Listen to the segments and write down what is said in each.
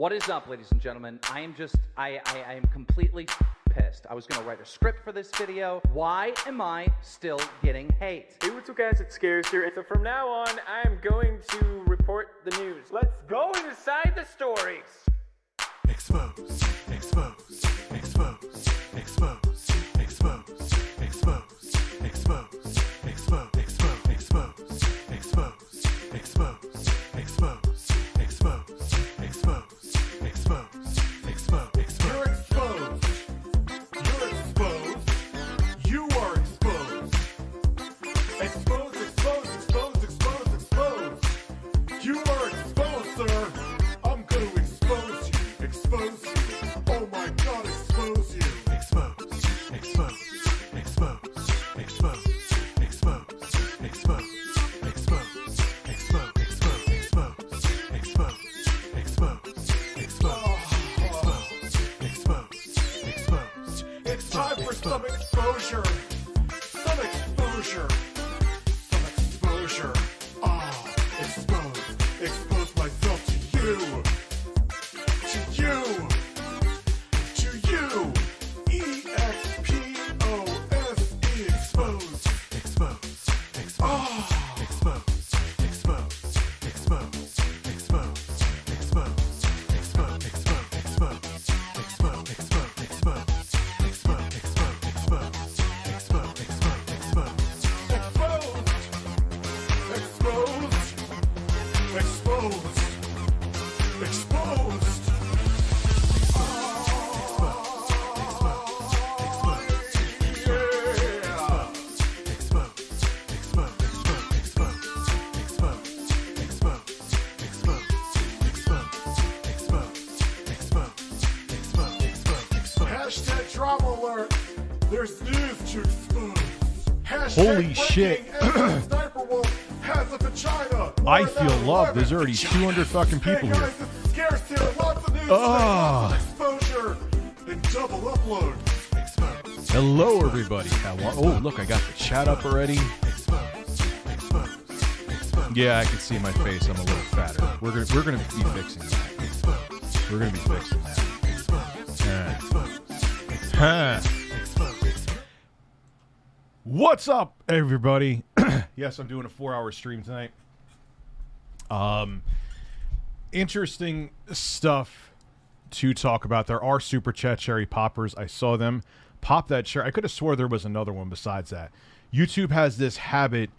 What is up, ladies and gentlemen? I am completely pissed. I was gonna write a script for this video. Why am I still getting hate? Hey, what's up guys, it's Scares here. So from now on, I am going to report the news. Let's go inside the stories. Expose, expose, expose, expose, expose, expose, expose, expose, expose, expose, expose, expose, expose, expose, expose, expose, expose. You're exposed. You're exposed. You are exposed. Expose, expose, expose, expose, expose. You are exposed, sir. I'm going to expose you. Expose you. Oh my God, expose you. Expose, expose, expose, expose, expose, expose, expose, expose, expose, expose, expose, expose. It's time for some exposure. Some exposure. Some exposure. Expose. Expose myself to you. To you. To you. E-X-P-O-S-E. Expose. Expose. Expose. Expose. Expose. Expose. Expose. Expose. Expose. Expose. Expose. Expose. Expose. Expose. Expose. Expose. Expose. Expose. Exposed. Exposed. Exposed. Hashtag drama alert. There's news to expose. Hashtag Holy shit. breaking, Sniper Wolf has a vagina. I feel love. There's already 200 fucking people Hey here. guys, this is Scarce here. Lots of news. Ah. Lots of exposure and double upload. Expose. Hello, everybody. Oh, look, I got the chat up already. Expose. Expose. Expose. Yeah, I can see my face. I'm a little fatter. We're gonna be fixing that. We're gonna be fixing that. Huh. What's up, everybody? Yes, I'm doing a 4-hour stream tonight. Interesting stuff to talk about. There are super chat cherry poppers. I saw them. Pop that cherry. I could have swore there was another one besides that. YouTube has this habit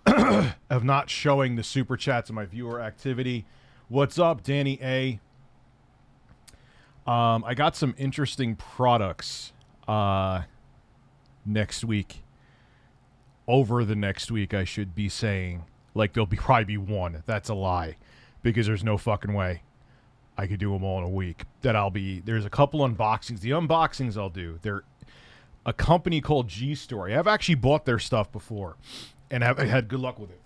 of not showing the super chats in my viewer activity. What's up, Danny A? I got some interesting products next week. Over the next week, I should be saying. Like, there'll probably be one. That's a lie. Because there's no fucking way I could do them all in a week. There's a couple unboxings. The unboxings I'll do. They're a company called G-Story. I've actually bought their stuff before. And I've had good luck with it.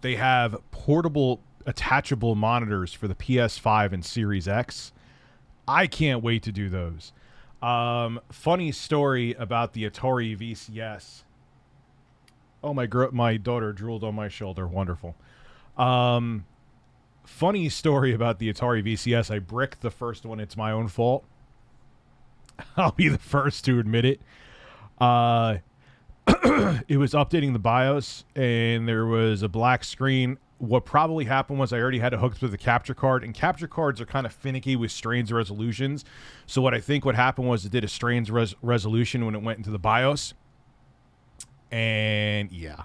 They have portable attachable monitors for the PS5 and Series X. I can't wait to do those. Funny story about the Atari VCS. Oh, my daughter drooled on my shoulder. Wonderful. Funny story about the Atari VCS. I bricked the first one. It's my own fault. I'll be the first to admit it. It was updating the BIOS, and there was a black screen. What probably happened was I already had it hooked with a capture card, and capture cards are kind of finicky with strains resolutions. So what I think what happened was it did a strains resolution when it went into the BIOS. And yeah,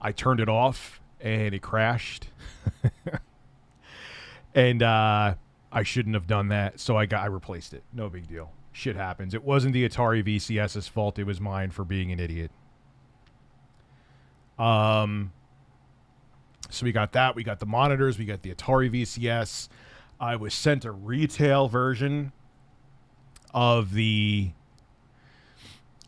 I turned it off and it crashed. And I shouldn't have done that, so I replaced it. No big deal. Shit happens. It wasn't the Atari VCS's fault. It was mine for being an idiot. So we got that. We got the monitors. We got the Atari VCS. I was sent a retail version of the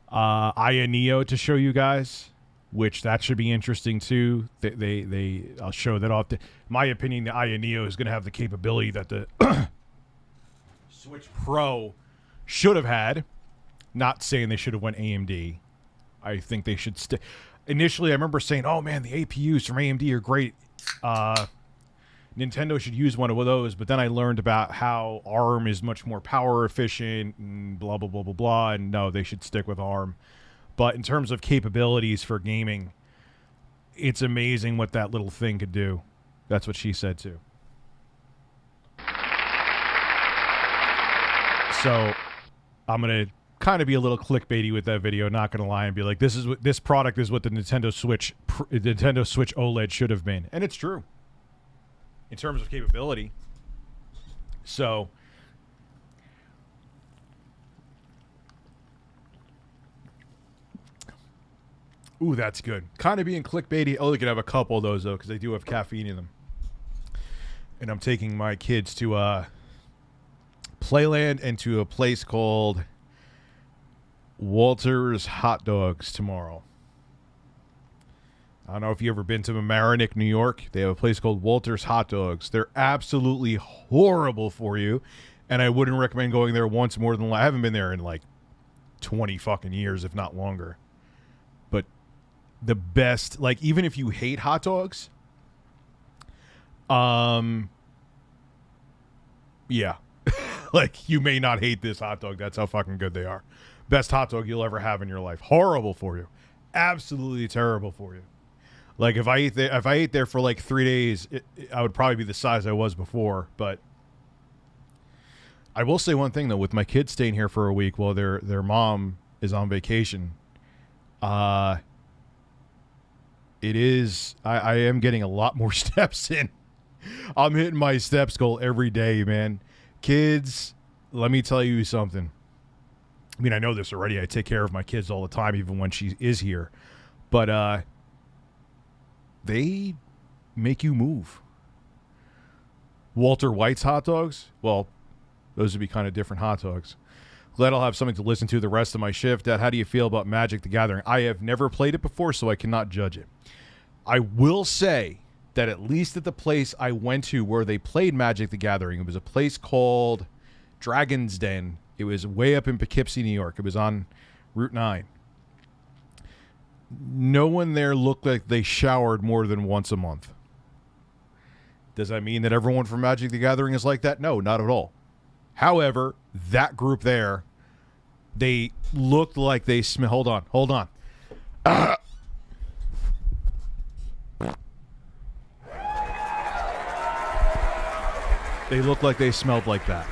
Aya Neo to show you guys, which that should be interesting too. I'll show that off. My opinion, the Aya Neo is going to have the capability that the Switch Pro should have had. Not saying they should have went AMD. I think they should initially, I remember saying, oh man, the APUs from AMD are great. Nintendo should use one of those, but then I learned about how ARM is much more power efficient and blah, blah, blah, blah, blah, and no, they should stick with ARM. But in terms of capabilities for gaming, it's amazing what that little thing could do. That's what she said, too. So I'm going to kind of be a little clickbaity with that video, not going to lie, and be like, this product is what the Nintendo Switch OLED should have been. And it's true. In terms of capability. So ooh, that's good. Kind of being clickbaity. Oh, they could have a couple of those though, because they do have caffeine in them. And I'm taking my kids to Playland and to a place called Walter's Hot Dogs tomorrow. I don't know if you've ever been to Mamaroneck, New York. They have a place called Walter's Hot Dogs. They're absolutely horrible for you, and I wouldn't recommend going there once more than... I haven't been there in like 20 fucking years, if not longer. But the best... Like, even if you hate hot dogs... Yeah. Like, you may not hate this hot dog. That's how fucking good they are. Best hot dog you'll ever have in your life. Horrible for you. Absolutely terrible for you. Like, if I ate there for like 3 days, I would probably be the size I was before. But I will say one thing though, with my kids staying here for a week while their mom is on vacation, I am getting a lot more steps in. I'm hitting my steps goal every day, man. Kids, let me tell you something. I mean, I know this already. I take care of my kids all the time, even when she is here. But they make you move. Walter White's hot dogs? Well, those would be kind of different hot dogs. Glad I'll have something to listen to the rest of my shift. Dad, how do you feel about Magic the Gathering? I have never played it before, so I cannot judge it. I will say that at least at the place I went to where they played Magic the Gathering, it was a place called Dragon's Den. It was way up in Poughkeepsie, New York. It was on Route 9. No one there looked like they showered more than once a month. Does that mean that everyone from Magic the Gathering is like that? No, not at all. However, that group there, they looked like they smell. Hold on. They looked like they smelled like that.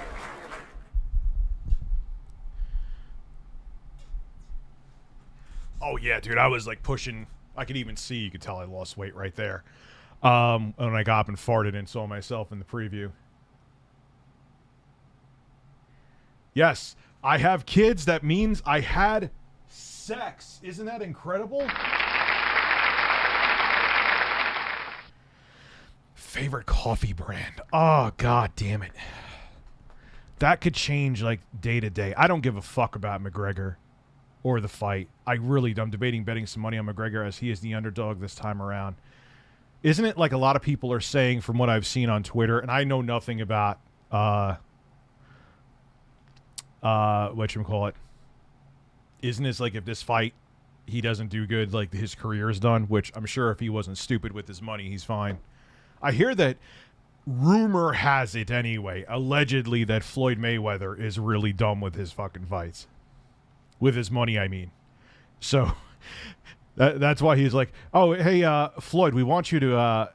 Oh, yeah, dude, I was like pushing. I could even see, you could tell I lost weight right there. When I got up and farted and saw myself in the preview. Yes, I have kids. That means I had sex. Isn't that incredible? Favorite coffee brand. Oh, god damn it. That could change like day to day. I don't give a fuck about McGregor or the fight. I'm debating betting some money on McGregor as he is the underdog this time around. Isn't it like a lot of people are saying from what I've seen on Twitter, and I know nothing about whatchamacallit. Isn't it like if this fight he doesn't do good, like his career is done, which I'm sure if he wasn't stupid with his money, he's fine. I hear that rumor has it anyway, allegedly, that Floyd Mayweather is really dumb with his fucking fights. With his money, I mean. So that's why he's like, oh, hey, Floyd, we want you to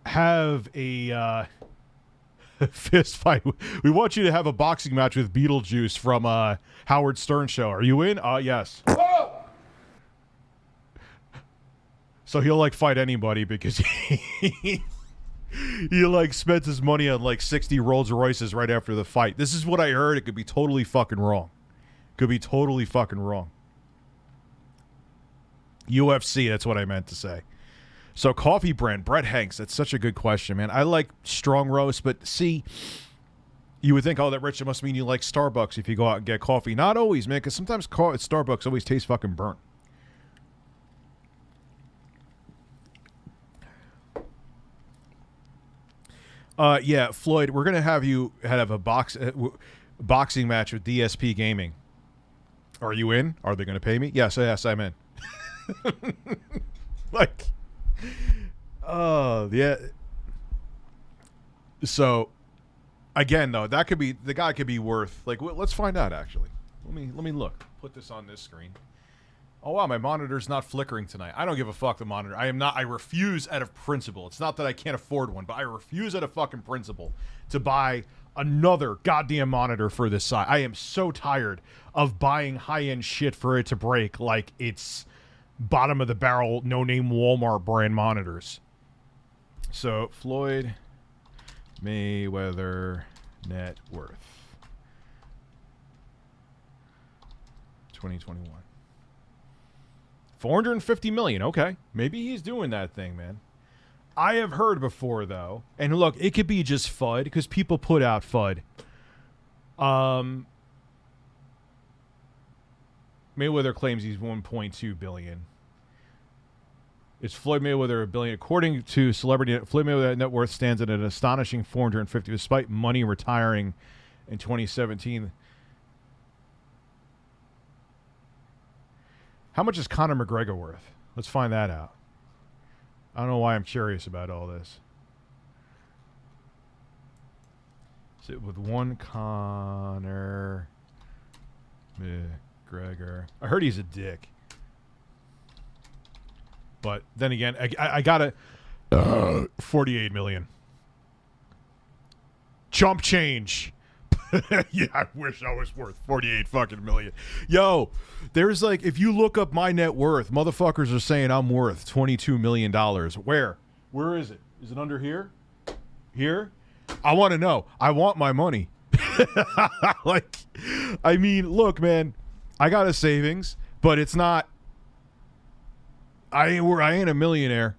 have a fist fight. We want you to have a boxing match with Beetlejuice from Howard Stern show. Are you in? Yes. Whoa! So he'll like fight anybody because he like spent his money on like 60 Rolls Royces right after the fight. This is what I heard. It could be totally fucking wrong. Could be totally fucking wrong. UFC, that's what I meant to say. So coffee brand, Brett Hanks. That's such a good question, man. I like strong roast, but see, you would think, oh, that Rich, it must mean you like Starbucks if you go out and get coffee. Not always, man, because sometimes Starbucks always tastes fucking burnt. Yeah, Floyd, we're gonna have you have a boxing match with DSP Gaming. Are you in? Are they gonna pay me? Yes, I'm in. Like, oh yeah. So, again, though, that could be the guy could be worth like. Let's find out. Actually, let me look. Put this on this screen. Oh wow, my monitor's not flickering tonight. I don't give a fuck the monitor. I am not. I refuse out of principle. It's not that I can't afford one, but I refuse out of fucking principle to buy another goddamn monitor for this side. I am so tired of buying high-end shit for it to break like it's bottom of the barrel, no-name Walmart brand monitors. So Floyd Mayweather net worth 2021. 450 million. Okay. Maybe he's doing that thing, man. I have heard before, though, and look, it could be just FUD, because people put out FUD. Mayweather claims he's 1.2 billion. Is Floyd Mayweather a billion? According to Celebrity, Floyd Mayweather net worth stands at an astonishing 450, despite money retiring in 2017. How much is Conor McGregor worth? Let's find that out. I don't know why I'm curious about all this. Sit with one Conor McGregor. I heard he's a dick. But then again, I got to 48 million. Chump change. Yeah, I wish I was worth 48 fucking million. Yo, there's like, if you look up my net worth, motherfuckers are saying I'm worth $22 million. Where? Where is it? Is it under here? Here? I want to know. I want my money. Like, I mean, look, man, I got a savings, but it's not, I ain't a millionaire.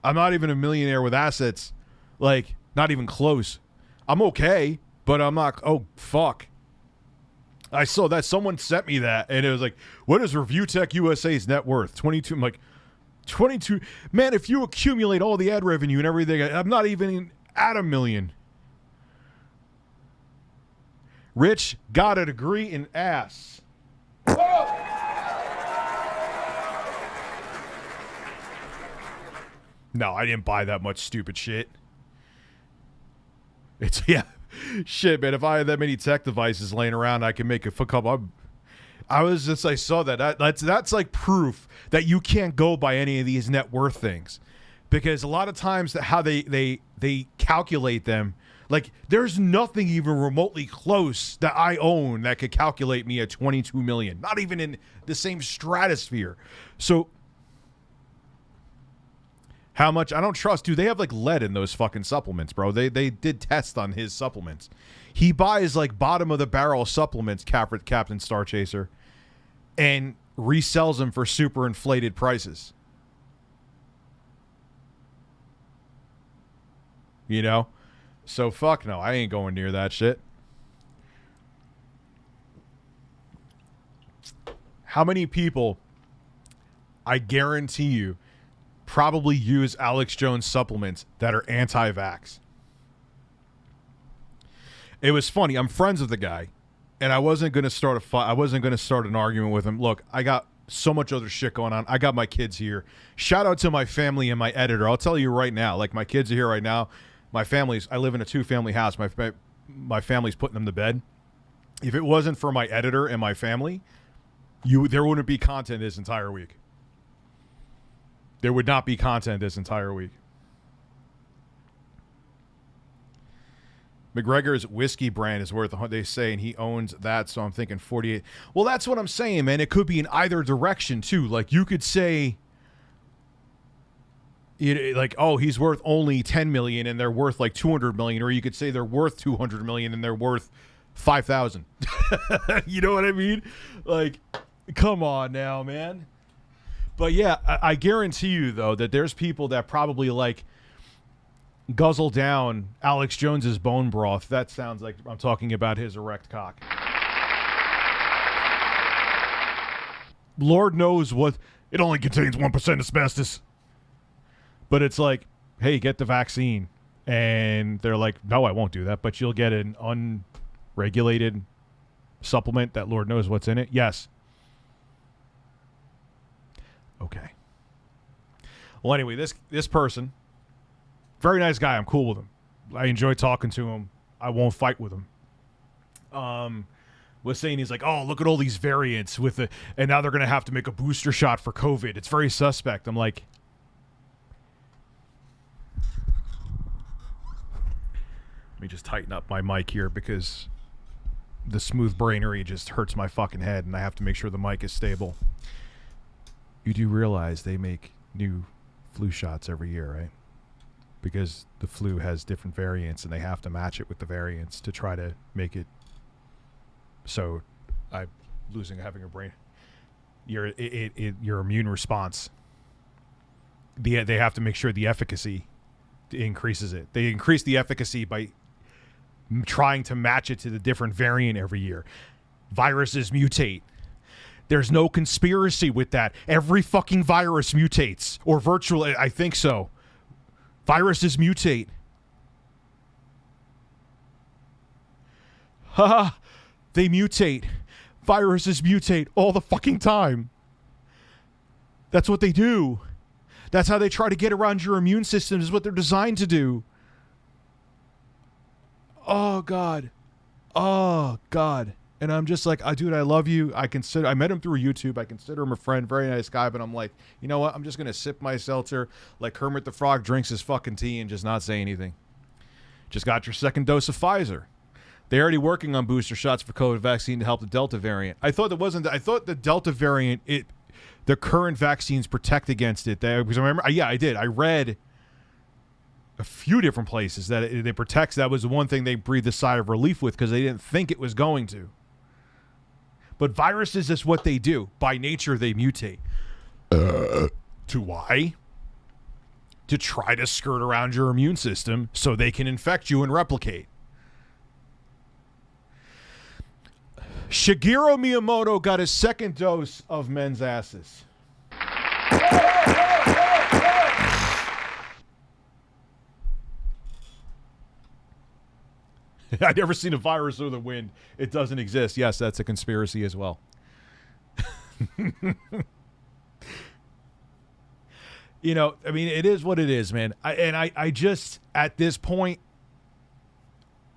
I'm not even a millionaire with assets. Like, not even close. I'm okay. But I'm not, oh, fuck. I saw that. Someone sent me that, and it was like, what is ReviewTechUSA's net worth? 22. I'm like, 22. Man, if you accumulate all the ad revenue and everything, I'm not even at $1 million. Rich got a degree in ass. No, I didn't buy that much stupid shit. It's, yeah. Shit, man, if I had that many tech devices laying around, I could make a couple. I saw that. That's like proof that you can't go by any of these net worth things. Because a lot of times how they calculate them, like there's nothing even remotely close that I own that could calculate me at 22 million. Not even in the same stratosphere. So how much? I don't trust. Dude, they have like lead in those fucking supplements, bro. They did tests on his supplements. He buys like bottom of the barrel supplements, Captain Star Chaser, and resells them for super inflated prices. You know? So fuck no, I ain't going near that shit. How many people, I guarantee you, probably use Alex Jones supplements that are anti-vax? It was funny. I'm friends with the guy, and I wasn't going to start a fight. I wasn't going to start an argument with him. Look, I got so much other shit going on. I got my kids here. Shout out to my family and my editor. I'll tell you right now, like my kids are here right now. My family's, I live in a 2-family house. My family's putting them to bed. If it wasn't for my editor and my family, there wouldn't be content this entire week. There would not be content this entire week. McGregor's whiskey brand is worth, they say, and he owns that, so I'm thinking 48. Well, that's what I'm saying, man. It could be in either direction, too. Like, you could say, like, oh, he's worth only 10 million and they're worth like 200 million, or you could say they're worth 200 million and they're worth 5,000. You know what I mean? Like, come on now, man. But yeah, I guarantee you, though, that there's people that probably, like, guzzle down Alex Jones's bone broth. That sounds like I'm talking about his erect cock. Lord knows what. It only contains 1% asbestos. But it's like, hey, get the vaccine. And they're like, no, I won't do that. But you'll get an unregulated supplement that Lord knows what's in it. Yes. Okay. Well, anyway, this person, very nice guy. I'm cool with him. I enjoy talking to him. I won't fight with him. Was saying he's like, oh, look at all these variants with the, and now they're gonna have to make a booster shot for COVID. It's very suspect. I'm like, let me just tighten up my mic here because the smooth brainery just hurts my fucking head, and I have to make sure the mic is stable. You do realize they make new flu shots every year, right? Because the flu has different variants, and they have to match it with the variants to try to make it so I'm having a brain. Your immune response. They have to make sure the efficacy increases it. They increase the efficacy by trying to match it to the different variant every year. Viruses mutate. There's no conspiracy with that. Every fucking virus mutates, or virtually, I think so. Viruses mutate. Haha. They mutate. Viruses mutate all the fucking time. That's what they do. That's how they try to get around your immune system, is what they're designed to do. Oh, God. Oh, God. And I'm just like, dude, I love you. I met him through YouTube. I consider him a friend. Very nice guy. But I'm like, you know what? I'm just going to sip my seltzer like Kermit the Frog drinks his fucking tea and just not say anything. Just got your second dose of Pfizer. They're already working on booster shots for COVID vaccine to help the Delta variant. I thought the Delta variant, the current vaccines protect against it. Because I remember, I did. I read a few different places that it protects. That was the one thing they breathed a sigh of relief with, because they didn't think it was going to. But viruses is what they do. By nature, they mutate. To why? To try to skirt around your immune system so they can infect you and replicate. Shigeru Miyamoto got his second dose of men's asses. I've never seen a virus or the wind. It doesn't exist. Yes, that's a conspiracy as well. You know, I mean, it is what it is, man. I just, at this point,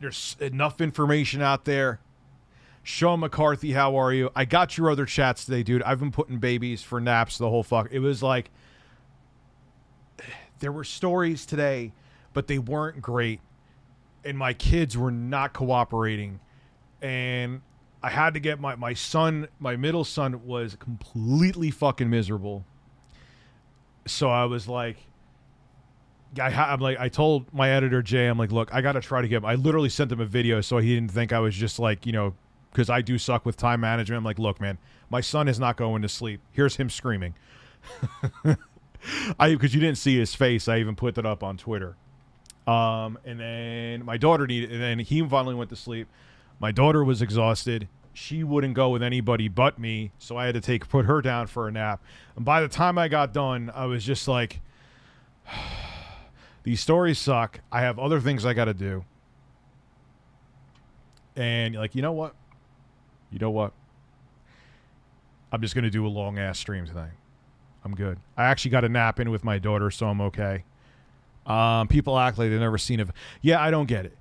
there's enough information out there. Sean McCarthy, how are you? I got your other chats today, dude. I've been putting babies for naps the whole fuck. It was like, there were stories today, but they weren't great. And my kids were not cooperating. And I had to get my son, my middle son was completely fucking miserable. So I was like, I told my editor, Jay, I'm like, look, I got to try to get him. I literally sent him a video so he didn't think I was just like, you know, because I do suck with time management. I'm like, look, man, my son is not going to sleep. Here's him screaming. Because you didn't see his face. I even put that up on Twitter. And then my daughter needed, and then he finally went to sleep. My daughter was exhausted. She wouldn't go with anybody but me, so I had to put her down for a nap. And by the time I got done, I was just like, these stories suck. I have other things I got to do. And like, you know what? I'm just going to do a long-ass stream tonight. I'm good. I actually got a nap in with my daughter, so I'm okay. People act like they've never seen it. Yeah, I don't get it.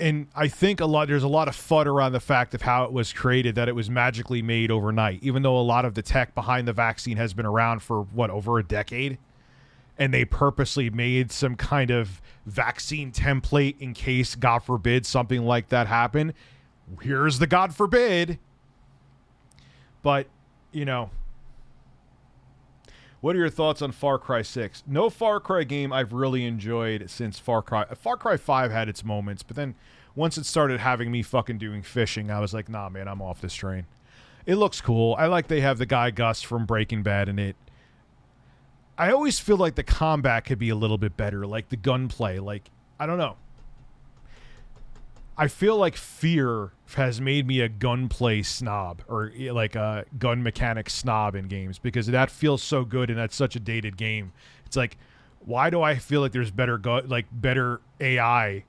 And I think there's a lot of FUD around the fact of how it was created, that it was magically made overnight, even though a lot of the tech behind the vaccine has been around for, over a decade? And they purposely made some kind of vaccine template in case, God forbid, something like that happened. Here's the God forbid. But, you know, what are your thoughts on Far Cry 6? No Far Cry game I've really enjoyed since Far Cry 5 had its moments, but then once it started having me fucking doing fishing, I was like, nah, man, I'm off this train. It looks cool. I like they have the guy Gus from Breaking Bad in it. I always feel like the combat could be a little bit better, like the gunplay. Like, I don't know. I feel like Fear has made me a gunplay snob, or like a gun mechanic snob in games, because that feels so good and that's such a dated game. It's like, why do I feel like there's better AI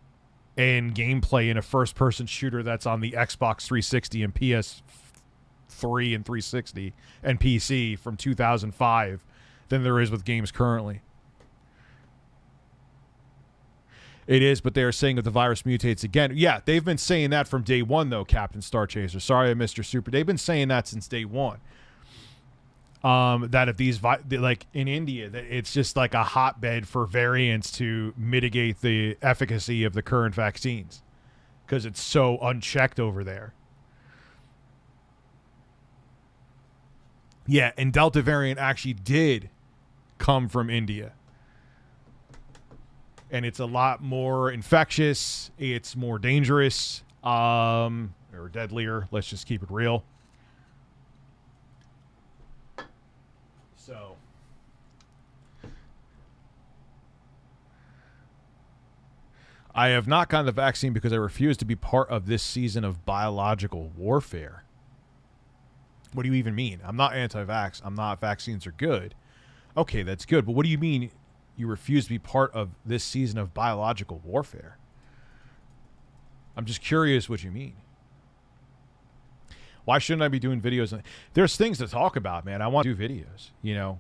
and gameplay in a first-person shooter that's on the Xbox 360 and PS3 and 360 and PC from 2005 than there is with games currently? It is, but they are saying that the virus mutates again. Yeah, they've been saying that from day one, though, Captain Star Chaser. Sorry I missed your super. They've been saying that since day one. That if these, like in India, that it's just like a hotbed for variants to mitigate the efficacy of the current vaccines because it's so unchecked over there. Yeah, and Delta variant actually did come from India. And it's a lot more infectious. It's more dangerous, or deadlier. Let's just keep it real. So, I have not gotten the vaccine because I refuse to be part of this season of biological warfare. What do you even mean? I'm not anti-vax. I'm not. Vaccines are good. Okay, that's good. But what do you mean you refuse to be part of this season of biological warfare? I'm just curious what you mean. Why shouldn't I be doing videos? There's things to talk about, man. I want to do videos, you know.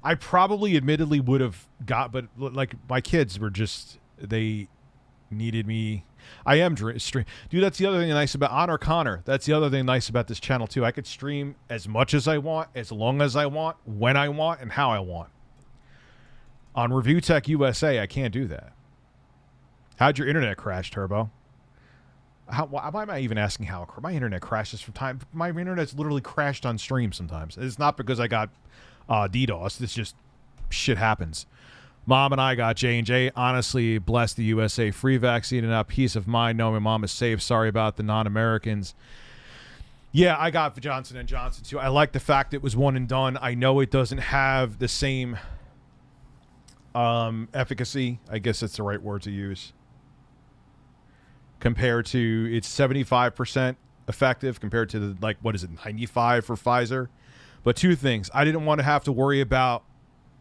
I probably admittedly would have but like my kids were just, they needed me. I am stream. Dude, that's the other thing nice about Honor Connor. That's the other thing nice about this channel too. I could stream as much as I want, as long as I want, when I want, and how I want. On ReviewTechUSA, I can't do that. How'd your internet crash, Turbo? Why am I even asking how? My internet crashes from time. My internet's literally crashed on stream sometimes. It's not because I got DDoS. It's just shit happens. Mom and I got J&J. Honestly, bless the USA. Free vaccine and a peace of mind knowing my mom is safe. Sorry about the non-Americans. Yeah, I got Johnson & Johnson too. I like the fact it was one and done. I know it doesn't have the same efficacy. I guess that's the right word to use. Compared to, it's 75% effective compared to the, like, what is it, 95 for Pfizer. But two things. I didn't want to have to worry about,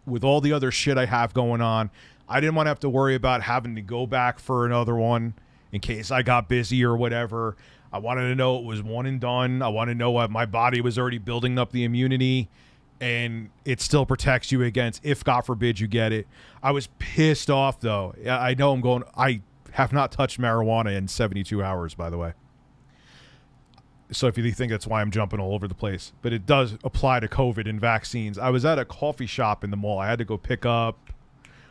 with all the other shit I have going on, I didn't want to have to worry about having to go back for another one in case I got busy or whatever. I wanted to know it was one and done. I wanted to know what my body was already building up the immunity, and it still protects you against, if God forbid you get it. I was pissed off, though. I know I have not touched marijuana in 72 hours, by the way. So if you think that's why I'm jumping all over the place. But it does apply to COVID and vaccines. I was at a coffee shop in the mall. I had to go pick up...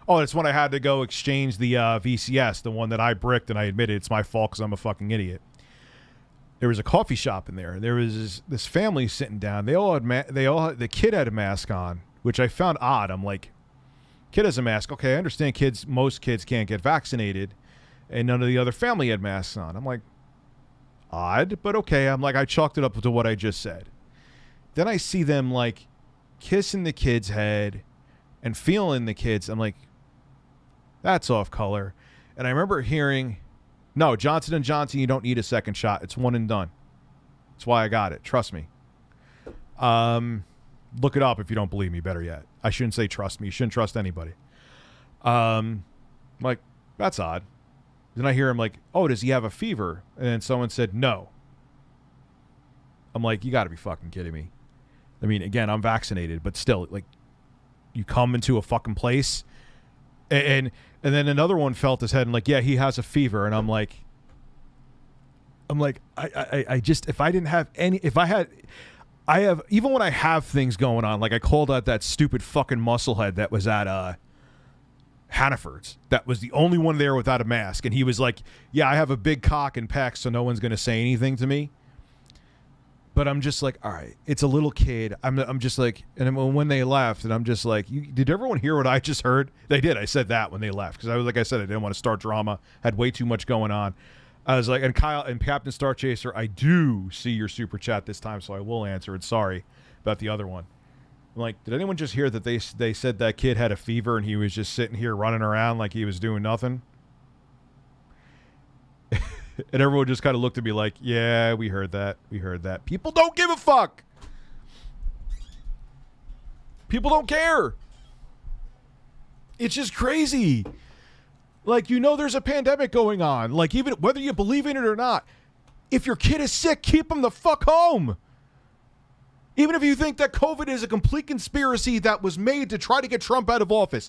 Oh, that's when I had to go exchange the VCS, the one that I bricked, and I admit it's my fault because I'm a fucking idiot. There was a coffee shop in there. There was this family sitting down. The kid had a mask on, which I found odd. I'm like, kid has a mask. Okay, I understand most kids can't get vaccinated, and none of the other family had masks on. I'm like, odd, but okay. I'm like, I chalked it up to what I just said. Then I see them like kissing the kid's head and feeling the kids. I'm like, that's off color. And I remember hearing, no, Johnson & Johnson, you don't need a second shot. It's one and done. That's why I got it. Trust me. Look it up if you don't believe me, better yet. I shouldn't say trust me. You shouldn't trust anybody. Like, that's odd. Then I hear him like, oh, does he have a fever? And then someone said, no. I'm like, you got to be fucking kidding me. I mean, again, I'm vaccinated, but still, like, you come into a fucking place, and then another one felt his head and like, yeah, he has a fever, and I'm like, I just, if I didn't have any, I have, even when I have things going on, like I called out that stupid fucking musclehead that was at Hannaford's. That was the only one there without a mask. And he was like, yeah, I have a big cock and pecs, so no one's going to say anything to me. But I'm just like, all right, it's a little kid. I'm just like, and when they left, and I'm just like, did everyone hear what I just heard? They did. I said that when they left. Because I was, like I said, I didn't want to start drama. Had way too much going on. I was like, and Kyle and Captain Star Chaser, I do see your super chat this time, so I will answer it. Sorry about the other one. I'm like, did anyone just hear that they said that kid had a fever and he was just sitting here running around like he was doing nothing? And everyone just kind of looked at me like, yeah, we heard that. We heard that. People don't give a fuck. People don't care. It's just crazy. Like, you know there's a pandemic going on. Like, even whether you believe in it or not, if your kid is sick, keep him the fuck home. Even if you think that COVID is a complete conspiracy that was made to try to get Trump out of office,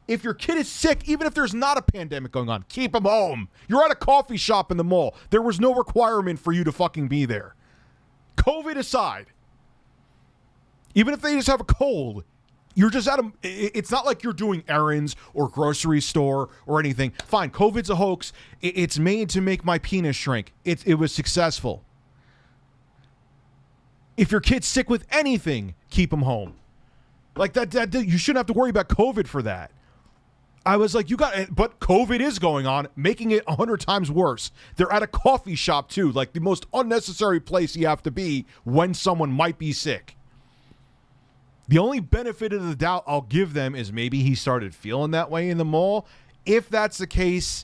if your kid is sick, even if there's not a pandemic going on, keep them home. You're at a coffee shop in the mall. There was no requirement for you to fucking be there. COVID aside, even if they just have a cold, you're just at a, it's not like you're doing errands or grocery store or anything. Fine, COVID's a hoax. It's made to make my penis shrink. It was successful. If your kid's sick with anything, keep them home. Like that you shouldn't have to worry about COVID for that. I was like, but COVID is going on, making it 100 times worse. They're at a coffee shop too, like the most unnecessary place you have to be when someone might be sick. The only benefit of the doubt I'll give them is maybe he started feeling that way in the mall. If that's the case,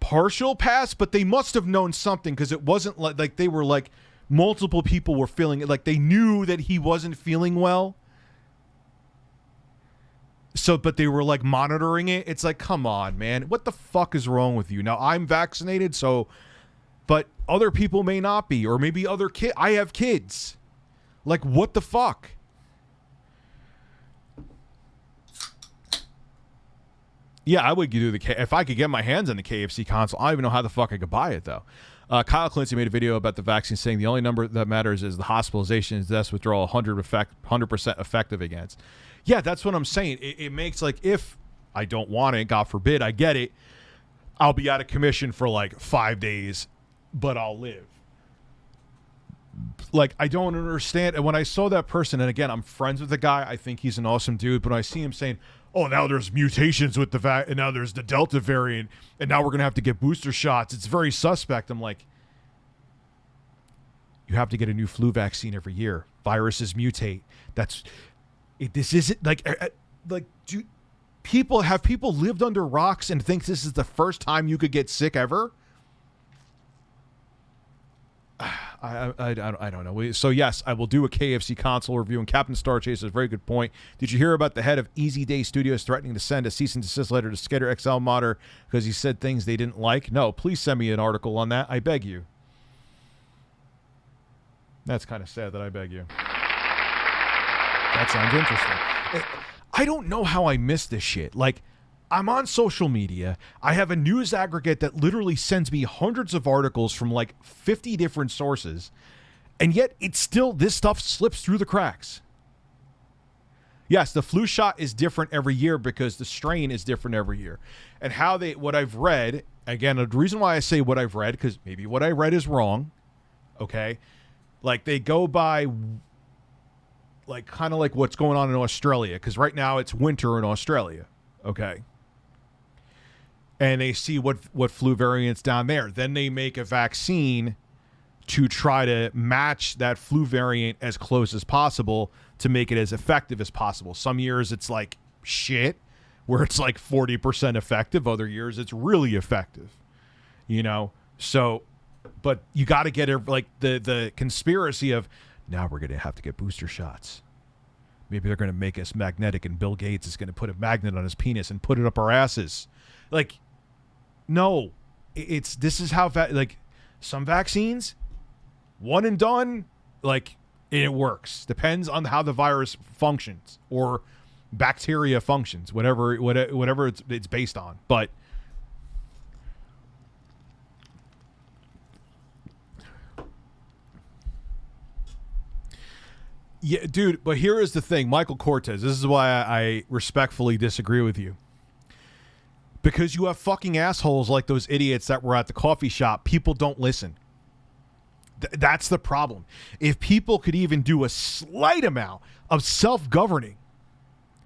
partial pass, but they must have known something, because it wasn't like they were like multiple people were feeling it. Like they knew that he wasn't feeling well. So, but they were like monitoring it. It's like, come on, man. What the fuck is wrong with you? Now, I'm vaccinated, but other people may not be, or maybe other kids. I have kids. Like, what the fuck? Yeah, I would do if I could get my hands on the KFC console. I don't even know how the fuck I could buy it, though. Kyle Clancy made a video about the vaccine saying the only number that matters is the hospitalization, deaths, withdrawal, 100% effective against. Yeah, that's what I'm saying. It makes, like, if I don't want it, God forbid, I get it, I'll be out of commission for like 5 days, but I'll live. Like, I don't understand. And when I saw that person, and again, I'm friends with the guy, I think he's an awesome dude, but when I see him saying, oh, now there's mutations with the and now there's the Delta variant, and now we're going to have to get booster shots, it's very suspect. I'm like, you have to get a new flu vaccine every year. Viruses mutate. This isn't like do people lived under rocks and think this is the first time you could get sick ever? I don't know. So yes, I will do a KFC console review. And Captain Star Chase has a very good point. Did you hear about the head of Easy Day Studios threatening to send a cease and desist letter to Skater XL Modder because he said things they didn't like? No, please send me an article on that. I beg you. That's kind of sad that I beg you. That sounds interesting. I don't know how I missed this shit. Like, I'm on social media. I have a news aggregate that literally sends me hundreds of articles from like 50 different sources. And yet it's still, this stuff slips through the cracks. Yes, the flu shot is different every year because the strain is different every year. And what I've read, again, the reason why I say what I've read, because maybe what I read is wrong. Okay. Like they go by like kind of like what's going on in Australia. Because right now it's winter in Australia. Okay. And they see what flu variants down there. Then they make a vaccine to try to match that flu variant as close as possible to make it as effective as possible. Some years it's like shit, where it's like 40% effective. Other years it's really effective, you know? So, but you got to get like the conspiracy of now we're going to have to get booster shots. Maybe they're going to make us magnetic and Bill Gates is going to put a magnet on his penis and put it up our asses. Like, no, this is how, like, some vaccines, one and done, like, it works. Depends on how the virus functions or bacteria functions, whatever it's based on. But yeah, dude, but here is the thing, Michael Cortez, this is why I respectfully disagree with you. Because you have fucking assholes like those idiots that were at the coffee shop. People don't listen. That's the problem. If people could even do a slight amount of self-governing,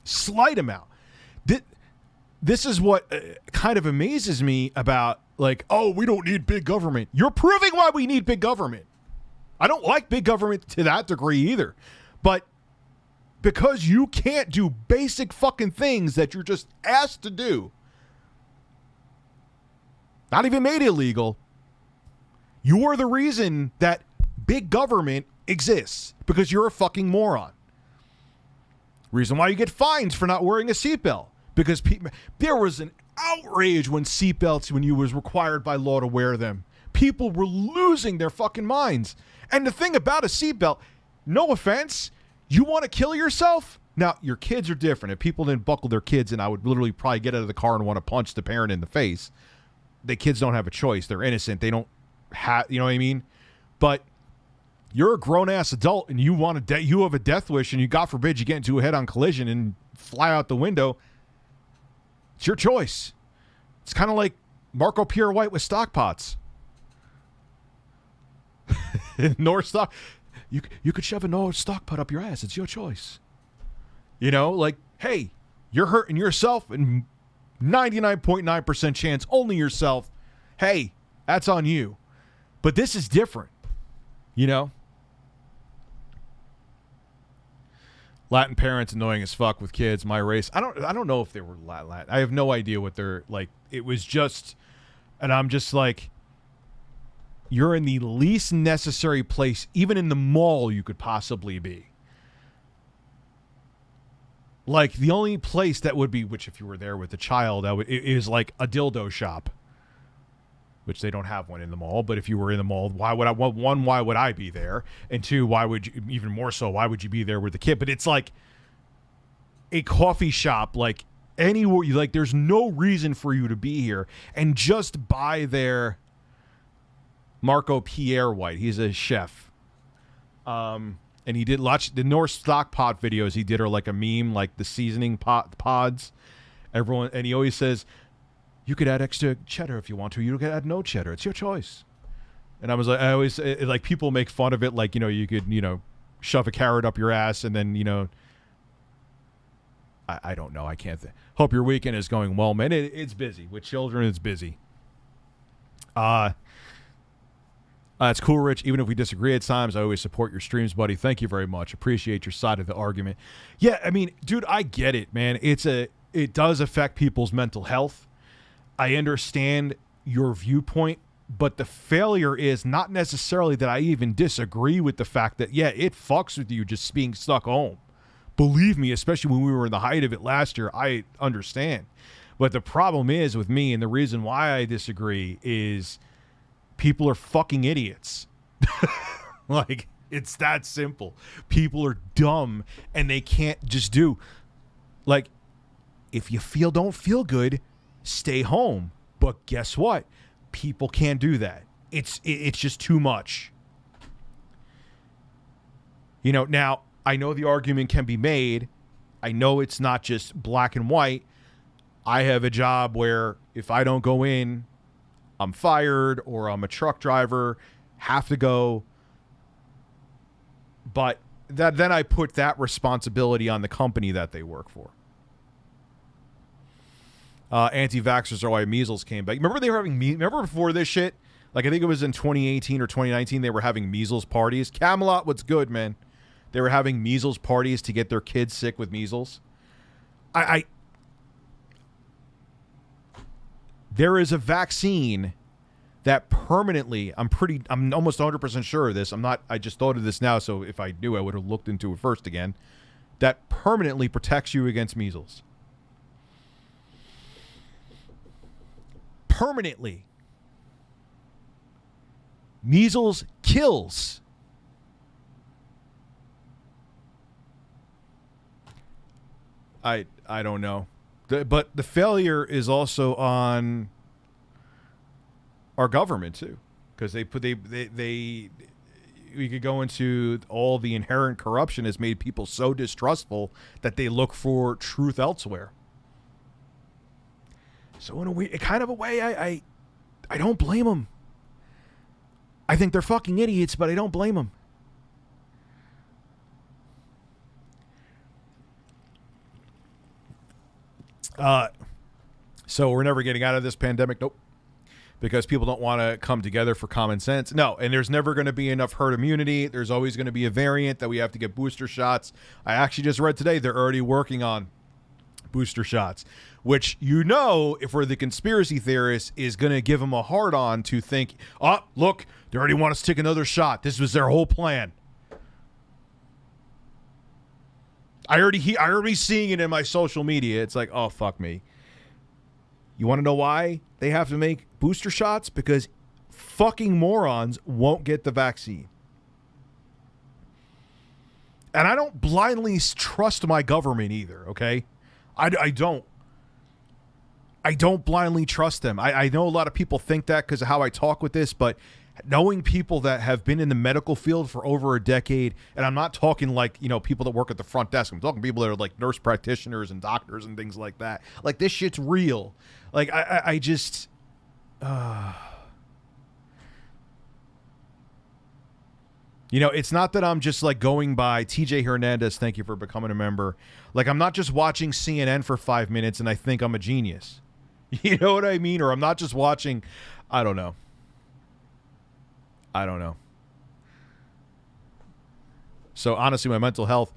slight amount, this is what kind of amazes me about, like, oh, we don't need big government. You're proving why we need big government. I don't like big government to that degree either. But because you can't do basic fucking things that you're just asked to do, not even made illegal, you are the reason that big government exists, because you're a fucking moron. Reason why you get fines for not wearing a seatbelt, because there was an outrage when you was required by law to wear them. People were losing their fucking minds. And the thing about a seatbelt, no offense, you want to kill yourself? Now, your kids are different. If people didn't buckle their kids in, I would literally probably get out of the car and want to punch the parent in the face. The kids don't have a choice. They're innocent. They don't have, you know what I mean? But you're a grown-ass adult and you want you have a death wish and you, God forbid, you get into a head-on collision and fly out the window. It's your choice. It's kind of like Marco Pierre White with stock pots. North stock. You could shove a North stock pot up your ass. It's your choice. You know, like, hey, you're hurting yourself and 99.9% chance only yourself. Hey, that's on you. But this is different. You know? Latin parents annoying as fuck with kids, my race. I don't know if they were Latin. I have no idea what they're like. It was just, and I'm just like, you're in the least necessary place, even in the mall, you could possibly be. Like, the only place that would be, which if you were there with a child, it is like a dildo shop, which they don't have one in the mall. But if you were in the mall, why would I be there? And two, why would you, even more so, why would you be there with the kid? But it's like a coffee shop, like anywhere, like there's no reason for you to be here. And just buy their Marco Pierre White. He's a chef. And he did the North stock pot videos he did are like a meme, like the seasoning pods. Everyone, and he always says, you could add extra cheddar if you want to. You could add no cheddar. It's your choice. And I was like, I always, like, people make fun of it. Like, you know, you could, you know, shove a carrot up your ass and then, you know, I don't know. I can't hope your weekend is going well, man. It's busy. With children, it's busy. It's cool, Rich. Even if we disagree at times, I always support your streams, buddy. Thank you very much. Appreciate your side of the argument. Yeah, I mean, dude, I get it, man. It does affect people's mental health. I understand your viewpoint, but the failure is not necessarily that I even disagree with the fact that, yeah, it fucks with you just being stuck home. Believe me, especially when we were in the height of it last year, I understand. But the problem is with me, and the reason why I disagree is people are fucking idiots. Like, it's that simple. People are dumb and they can't just do, like, if you don't feel good, stay home. But guess what? People can't do that. It's just too much. You know, now, I know the argument can be made. I know it's not just black and white. I have a job where if I don't go in, I'm fired, or I'm a truck driver, have to go. But then I put that responsibility on the company that they work for. Anti-vaxxers are why measles came back. Remember they were having remember before this shit? Like, I think it was in 2018 or 2019, they were having measles parties. Camelot, what's good, man? They were having measles parties to get their kids sick with measles. There is a vaccine that permanently, I'm almost 100% sure of this. I just thought of this now, so if I knew, I would have looked into it first again. That permanently protects you against measles. Permanently. Measles kills. I don't know. But the failure is also on our government too, because we could go into all the inherent corruption has made people so distrustful that they look for truth elsewhere. So in a kind of a way, I don't blame them. I think they're fucking idiots, but I don't blame them. So we're never getting out of this pandemic. Nope. Because people don't want to come together for common sense. No, and there's never going to be enough herd immunity. There's always going to be a variant that we have to get booster shots. I actually just read today they're already working on booster shots, which, you know, if we're the conspiracy theorists, is going to give them a hard on to think, oh, look, they already want us to take another shot. This was their whole plan. I already seeing it in my social media. It's like, oh, fuck me. You want to know why they have to make booster shots? Because fucking morons won't get the vaccine. And I don't blindly trust my government either, okay? I don't. I don't blindly trust them. I know a lot of people think that because of how I talk with this, but knowing people that have been in the medical field for over a decade, and I'm not talking like, you know, people that work at the front desk. I'm talking people that are like nurse practitioners and doctors and things like that. Like, this shit's real. Like, I just... You know, it's not that I'm just like going by TJ Hernandez, thank you for becoming a member. Like, I'm not just watching CNN for 5 minutes and I think I'm a genius. You know what I mean? Or I'm not just watching, I don't know. So honestly, my mental health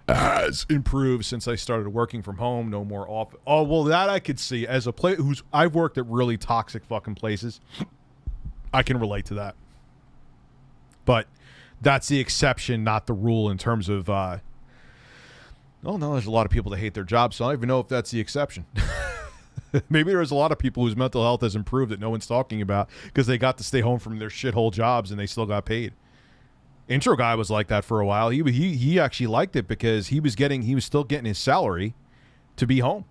has improved since I started working from home. No more off. Oh, well, that I could see. As a player I've worked at really toxic fucking places, I can relate to that. But that's the exception, not the rule in terms of, oh no, there's a lot of people that hate their jobs, so I don't even know if that's the exception. Maybe there's a lot of people whose mental health has improved that no one's talking about because they got to stay home from their shithole jobs and they still got paid. Intro guy was like that for a while. He actually liked it because he was still getting his salary to be home.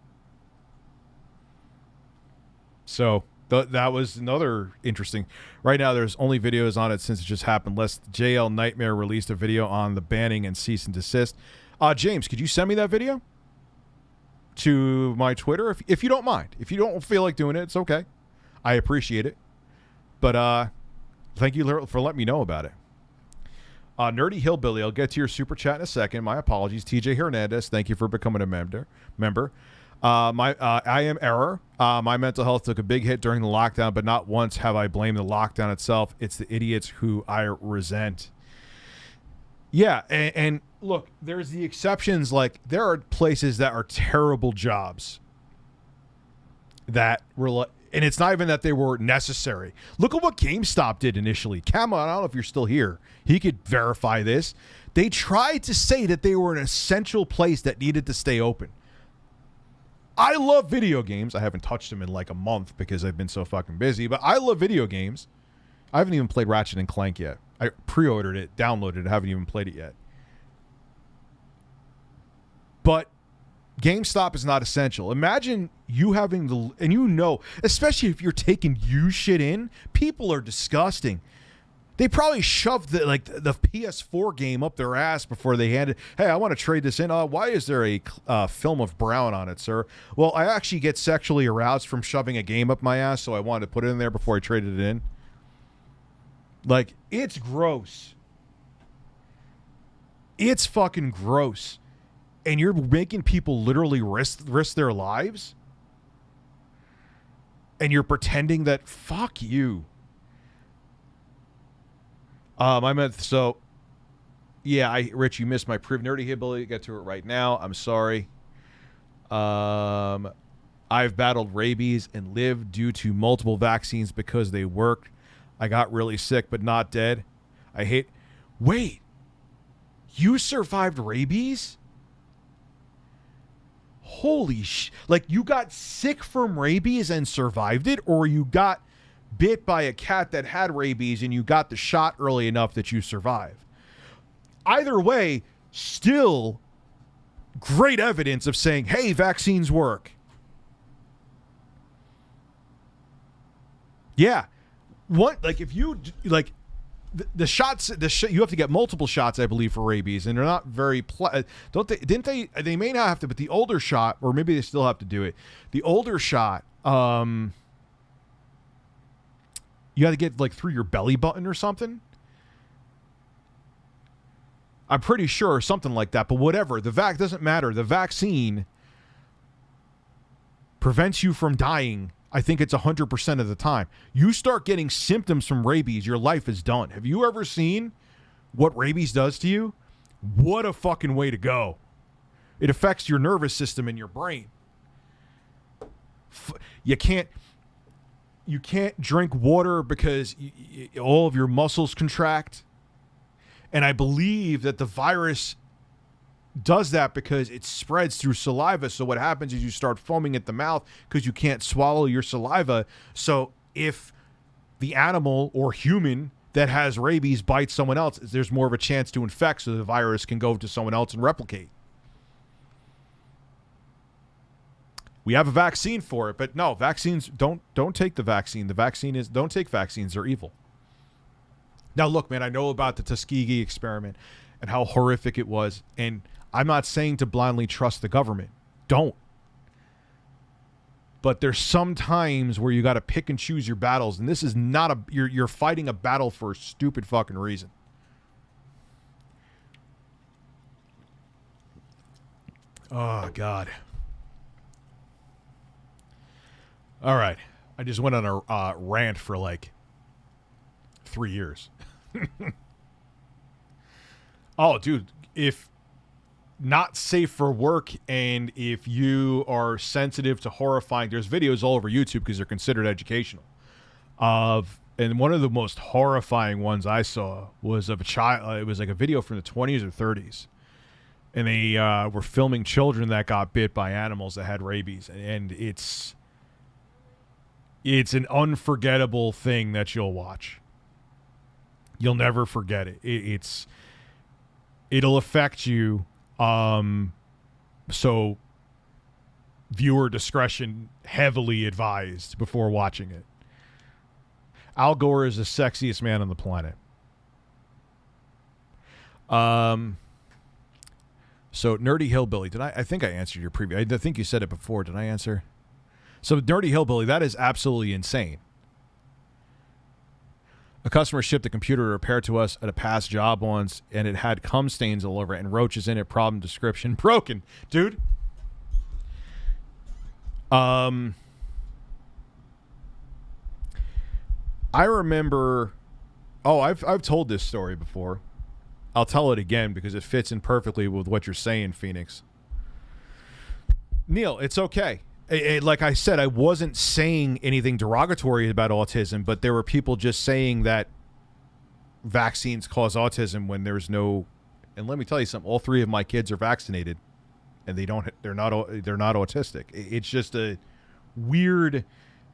So that was another interesting. Right now, there's only videos on it since it just happened. JL Nightmare released a video on the banning and cease and desist. James, could you send me that video to my Twitter if you don't mind? If you don't feel like doing it, it's okay. I appreciate it. But thank you for letting me know about it. Nerdy Hillbilly, I'll get to your super chat in a second. My apologies. TJ Hernandez, thank you for becoming a member. I am Error. My mental health took a big hit during the lockdown, but not once have I blamed the lockdown itself. It's the idiots who I resent. Yeah, and look, there's the exceptions. Like, there are places that are terrible jobs that were, and it's not even that they were necessary. Look at what GameStop did initially. Camo, I don't know if you're still here. He could verify this. They tried to say that they were an essential place that needed to stay open. I love video games. I haven't touched them in like a month because I've been so fucking busy, but I love video games. I haven't even played Ratchet and Clank yet. I pre-ordered it, downloaded it, haven't even played it yet. But GameStop is not essential. Imagine you having and you know, especially if you're taking used shit in, people are disgusting. They probably shoved the PS4 game up their ass before they handed, hey, I want to trade this in. Why is there a film of brown on it, sir? Well, I actually get sexually aroused from shoving a game up my ass, so I wanted to put it in there before I traded it in. Like, it's gross. It's fucking gross. And you're making people literally risk their lives? And you're pretending that, fuck you. Rich, you missed my Nerdy ability to get to it right now. I'm sorry. I've battled rabies and lived due to multiple vaccines because they worked. I got really sick, but not dead. Wait, you survived rabies? Holy like, you got sick from rabies and survived it, or you got bit by a cat that had rabies and you got the shot early enough that you survived? Either way, still great evidence of saying, hey, vaccines work. Yeah. If you, the shots, you have to get multiple shots, I believe, for rabies, and they're not very, they may not have to, but the older shot, or maybe they still have to do it. The older shot, you got to get through your belly button or something. I'm pretty sure something like that, but whatever. The doesn't matter. The vaccine prevents you from dying. I think it's 100% of the time. You start getting symptoms from rabies, your life is done. Have you ever seen what rabies does to you? What a fucking way to go. It affects your nervous system and your brain. You can't drink water because all of your muscles contract. And I believe that the virus does that because it spreads through saliva. So what happens is you start foaming at the mouth because you can't swallow your saliva. So if the animal or human that has rabies bites someone else, there's more of a chance to infect, so the virus can go to someone else and replicate. We have a vaccine for it, but no, vaccines don't take the vaccine. The vaccine is don't take vaccines, they're evil. Now look, man, I know about the Tuskegee experiment and how horrific it was, and I'm not saying to blindly trust the government. Don't. But there's some times where you got to pick and choose your battles, and this is not a you're fighting a battle for a stupid fucking reason. Oh God. All right, I just went on a rant for like 3 years. Oh, dude, if not safe for work, and if you are sensitive to horrifying, there's videos all over YouTube because they're considered educational. And one of the most horrifying ones I saw was of a child. It was like a video from the 20s or 30s, and they were filming children that got bit by animals that had rabies, and it's an unforgettable thing that you'll watch. You'll never forget it. It'll affect you. So viewer discretion heavily advised before watching it. Al Gore is the sexiest man on the planet. So Nerdy Hillbilly, I think I answered your previous, I think you said it before. Did I answer? So Nerdy Hillbilly, that is absolutely insane. A customer shipped a computer to repair to us at a past job once, and it had cum stains all over it and roaches in it. Problem description broken, dude. I remember. Oh, I've told this story before. I'll tell it again because it fits in perfectly with what you're saying, Phoenix. Neil, it's okay. Like I said, I wasn't saying anything derogatory about autism, but there were people just saying that vaccines cause autism when there's no. And let me tell you something: all 3 of my kids are vaccinated, and they're not autistic. It's just a weird,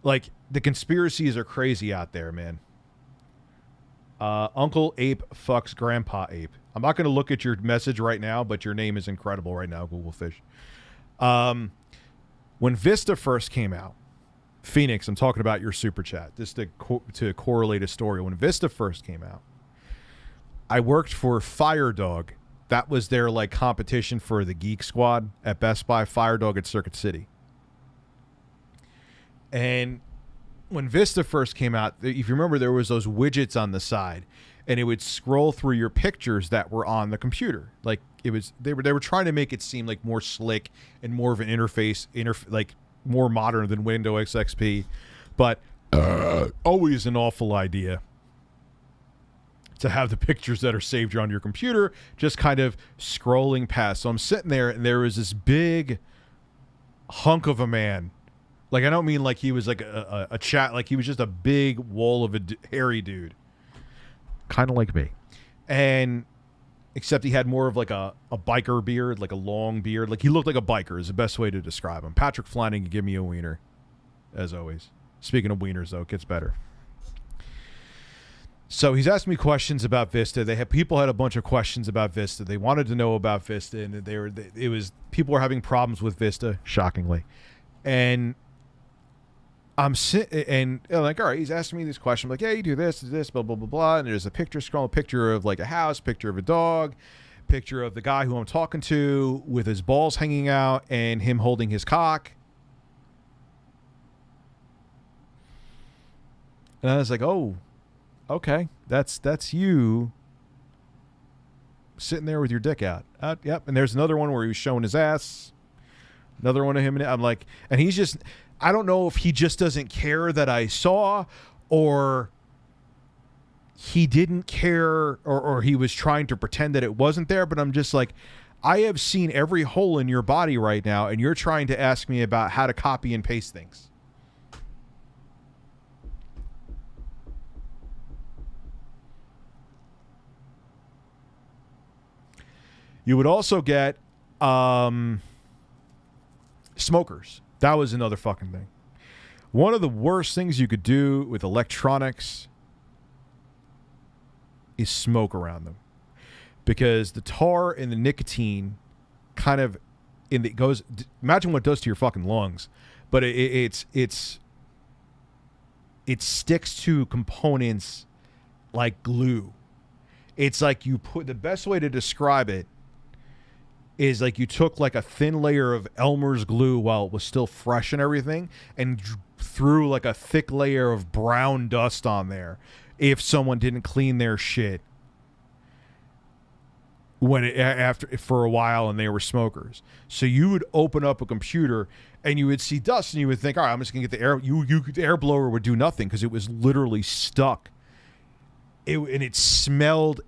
like, the conspiracies are crazy out there, man. Uncle Ape fucks Grandpa Ape. I'm not going to look at your message right now, but your name is incredible right now, Google Fish. When Vista first came out, Phoenix, I'm talking about your super chat, just to correlate a story. When Vista first came out, I worked for FireDog. That was their like competition for the Geek Squad at Best Buy. FireDog at Circuit City. And when Vista first came out, if you remember, there was those widgets on the side, and it would scroll through your pictures that were on the computer. Like it was, they were trying to make it seem like more slick and more of an interface, like more modern than Windows XP, but always an awful idea to have the pictures that are saved on your computer just kind of scrolling past. So I'm sitting there, and there was this big hunk of a man. Like, I don't mean like he was like a chat, like he was just a big wall of a hairy dude. Kind of like me. And except he had more of like a biker beard, like a long beard. Like he looked like a biker is the best way to describe him. Patrick Flanagan, give me a wiener, as always. Speaking of wieners, though, it gets better. So he's asking me questions about Vista. People had a bunch of questions about Vista. They wanted to know about Vista, and people were having problems with Vista, shockingly. And I'm sitting, and like, all right, he's asking me these questions. I'm like, yeah, you do this, blah, blah, blah, blah. And there's a picture of like a house, picture of a dog, picture of the guy who I'm talking to with his balls hanging out and him holding his cock. And I was like, oh, okay, that's you sitting there with your dick out. Yep. And there's another one where he was showing his ass. Another one of him. And I'm like, and he's just, I don't know if he just doesn't care that I saw, or he didn't care, or he was trying to pretend that it wasn't there. But I'm just like, I have seen every hole in your body right now, and you're trying to ask me about how to copy and paste things. You would also get smokers. That was another fucking thing. One of the worst things you could do with electronics is smoke around them, because the tar and the nicotine kind of it goes. Imagine what it does to your fucking lungs, but it sticks to components like glue. It's like you put, the best way to describe it is like you took like a thin layer of Elmer's glue while it was still fresh and everything, and threw like a thick layer of brown dust on there if someone didn't clean their shit after for a while and they were smokers. So you would open up a computer and you would see dust and you would think, all right, I'm just gonna get the air. The air blower would do nothing because it was literally stuck. And it smelled.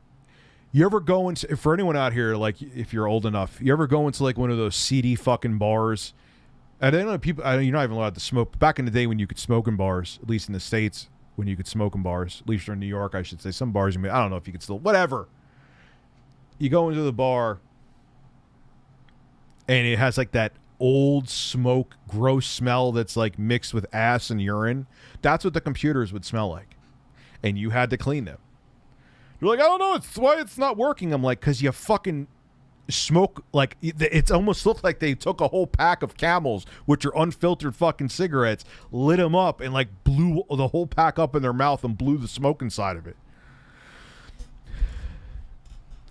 You ever go into, for anyone out here, like if you're old enough, you ever go into like one of those seedy fucking bars? And I know people, you're not even allowed to smoke. But back in the day when you could smoke in bars, at least in the States, when you could smoke in bars, at least in New York, I should say, some bars, I don't know if you could still, whatever. You go into the bar and it has like that old smoke, gross smell that's like mixed with ass and urine. That's what the computers would smell like. And you had to clean them. You're like, I don't know, it's why it's not working. I'm like, because you fucking smoke, like, it's almost looked like they took a whole pack of Camels, which are unfiltered fucking cigarettes, lit them up, and like blew the whole pack up in their mouth and blew the smoke inside of it.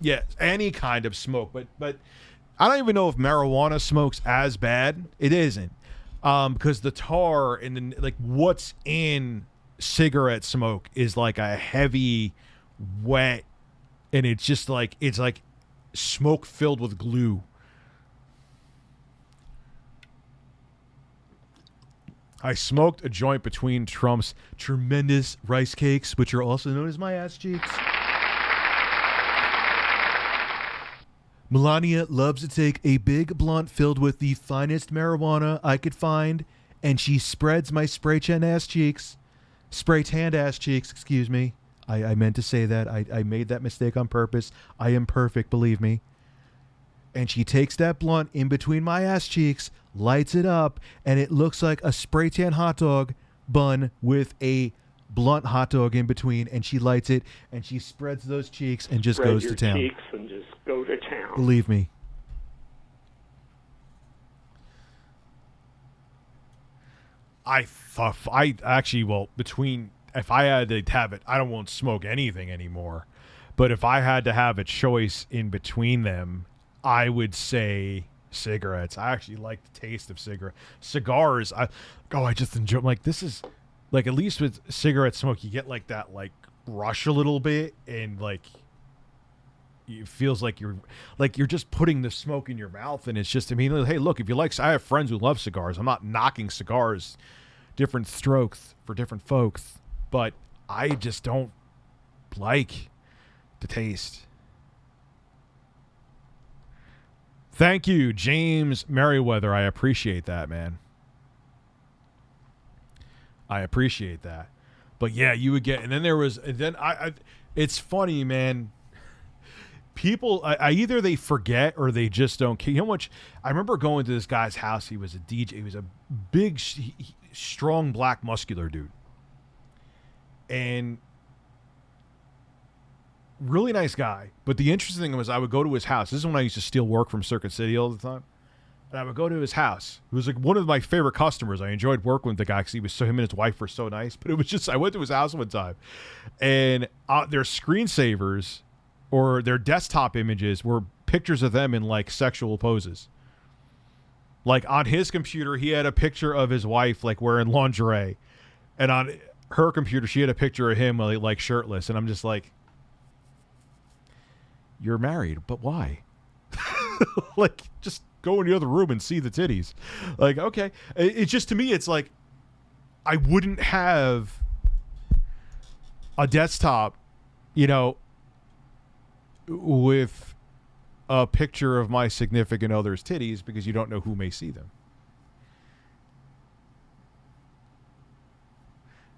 Yeah, any kind of smoke, but I don't even know if marijuana smoke's as bad. It isn't, because the tar and then like what's in cigarette smoke is like a heavy, wet, and it's just like, it's like smoke filled with glue. I smoked a joint between Trump's tremendous rice cakes, which are also known as my ass cheeks. Melania loves to take a big blunt filled with the finest marijuana I could find, and she spreads my spray-tan ass cheeks. Spray-tanned ass cheeks, excuse me. I meant to say that. I made that mistake on purpose. I am perfect, believe me. And she takes that blunt in between my ass cheeks, lights it up, and it looks like a spray-tan hot dog bun with a blunt hot dog in between, and she lights it, and she spreads those cheeks and just goes to town. Cheeks and just go to town. Believe me. I actually, well, between, if I had to have it, I won't smoke anything anymore. But if I had to have a choice in between them, I would say cigarettes. I actually like the taste of cigars. I just enjoy, like, this is, like, at least with cigarette smoke, you get like that, like, rush a little bit, and like, it feels like you're just putting the smoke in your mouth, and it's just, I mean, hey, look, if you like, I have friends who love cigars. I'm not knocking cigars, different strokes for different folks, but I just don't like the taste. Thank you, James Merriweather. I appreciate that, man. I appreciate that. But yeah, you would get, and then there was, and then I it's funny, man. People, either they forget or they just don't care. You know how much, I remember going to this guy's house. He was a DJ. He was a big, strong, black, muscular dude. And really nice guy. But the interesting thing was, I would go to his house. This is when I used to steal work from Circuit City all the time. And I would go to his house. It was like one of my favorite customers. I enjoyed working with the guy because him and his wife were so nice. But it was just, I went to his house one time, and their screensavers or their desktop images were pictures of them in like sexual poses. Like on his computer, he had a picture of his wife like wearing lingerie, and on her computer, she had a picture of him like shirtless. And I'm just like, you're married, but why? Like, just go in the other room and see the titties. Like, okay. It's just, to me, it's like, I wouldn't have a desktop, you know, with a picture of my significant other's titties, because you don't know who may see them.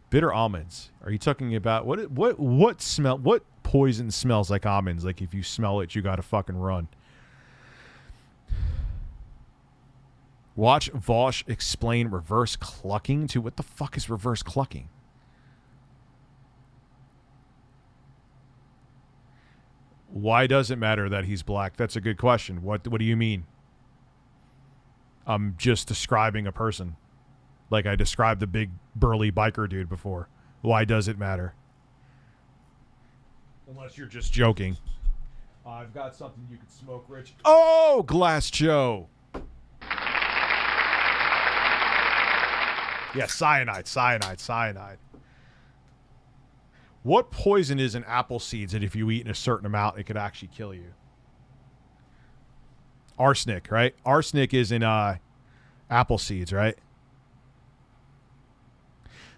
Bitter almonds. Are you talking about what smell? What poison smells like almonds? Like, if you smell it, you got to fucking run. Watch Vosh explain reverse clucking to, what the fuck is reverse clucking? Why does it matter that he's black? That's a good question. What do you mean? I'm just describing a person. Like I described the big burly biker dude before. Why does it matter? Unless you're just joking. I've got something you could smoke, Rich. Oh, Glass Joe. Yeah, cyanide. What poison is in apple seeds that if you eat in a certain amount, it could actually kill you? Arsenic, right? Arsenic is in apple seeds, right?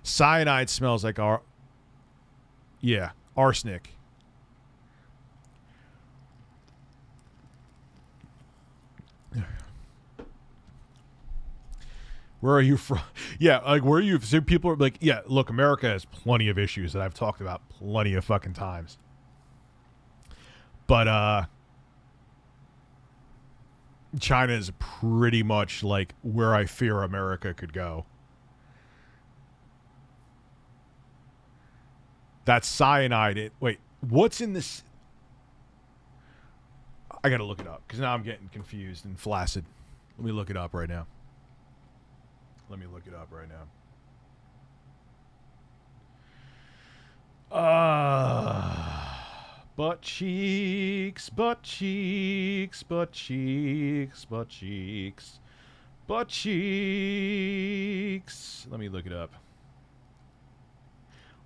Cyanide smells like arsenic. Where are you from? Yeah, like where are you? So people are like, yeah, look, America has plenty of issues that I've talked about plenty of fucking times. But China is pretty much like where I fear America could go. That's cyanide. Wait, what's in this? I gotta look it up because now I'm getting confused and flaccid. Let me look it up right now. Butt cheeks. Let me look it up.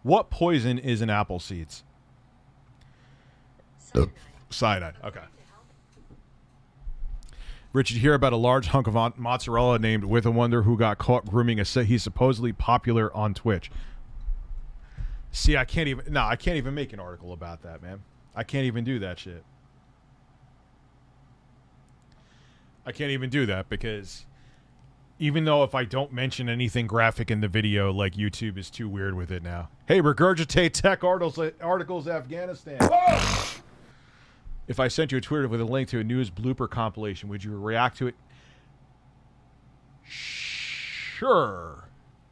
What poison is in apple seeds? Cyanide. Okay. Rich, did you hear about a large hunk of mozzarella named With a Wonder who got caught grooming he's supposedly popular on Twitch? See, I can't even make an article about that, man. I can't even do that shit. I can't even do that because even though if I don't mention anything graphic in the video, like YouTube is too weird with it now. Hey, regurgitate tech articles Afghanistan. Whoa! If I sent you a Twitter with a link to a news blooper compilation, would you react to it? Sure.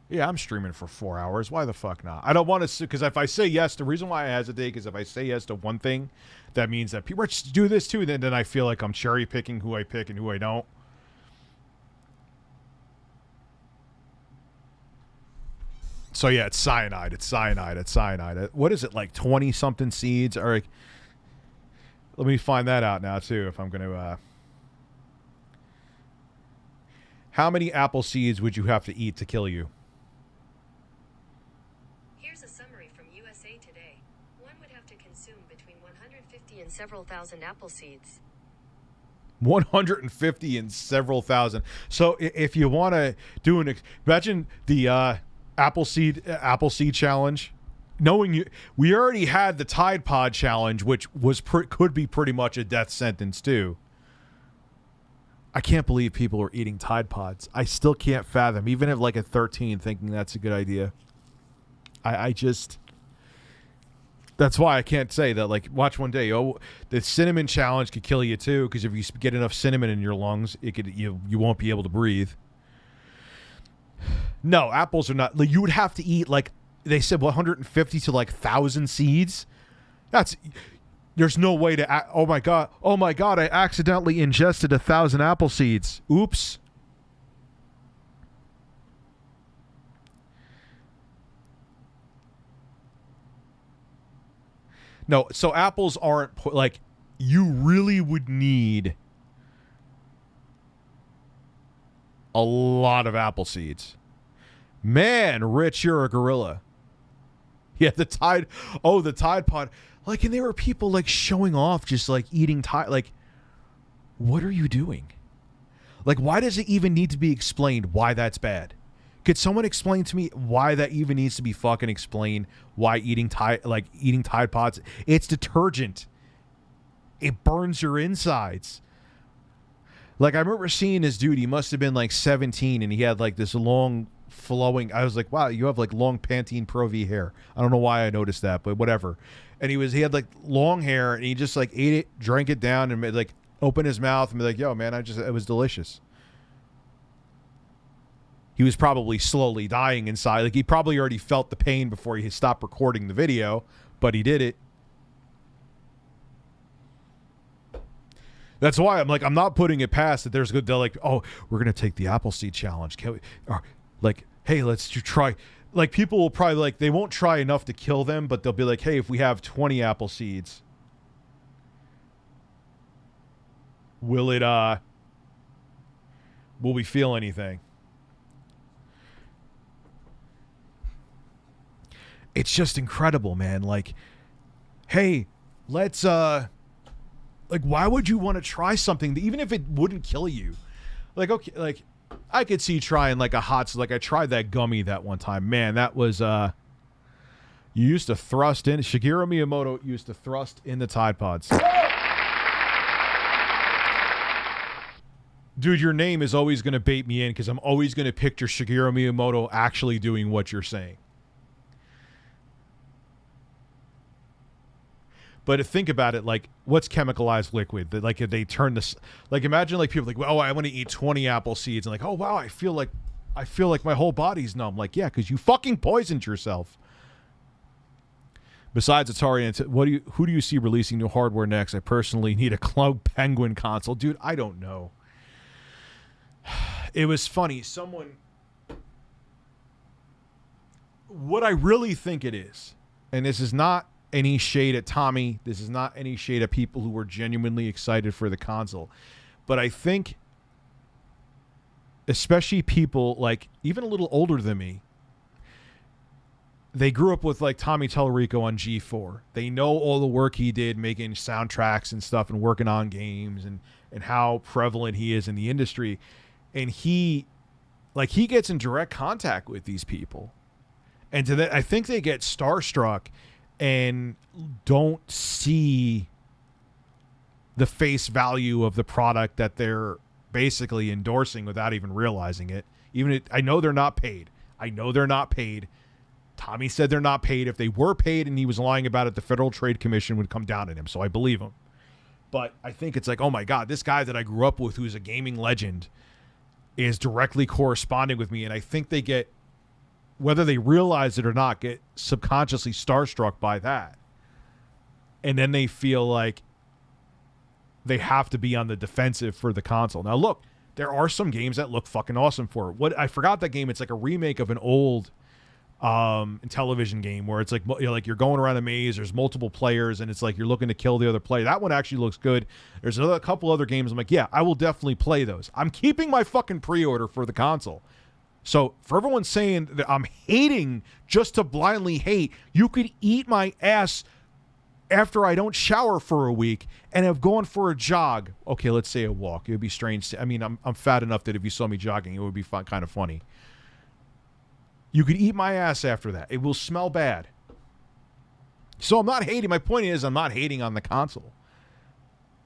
Yeah, I'm streaming for 4 hours. Why the fuck not? I don't want to, because if I say yes, the reason why I hesitate is if I say yes to one thing, that means that people do this too. Then I feel like I'm cherry picking who I pick and who I don't. So yeah, it's cyanide. What is it, like 20 something seeds? Or like, let me find that out now too. If I'm going to, how many apple seeds would you have to eat to kill you? Here's a summary from USA Today. One would have to consume between 150 and several thousand apple seeds. 150 and several thousand. So if you want to do imagine the apple seed challenge. Knowing you, we already had the Tide Pod challenge, which was could be pretty much a death sentence too. I can't believe people are eating Tide Pods. I still can't fathom, even at like a 13, thinking that's a good idea. I just, that's why I can't say that. Like, watch one day. Oh, the cinnamon challenge could kill you too, because if you get enough cinnamon in your lungs, it could you won't be able to breathe. No, apples are not. Like, you would have to eat like. They said 150 to like 1,000 seeds. There's no way to. Oh my god! I accidentally ingested 1,000 apple seeds. Oops. No, so apples aren't like. You really would need a lot of apple seeds. Man, Rich, you're a gorilla. Yeah, the Tide Pod. Like, and there were people like showing off just like eating Tide. Like, what are you doing? Like, why does it even need to be explained why that's bad? Could someone explain to me why that even needs to be fucking explained? Why eating Tide Pods? It's detergent. It burns your insides. Like, I remember seeing this dude. He must have been like 17, and he had like this long flowing. I was like, wow, you have like long Pantene Pro V hair. I don't know why I noticed that, but whatever. And he had like long hair, and he just like ate it, drank it down, and like open his mouth and be like, yo, man, it was delicious. He was probably slowly dying inside. Like, he probably already felt the pain before he stopped recording the video, but he did it. That's why I'm like, I'm not putting it past that there's good. They're like, oh, we're going to take the Appleseed challenge. Can we, or like, hey, let's try. Like, people will probably like, they won't try enough to kill them, but they'll be like, hey, if we have 20 apple seeds, will we feel anything? It's just incredible, man. Like, hey, let's like, why would you want to try something that, even if it wouldn't kill you? Like, okay, like, I could see trying like a hot, like I tried that gummy that one time. Man, that was you used to thrust in. Shigeru Miyamoto used to thrust in the Tide Pods. Dude, your name is always going to bait me in because I'm always going to picture Shigeru Miyamoto actually doing what you're saying. But to think about it, like, what's chemicalized liquid? That, like, if they turn this, like, imagine like people like, oh, I want to eat 20 apple seeds, and like, oh wow, I feel like my whole body's numb. Like, yeah, because you fucking poisoned yourself. Besides Atari, who do you see releasing new hardware next? I personally need a Club Penguin console, dude. I don't know. It was funny. What I really think it is, and this is not any shade at Tommy. This is not any shade at people who were genuinely excited for the console. But I think, especially people like even a little older than me, they grew up with like Tommy Tallarico on G4. They know all the work he did making soundtracks and stuff and working on games and how prevalent he is in the industry. And he gets in direct contact with these people. And to that, I think they get starstruck and don't see the face value of the product that they're basically endorsing without even realizing it. I know they're not paid. Tommy said they're not paid. If they were paid and he was lying about it, the Federal Trade Commission would come down on him. So I believe him. But I think it's like, oh my God, this guy that I grew up with who's a gaming legend is directly corresponding with me. And I think they get, whether they realize it or not, get subconsciously starstruck by that. And then they feel like they have to be on the defensive for the console. Now, look, there are some games that look fucking awesome for it. I forgot that game. It's like a remake of an old television game where it's like, you know, like you're going around a maze, there's multiple players, and it's like you're looking to kill the other player. That one actually looks good. There's a couple other games I'm like, yeah, I will definitely play those. I'm keeping my fucking pre-order for the console. So for everyone saying that I'm hating just to blindly hate, you could eat my ass after I don't shower for a week and have gone for a jog. Okay, let's say a walk. It would be strange. I mean, I'm fat enough that if you saw me jogging, it would be kind of funny. You could eat my ass after that. It will smell bad. So I'm not hating. My point is, I'm not hating on the console.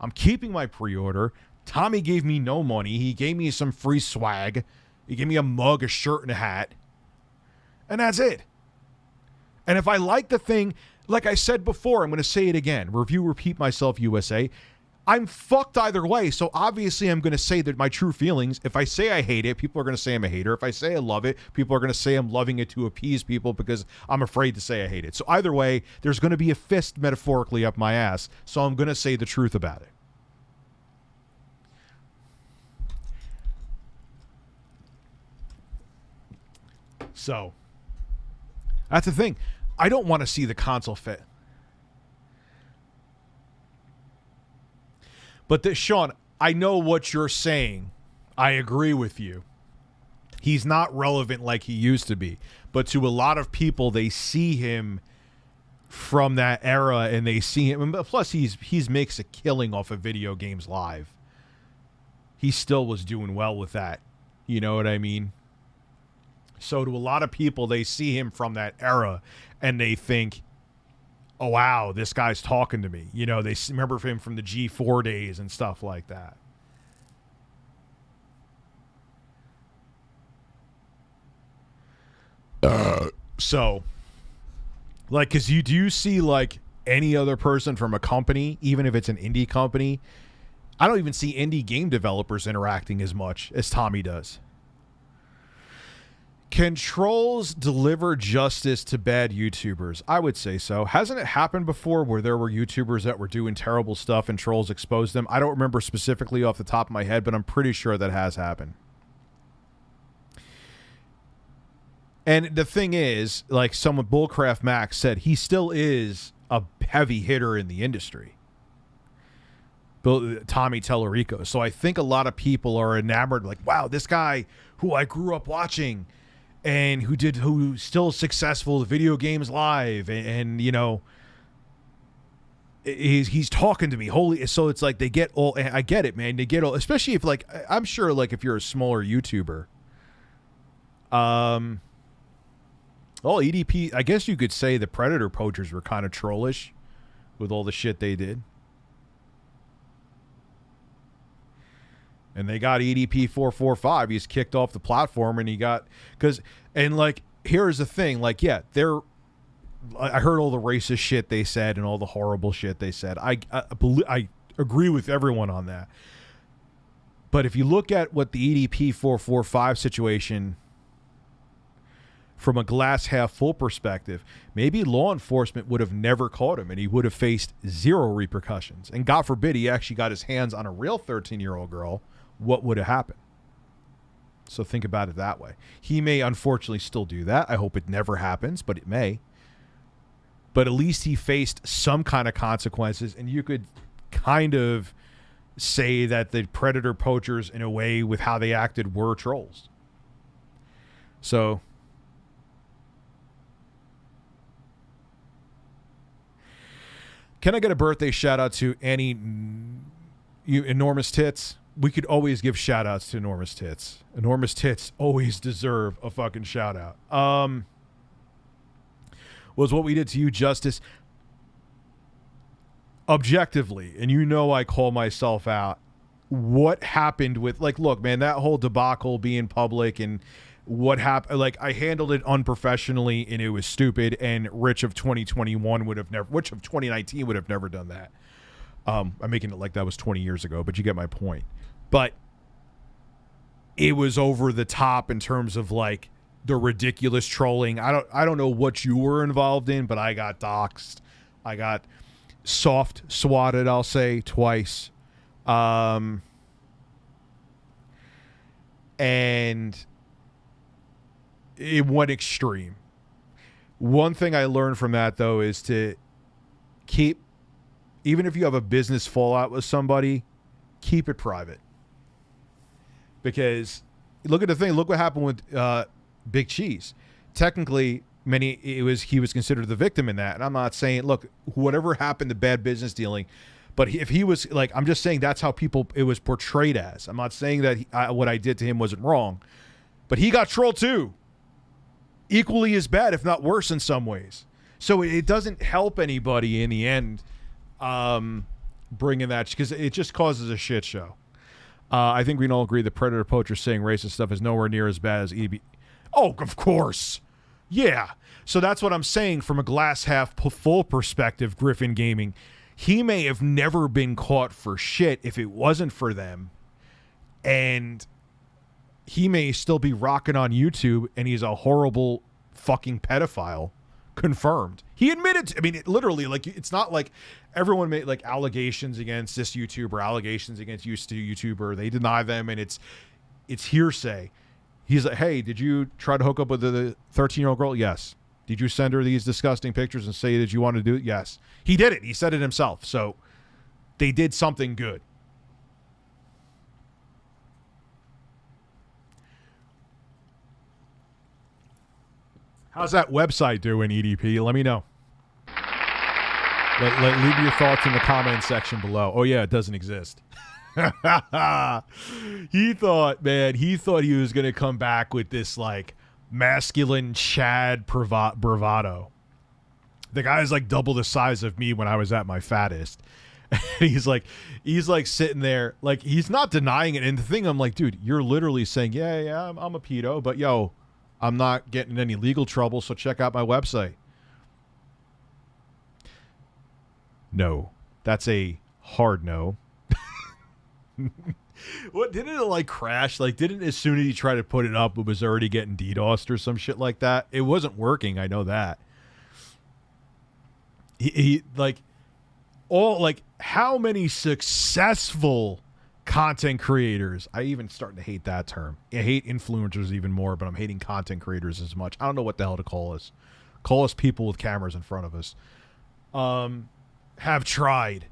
I'm keeping my pre-order. Tommy gave me no money. He gave me some free swag. He gave me a mug, a shirt, and a hat. And that's it. And if I like the thing, like I said before, I'm going to say it again. Repeat myself, USA. I'm fucked either way. So obviously I'm going to say that my true feelings, if I say I hate it, people are going to say I'm a hater. If I say I love it, people are going to say I'm loving it to appease people because I'm afraid to say I hate it. So either way, there's going to be a fist metaphorically up my ass. So I'm going to say the truth about it. So that's the thing. I don't want to see the console fit. But Sean, I know what you're saying. I agree with you. He's not relevant like he used to be. But to a lot of people, they see him from that era and they see him. Plus, he's makes a killing off of video games live. He still was doing well with that. You know what I mean? So to a lot of people, they see him from that era and they think, oh, wow, this guy's talking to me. You know, they remember him from the G4 days and stuff like that. So, like, because do you see, like, any other person from a company, even if it's an indie company? I don't even see indie game developers interacting as much as Tommy does. Can trolls deliver justice to bad YouTubers? I would say so. Hasn't it happened before where there were YouTubers that were doing terrible stuff and trolls exposed them? I don't remember specifically off the top of my head, but I'm pretty sure that has happened. And the thing is, like someone, Bullcraft Max said, he still is a heavy hitter in the industry. Tommy Tellerico. So I think a lot of people are enamored, like, wow, this guy who I grew up watching and who's still successful with Video Games Live, and you know, he's talking to me. Holy, so it's like they get all. I get it, man. They get all, especially if like I'm sure like if you're a smaller YouTuber. Well, EDP, I guess you could say the Predator Poachers were kind of trollish with all the shit they did. And they got EDP 445. He's kicked off the platform, and he got like here's the thing, like I heard all the racist shit they said and all the horrible shit they said. I agree with everyone on that. But if you look at what the EDP 445 situation from a glass half full perspective, maybe law enforcement would have never caught him and he would have faced zero repercussions. And God forbid he actually got his hands on a real 13-year-old girl. What would have happened? So think about it that way. He may unfortunately still do that. I hope it never happens, but it may. But at least he faced some kind of consequences, and you could kind of say that the Predator Poachers, in a way, with how they acted, were trolls. So can I get a birthday shout out to Annie, you Enormous Tits? We could always give shout outs to Enormous Tits. Enormous Tits always deserve a fucking shout out. Was what we did to you justice? Objectively, and you know I call myself out, what happened with, like, look, man, that whole debacle being public and what happened, like, I handled it unprofessionally and it was stupid, and Rich of 2021 would have never, Rich of 2019 would have never done that. I'm making it like that was 20 years ago, but you get my point. But it was over the top in terms of like the ridiculous trolling. I don't know what you were involved in, but I got doxxed. I got soft swatted, I'll say, twice. And it went extreme. One thing I learned from that, though, is to keep, even if you have a business fallout with somebody, keep it private. Because look at the thing. Look what happened with Big Cheese. Technically, he was considered the victim in that. And I'm not saying, look, whatever happened to bad business dealing, but if he was like, I'm just saying that's how it was portrayed as. I'm not saying that what I did to him wasn't wrong, but he got trolled too. Equally as bad, if not worse in some ways. So it doesn't help anybody in the end. Bringing that, because it just causes a shit show. I think we can all agree the Predator Poacher saying racist stuff is nowhere near as bad as EB. Oh, of course. Yeah. So that's what I'm saying from a glass half full perspective, Griffin Gaming. He may have never been caught for shit if it wasn't for them. And he may still be rocking on YouTube and he's a horrible fucking pedophile. Confirmed. He admitted, literally, like, it's not like everyone made like allegations against this YouTuber, allegations against YouTuber. They deny them, and it's hearsay. He's like, hey, did you try to hook up with the 13-year-old girl? Yes. Did you send her these disgusting pictures and say that you wanted to do it? Yes. He did it. He said it himself. So they did something good. How's that website doing, EDP? Let me know. Leave your thoughts in the comment section below. Oh, yeah, it doesn't exist. He thought he was going to come back with this, like, masculine Chad bravado. The guy's, like, double the size of me when I was at my fattest. he's like sitting there, like, he's not denying it. And the thing, I'm like, dude, you're literally saying, yeah, I'm a pedo, but, yo, I'm not getting in any legal trouble, so check out my website. No. That's a hard no. What, didn't it like crash? Like, didn't as soon as he tried to put it up, it was already getting DDoSed or some shit like that? It wasn't working. I know that. He like, all like, how many successful content creators? I even starting to hate that term. I hate influencers even more, but I'm hating content creators as much. I don't know what the hell to call us. Call us people with cameras in front of us. Have tried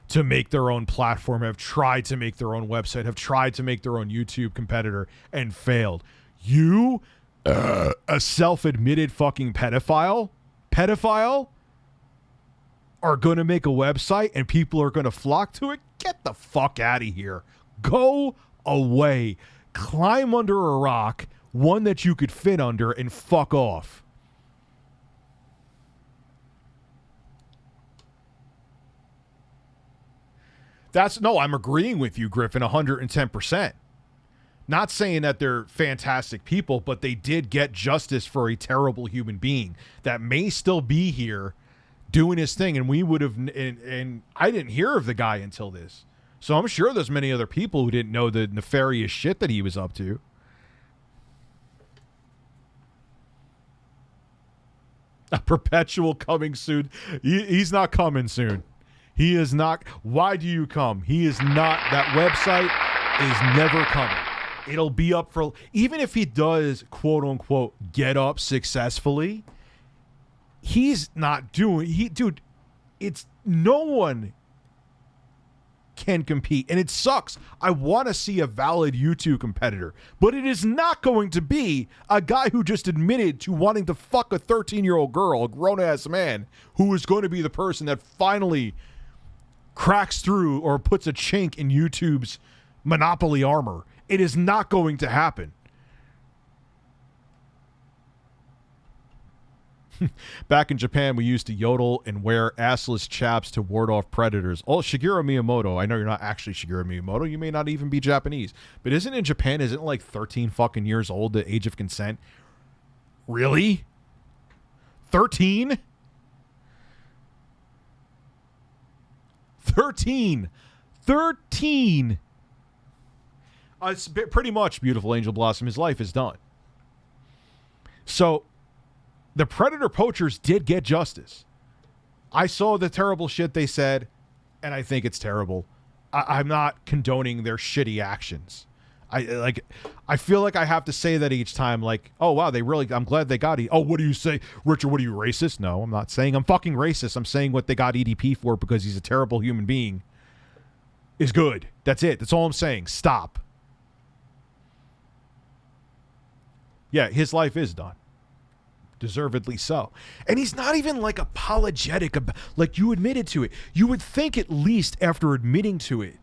to make their own platform, have tried to make their own website, have tried to make their own YouTube competitor and failed. You, a self-admitted fucking pedophile, are going to make a website and people are going to flock to it? Get the fuck out of here. Go away. Climb under a rock, one that you could fit under, and fuck off. I'm agreeing with you, Griffin, 110%. Not saying that they're fantastic people, but they did get justice for a terrible human being that may still be here doing his thing, and we would have, and I didn't hear of the guy until this. So I'm sure there's many other people who didn't know the nefarious shit that he was up to. A perpetual coming soon. He's not coming soon. He is not. Why do you come? He is not. That website is never coming. It'll be up for, even if he does, quote unquote, get up successfully, he's not doing, dude, it's no one can compete, and it sucks. I want to see a valid YouTube competitor, but it is not going to be a guy who just admitted to wanting to fuck a 13-year-old girl, a grown-ass man, who is going to be the person that finally cracks through or puts a chink in YouTube's monopoly armor. It is not going to happen. Back in Japan, we used to yodel and wear assless chaps to ward off predators. Oh, Shigeru Miyamoto. I know you're not actually Shigeru Miyamoto. You may not even be Japanese. But isn't in Japan, isn't it like 13 fucking years old, the age of consent? Really? 13? 13. It's pretty much, beautiful Angel Blossom. His life is done. So the predator poachers did get justice. I saw the terrible shit they said, and I think it's terrible. I'm not condoning their shitty actions. I feel like I have to say that each time, like, oh wow, I'm glad they got Oh, what do you say, Richard? What are you, racist? No, I'm not saying I'm fucking racist. I'm saying what they got EDP for, because he's a terrible human being, is good. That's it. That's all I'm saying. Stop. Yeah, his life is done. Deservedly so. And he's not even like apologetic about, like, you admitted to it. You would think, at least after admitting to it,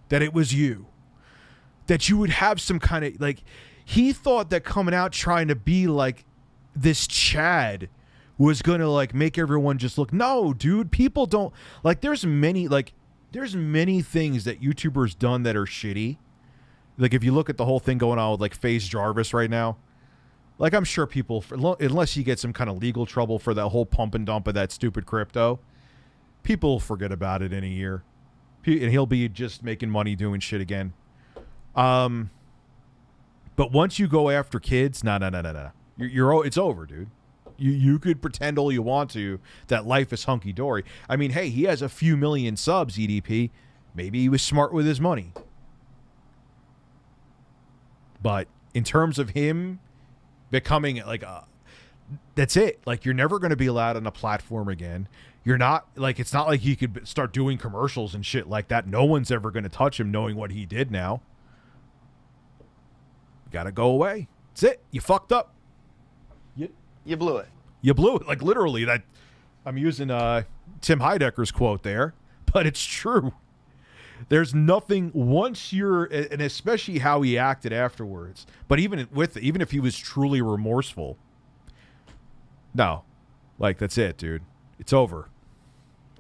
that it was you, that you would have some kind of, like, he thought that coming out trying to be like this Chad was gonna like make everyone just look. No, dude, people don't, like, there's many things that YouTubers done that are shitty. Like, if you look at the whole thing going on with like FaZe Jarvis right now, like, I'm sure people, unless you get some kind of legal trouble for that whole pump and dump of that stupid crypto, people will forget about it in a year. And he'll be just making money doing shit again. But once you go after kids, no. It's over, dude. You could pretend all you want to that life is hunky-dory. I mean, hey, he has a few million subs, EDP. Maybe he was smart with his money. But in terms of him becoming like that's it. Like, you're never going to be allowed on a platform again. You're not, like, it's not like he could start doing commercials and shit like that. No one's ever going to touch him knowing what he did now. Gotta go away. That's it. You fucked up. You blew it. You blew it. Like, literally. That, I'm using Tim Heidecker's quote there, but it's true. There's nothing, once you're, and especially how he acted afterwards, but even if he was truly remorseful, no, like, that's it, dude. It's over.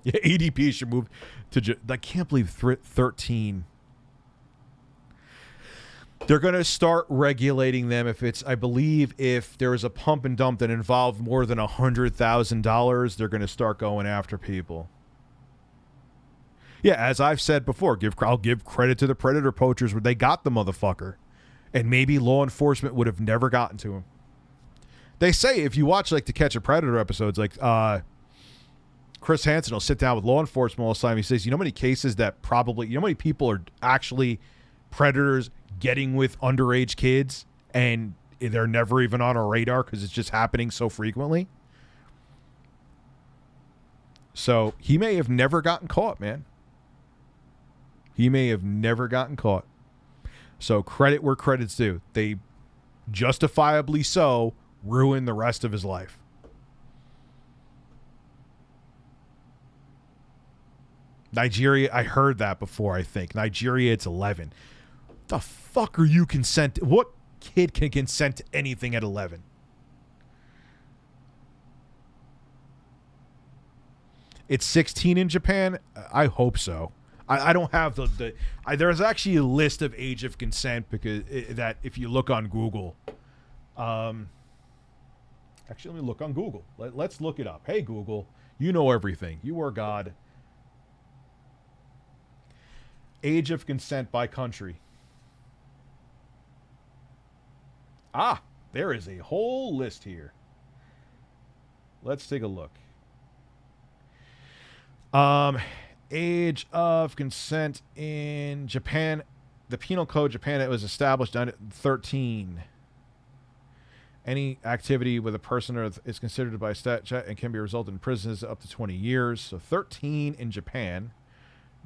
Yeah, ADP should move to, I can't believe 13. They're going to start regulating them I believe if there is a pump and dump that involved more than $100,000, they're going to start going after people. Yeah, as I've said before, I'll give credit to the predator poachers where they got the motherfucker. And maybe law enforcement would have never gotten to him. They say if you watch like the Catch a Predator episodes, like Chris Hansen will sit down with law enforcement all the time. He says, you know how many cases that probably, you know how many people are actually predators getting with underage kids and they're never even on our radar because it's just happening so frequently? So he may have never gotten caught, man. He may have never gotten caught. So credit where credit's due. They justifiably so ruined the rest of his life. Nigeria, I heard that before, I think. Nigeria, it's 11. What the fuck are you consent? What kid can consent to anything at 11? It's 16 in Japan? I hope so. I don't have there's actually a list of age of consent because that if you look on Google. Actually, let me look on Google. Let's look it up. Hey, Google, you know everything. You are God. Age of consent by country. Ah, there is a whole list here. Let's take a look. Age of consent in Japan. The Penal Code Japan, it was established on 13. Any activity with a person is considered by statute and can be resulted in prisons up to 20 years. So 13 in Japan.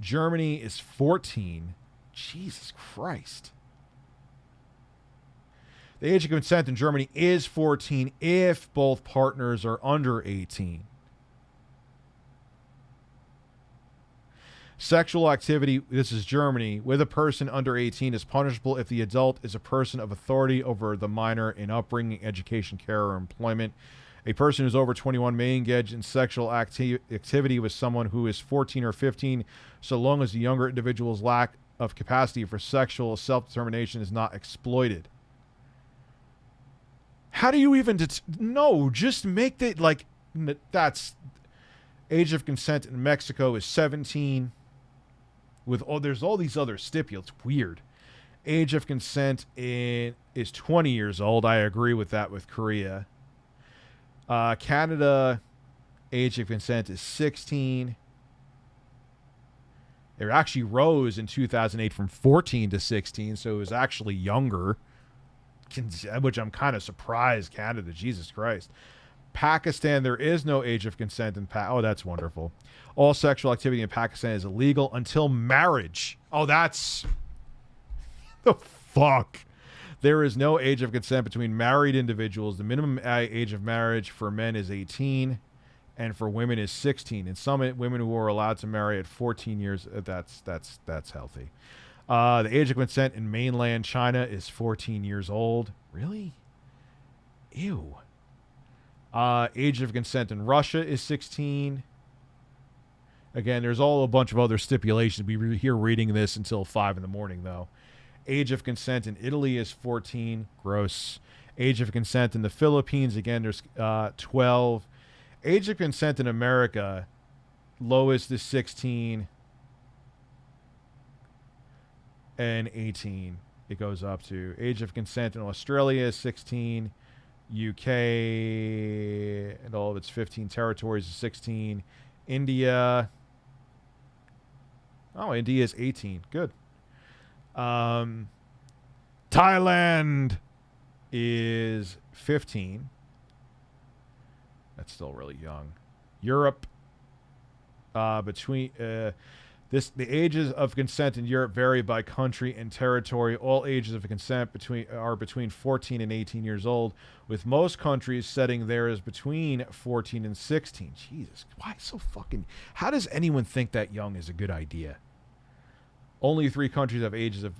Germany is 14. Jesus Christ. The age of consent in Germany is 14 if both partners are under 18. Sexual activity, this is Germany, with a person under 18 is punishable if the adult is a person of authority over the minor in upbringing, education, care, or employment. A person who's over 21 may engage in sexual activity with someone who is 14 or 15, so long as the younger individual's lack of capacity for sexual self-determination is not exploited. How do you even... No, just make the... Like, that's... Age of consent in Mexico is 17. There's all these other stipulates. Weird. Age of consent is 20 years old. I agree with that with Korea. Canada, age of consent is 16. It actually rose in 2008 from 14 to 16, so it was actually younger, which I'm kind of surprised. Canada, Jesus Christ. Pakistan, there is no age of consent in oh, that's wonderful. All sexual activity in Pakistan is illegal until marriage. Oh, that's... the fuck? There is no age of consent between married individuals. The minimum age of marriage for men is 18, and for women is 16. And some women who are allowed to marry at 14 years, that's healthy. The age of consent in mainland China is 14 years old. Really? Ew. Age of consent in Russia is 16. Again, there's a bunch of other stipulations. We were here reading this until 5 in the morning, though. Age of consent in Italy is 14. Gross. Age of consent in the Philippines, again, there's 12. Age of consent in America, lowest is 16. And 18 it goes up to. Age of consent in Australia is 16. UK and all of its 15 territories is 16. India. Oh, India is 18. Good. Thailand is 15. That's still really young. Europe, the ages of consent in Europe vary by country and territory. All ages of consent are between 14 and 18 years old, with most countries setting theirs between 14 and 16. Jesus, why so fucking... How does anyone think that young is a good idea? Only 3 countries have ages of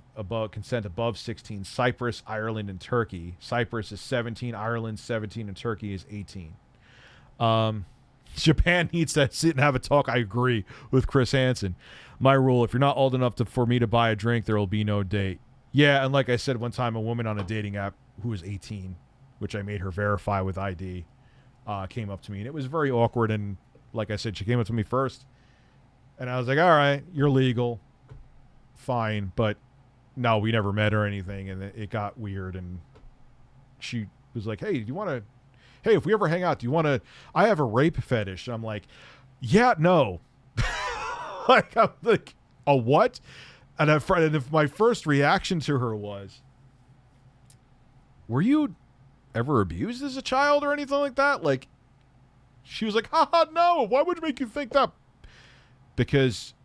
consent above 16: Cyprus, Ireland, and Turkey. Cyprus is 17, Ireland 17, and Turkey is 18. Japan needs to sit and have a talk. I agree with Chris Hansen. My rule, if you're not old enough for me to buy a drink, there will be no date. Yeah, and like I said one time, a woman on a dating app who was 18, which I made her verify with ID, came up to me, and it was very awkward, and like I said, she came up to me first, And I was like, all right, you're legal. Fine. But no, we never met or anything. And it got weird. And she was like, hey, do you want to, hey, if we ever hang out, do you want to, I have a rape fetish. And I'm like, yeah, no. Like, I'm like, a what? And if my first reaction to her was, were you ever abused as a child or anything like that? Like, she was like, haha, no. Why would it make you think that? Because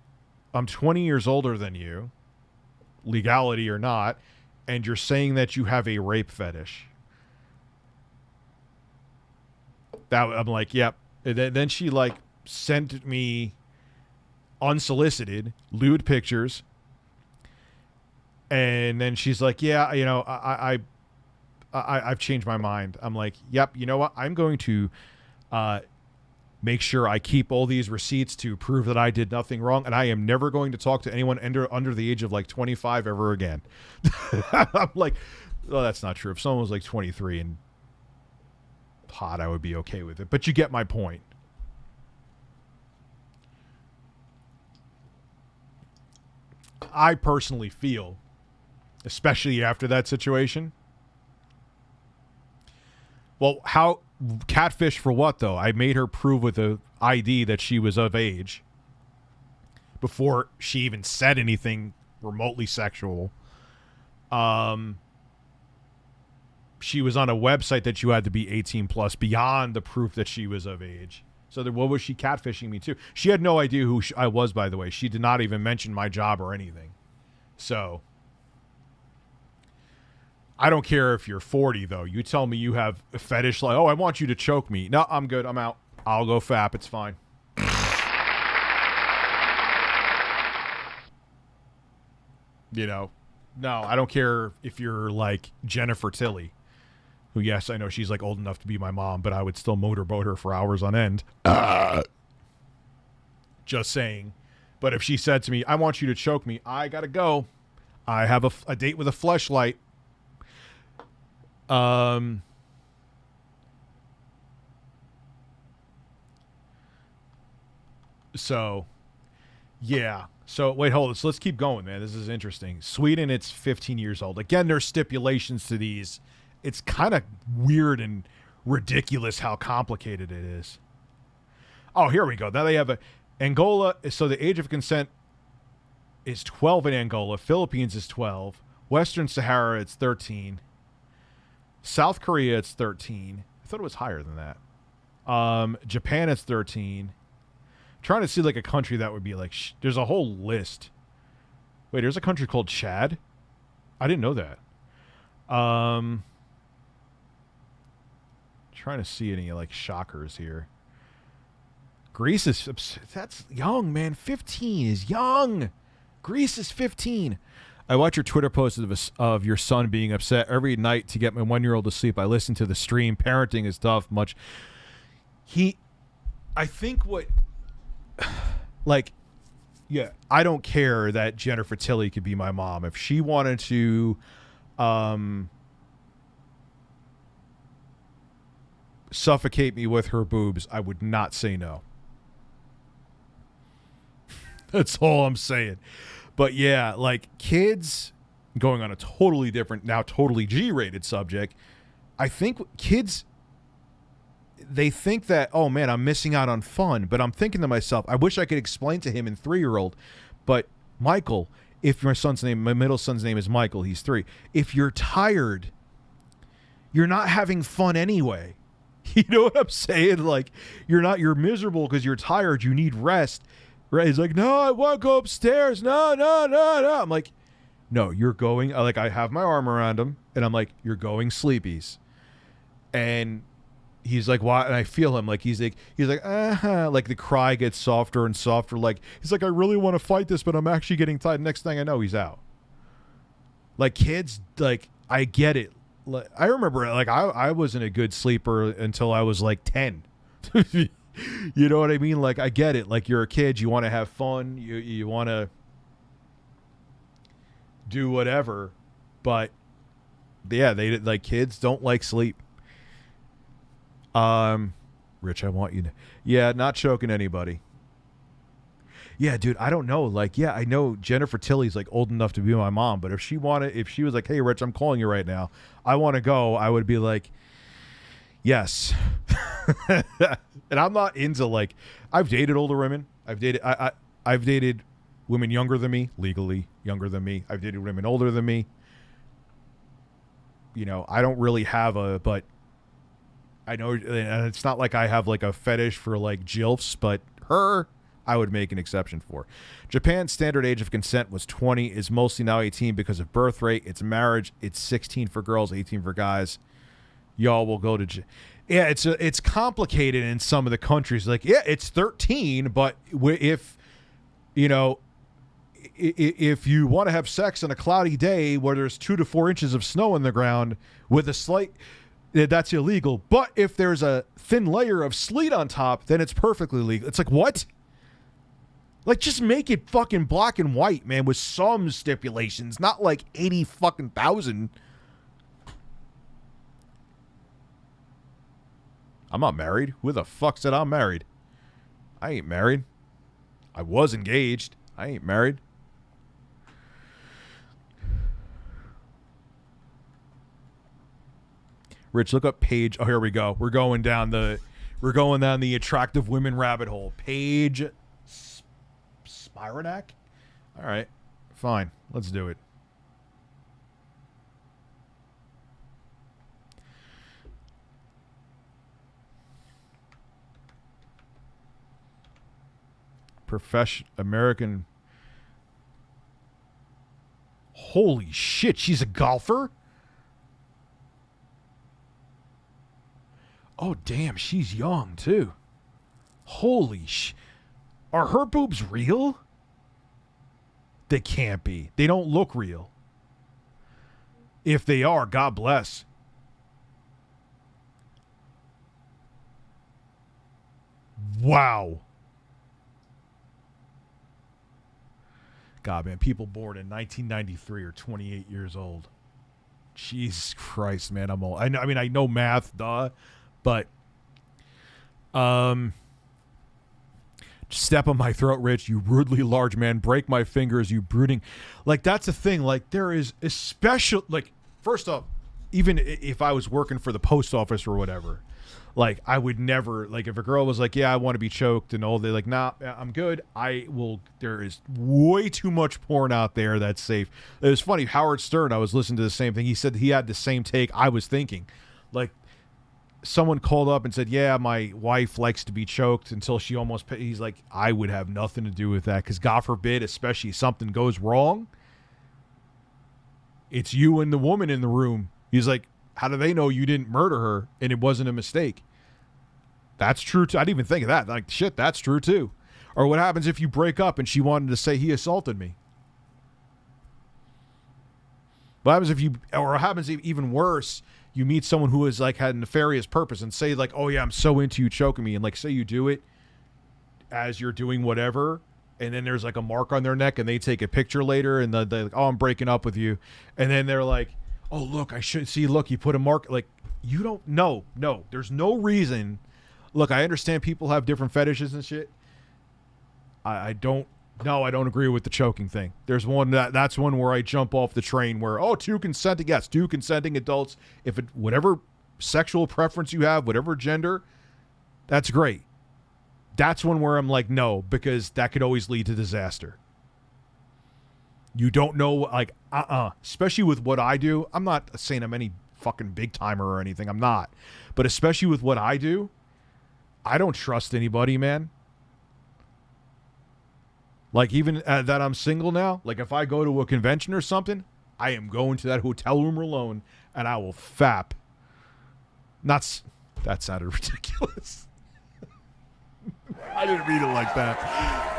I'm 20 years older than you, legality or not, and you're saying that you have a rape fetish. That I'm like, yep. And then she like sent me unsolicited lewd pictures, and then she's like, yeah, you know, I've changed my mind. I'm like, yep, you know what? I'm going to make sure I keep all these receipts to prove that I did nothing wrong, and I am never going to talk to anyone under the age of like 25 ever again. I'm like, oh, that's not true. If someone was like 23 and hot, I would be okay with it. But you get my point. I personally feel, especially after that situation, well, how catfish for what though? I made her prove with a ID that she was of age before she even said anything remotely sexual. She was on a website that you had to be 18 plus beyond the proof that she was of age. So what was she catfishing me to? She had no idea who I was, by the way. She did not even mention my job or anything. So I don't care if you're 40, though. You tell me you have a fetish like, oh, I want you to choke me. No, I'm good. I'm out. I'll go fap. It's fine. You know, no, I don't care if you're like Jennifer Tilly, who, yes, I know she's like old enough to be my mom, but I would still motorboat her for hours on end. Just saying. But if she said to me, I want you to choke me, I gotta go. I have a date with a fleshlight. So, yeah. So, wait, hold on. So let's keep going, man. This is interesting. Sweden, it's 15 years old. Again, there's stipulations to these. It's kind of weird and ridiculous how complicated it is. Oh, here we go. Now they have Angola. So the age of consent is 12 in Angola. Philippines is 12. Western Sahara, it's 13. South Korea, it's 13. I thought it was higher than that. Japan, it's 13. Trying to see like a country that would be like, there's a whole list. Wait, there's a country called Chad? I didn't know that. Trying to see any like shockers here. Greece is, that's young, man. 15 is young. Greece is 15. I watch your Twitter posts of your son being upset every night to get my 1-year-old to sleep. I listen to the stream. Parenting is tough. I think what, like, yeah, I don't care that Jennifer Tilly could be my mom. If she wanted to, suffocate me with her boobs, I would not say no. That's all I'm saying. But yeah, like kids, going on a totally different, now totally G-rated subject, I think kids, they think that, oh man, I'm missing out on fun. But I'm thinking to myself, I wish I could explain to him in 3-year-old, but Michael, if my middle son's name is Michael, he's 3. If you're tired, you're not having fun anyway. You know what I'm saying? Like, you're miserable because you're tired. You need rest. Right? He's like, no, I want to go upstairs. No. I'm like, no, you're going. Like, I have my arm around him, and I'm like, you're going sleepies. And he's like, why? And I feel him. Like, he's like, like the cry gets softer and softer. Like, he's like, I really want to fight this, but I'm actually getting tired. Next thing I know, he's out. Like, kids, like, I get it. I remember, like, I wasn't a good sleeper until I was like 10. You know what I mean? Like, I get it. Like, you're a kid, you want to have fun, you want to do whatever, but yeah, they like kids don't like sleep. Rich, I want you to, yeah, not choking anybody. Yeah, dude, I don't know. Like, yeah, I know Jennifer Tilly's like old enough to be my mom, but if she was like, hey, Rich, I'm calling you right now, I want to go, I would be like, yes. And I'm not into like, I've dated older women. I've dated women younger than me, legally younger than me. I've dated women older than me. You know, I don't really have but I know, and it's not like I have like a fetish for like GILFs, but her, I would make an exception for. Japan's standard age of consent was 20, is mostly now 18 because of birth rate. It's marriage. It's 16 for girls, 18 for guys. Y'all will go to yeah, it's complicated in some of the countries. Like, yeah, it's 13, but if, you know, if you want to have sex on a cloudy day where there's 2 to 4 inches of snow on the ground with a slight, that's illegal. But if there's a thin layer of sleet on top, then it's perfectly legal. It's like, what? Like, just make it fucking black and white, man, with some stipulations, not like 80 fucking thousand. I'm not married. Who the fuck said I'm married? I ain't married. I was engaged. I ain't married. Rich, look up Paige. Oh, here we go. We're going down the attractive women rabbit hole. Paige Spiranak? All right. Fine. Let's do it. American. Holy shit, she's a golfer? Oh, damn, she's young, too. Holy sh... Are her boobs real? They can't be. They don't look real. If they are, God bless. Wow. God, man, people born in 1993 are 28 years old. Jesus Christ, man, I'm old. I mean, I know math, duh, but step on my throat, Rich, you rudely large man. Break my fingers, you brooding. Like, that's the thing. Like, there is a special, like, first off, even if I was working for the post office or whatever, like, I would never, like, if a girl was like, yeah, I want to be choked and all, they're like, nah, I'm good. There is way too much porn out there that's safe. It was funny, Howard Stern, I was listening to the same thing. He said he had the same take I was thinking. Like, someone called up and said, yeah, my wife likes to be choked until she almost, he's like, I would have nothing to do with that, because God forbid, especially if something goes wrong, it's you and the woman in the room. He's like, how do they know you didn't murder her and it wasn't a mistake? That's true too. I didn't even think of that. Like, shit, that's true too. Or what happens if you break up and she wanted to say he assaulted me? What happens if what happens even worse, you meet someone who has like had a nefarious purpose and say like, oh yeah, I'm so into you choking me, and like say you do it as you're doing whatever, and then there's like a mark on their neck and they take a picture later and they're like, oh, I'm breaking up with you, and then they're like, oh look, I should see, look, you put a mark. Like, you don't know. No, there's no reason. Look, I understand people have different fetishes and shit. I don't agree with the choking thing. There's one that's one where I jump off the train where, oh, two consenting adults, if it, whatever sexual preference you have, whatever gender, that's great. That's one where I'm like, no, because that could always lead to disaster. You don't know, like, especially with what I do. I'm not saying I'm any fucking big timer or anything. I'm not. But especially with what I do, I don't trust anybody, man. Like, even that I'm single now, like if I go to a convention or something, I am going to that hotel room alone and I will fap. That sounded ridiculous. I didn't mean it like that.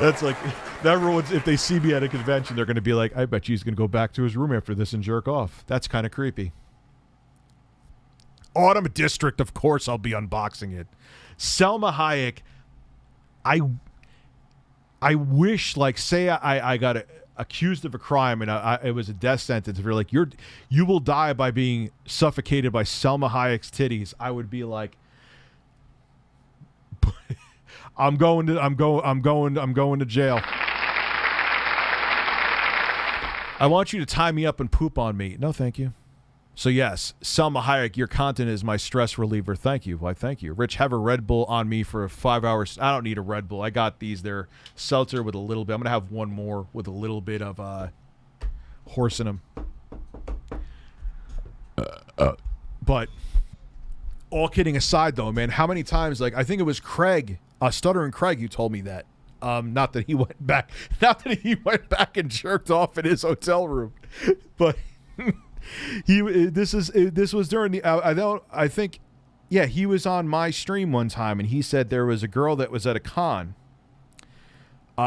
That's like, everyone's, if they see me at a convention, they're going to be like, I bet he's going to go back to his room after this and jerk off. That's kind of creepy. Autumn District, of course I'll be unboxing it. Selma Hayek, I wish, like, say I got accused of a crime and it was a death sentence. If you're like, you will die by being suffocated by Selma Hayek's titties, I would be like, I'm going to jail. I want you to tie me up and poop on me. No, thank you. So yes, Selma Hayek, your content is my stress reliever. Thank you. Why, thank you. Rich, have a Red Bull on me for 5 hours. I don't need a Red Bull. I got these. They're seltzer with a little bit. I'm going to have one more with a little bit of horse in them. But all kidding aside, though, man, how many times, like, I think it was Craig, Stuttering Craig, who told me that. Not that he went back and jerked off in his hotel room, but this was during the he was on my stream one time, and he said there was a girl that was at a con.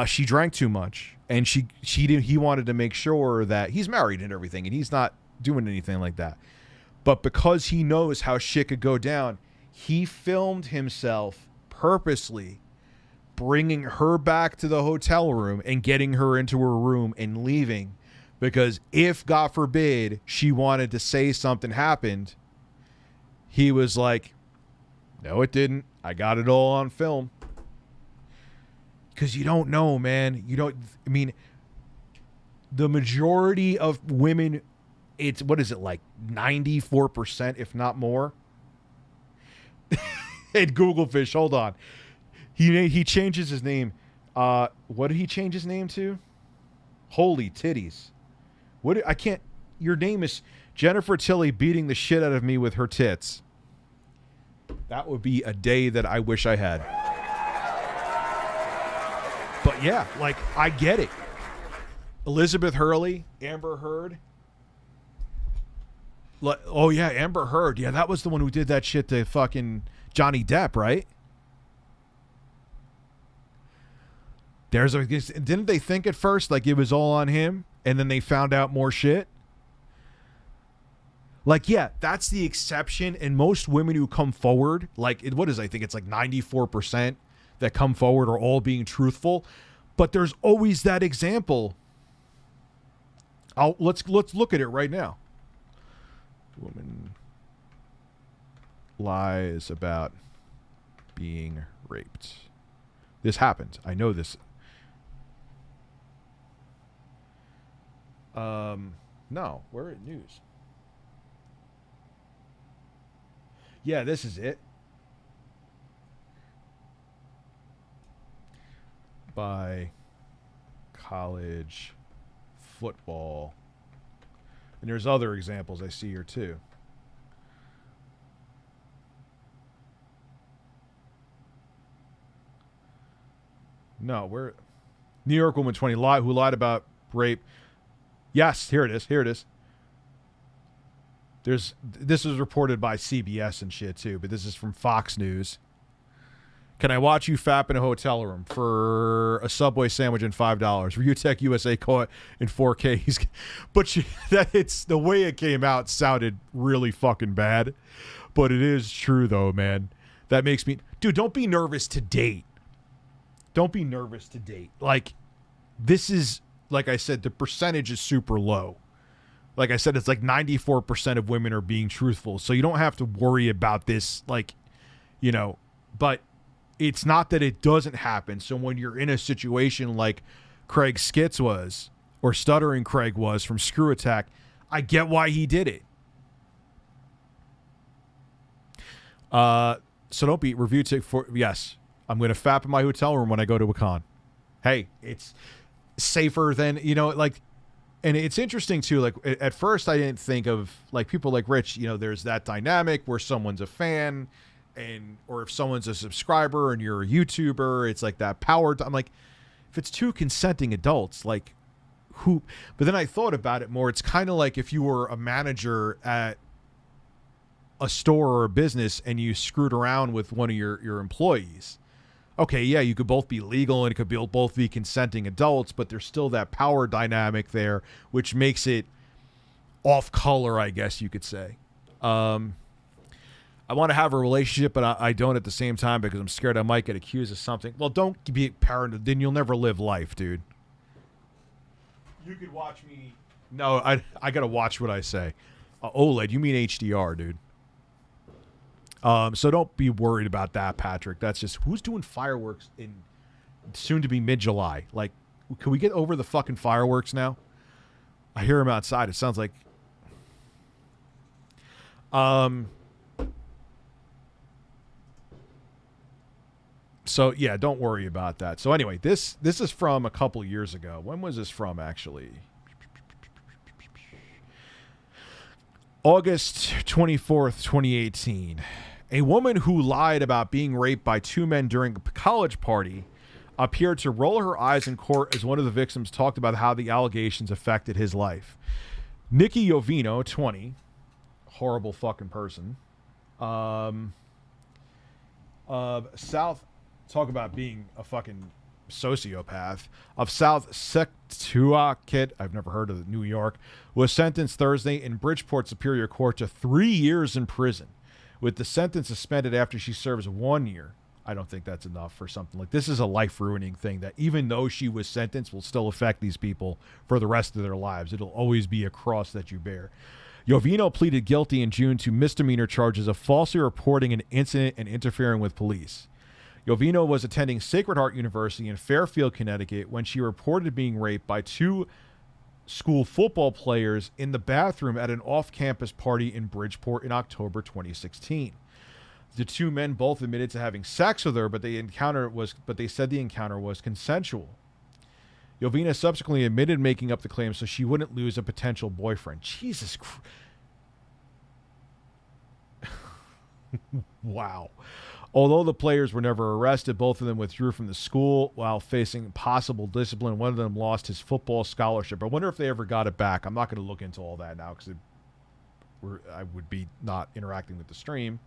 She drank too much, and he wanted to make sure that he's married and everything, and he's not doing anything like that. But because he knows how shit could go down, he filmed himself purposely bringing her back to the hotel room and getting her into her room and leaving, because if, God forbid, she wanted to say something happened, he was like, no, it didn't. I got it all on film. Because you don't know, man. The majority of women, it's, what is it, like 94%, if not more? And Googlefish, hold on. He changes his name. What did he change his name to? Holy titties. Your name is Jennifer Tilly beating the shit out of me with her tits. That would be a day that I wish I had. But yeah, like, I get it. Elizabeth Hurley, Amber Heard. Oh yeah, Amber Heard. Yeah, that was the one who did that shit to fucking Johnny Depp, right? Didn't they think at first like it was all on him, and then they found out more shit? Like, yeah, that's the exception. And most women who come forward, like, I think it's like 94% that come forward are all being truthful. But there's always that example. Let's look at it right now. Woman lies about being raped. This happened. I know this. No, where is news? Yeah, this is it. By college football. And there's other examples I see here too. No, where? New York woman 20 who lied about rape. Yes, here it is. This was reported by CBS and shit too, but this is from Fox News. Can I watch you fap in a hotel room for a Subway sandwich and $5? ReviewTechUSA caught in 4K. But it's the way it came out sounded really fucking bad. But it is true though, man. That makes me, dude. Don't be nervous to date. Don't be nervous to date. Like, this is, like I said, the percentage is super low. Like I said, it's like 94% of women are being truthful. So you don't have to worry about this, like, but it's not that it doesn't happen. So when you're in a situation like Craig Skitz was, or Stuttering Craig was from Screw Attack, I get why he did it. So don't be yes. I'm going to fap in my hotel room when I go to a con. Hey, it's safer than, and it's interesting too. Like, at first I didn't think of, like, people like Rich, there's that dynamic where someone's a fan or if someone's a subscriber and you're a YouTuber, it's like that power. I'm like, if it's two consenting adults, like, who, but then I thought about it more. It's kind of like if you were a manager at a store or a business and you screwed around with one of your employees. Okay, yeah, you could both be legal and it could both be consenting adults, but there's still that power dynamic there, which makes it off color, I guess you could say. I want to have a relationship, but I don't at the same time because I'm scared I might get accused of something. Well, don't be paranoid. Then you'll never live life, dude. You could watch me. No, I got to watch what I say. OLED, you mean HDR, dude. So don't be worried about that, Patrick. That's just who's doing fireworks in soon to be mid-July. Like, can we get over the fucking fireworks now? I hear them outside. It sounds like so yeah, don't worry about that. So anyway, this is from a couple years ago. When was this from, actually? August 24th, 2018. A woman who lied about being raped by two men during a college party appeared to roll her eyes in court as one of the victims talked about how the allegations affected his life. Nikki Jovino, 20, horrible fucking person. South, talk about being a fucking sociopath, of South Setauket, I've never heard of New York, was sentenced Thursday in Bridgeport Superior Court to 3 years in prison, with the sentence suspended after she serves 1 year. I don't think that's enough for something like this. Is a life-ruining thing that even though she was sentenced will still affect these people for the rest of their lives. It'll always be a cross that you bear. Jovino pleaded guilty in June to misdemeanor charges of falsely reporting an incident and interfering with police. Jovino was attending Sacred Heart University in Fairfield, Connecticut, when she reported being raped by two school football players in the bathroom at an off-campus party in Bridgeport in October 2016. The two men both admitted to having sex with her, but they said the encounter was consensual. Jovina subsequently admitted making up the claim so she wouldn't lose a potential boyfriend. Jesus Christ. Wow. Although the players were never arrested, both of them withdrew from the school while facing possible discipline. One of them lost his football scholarship. I wonder if they ever got it back. I'm not going to look into all that now because I would be not interacting with the stream.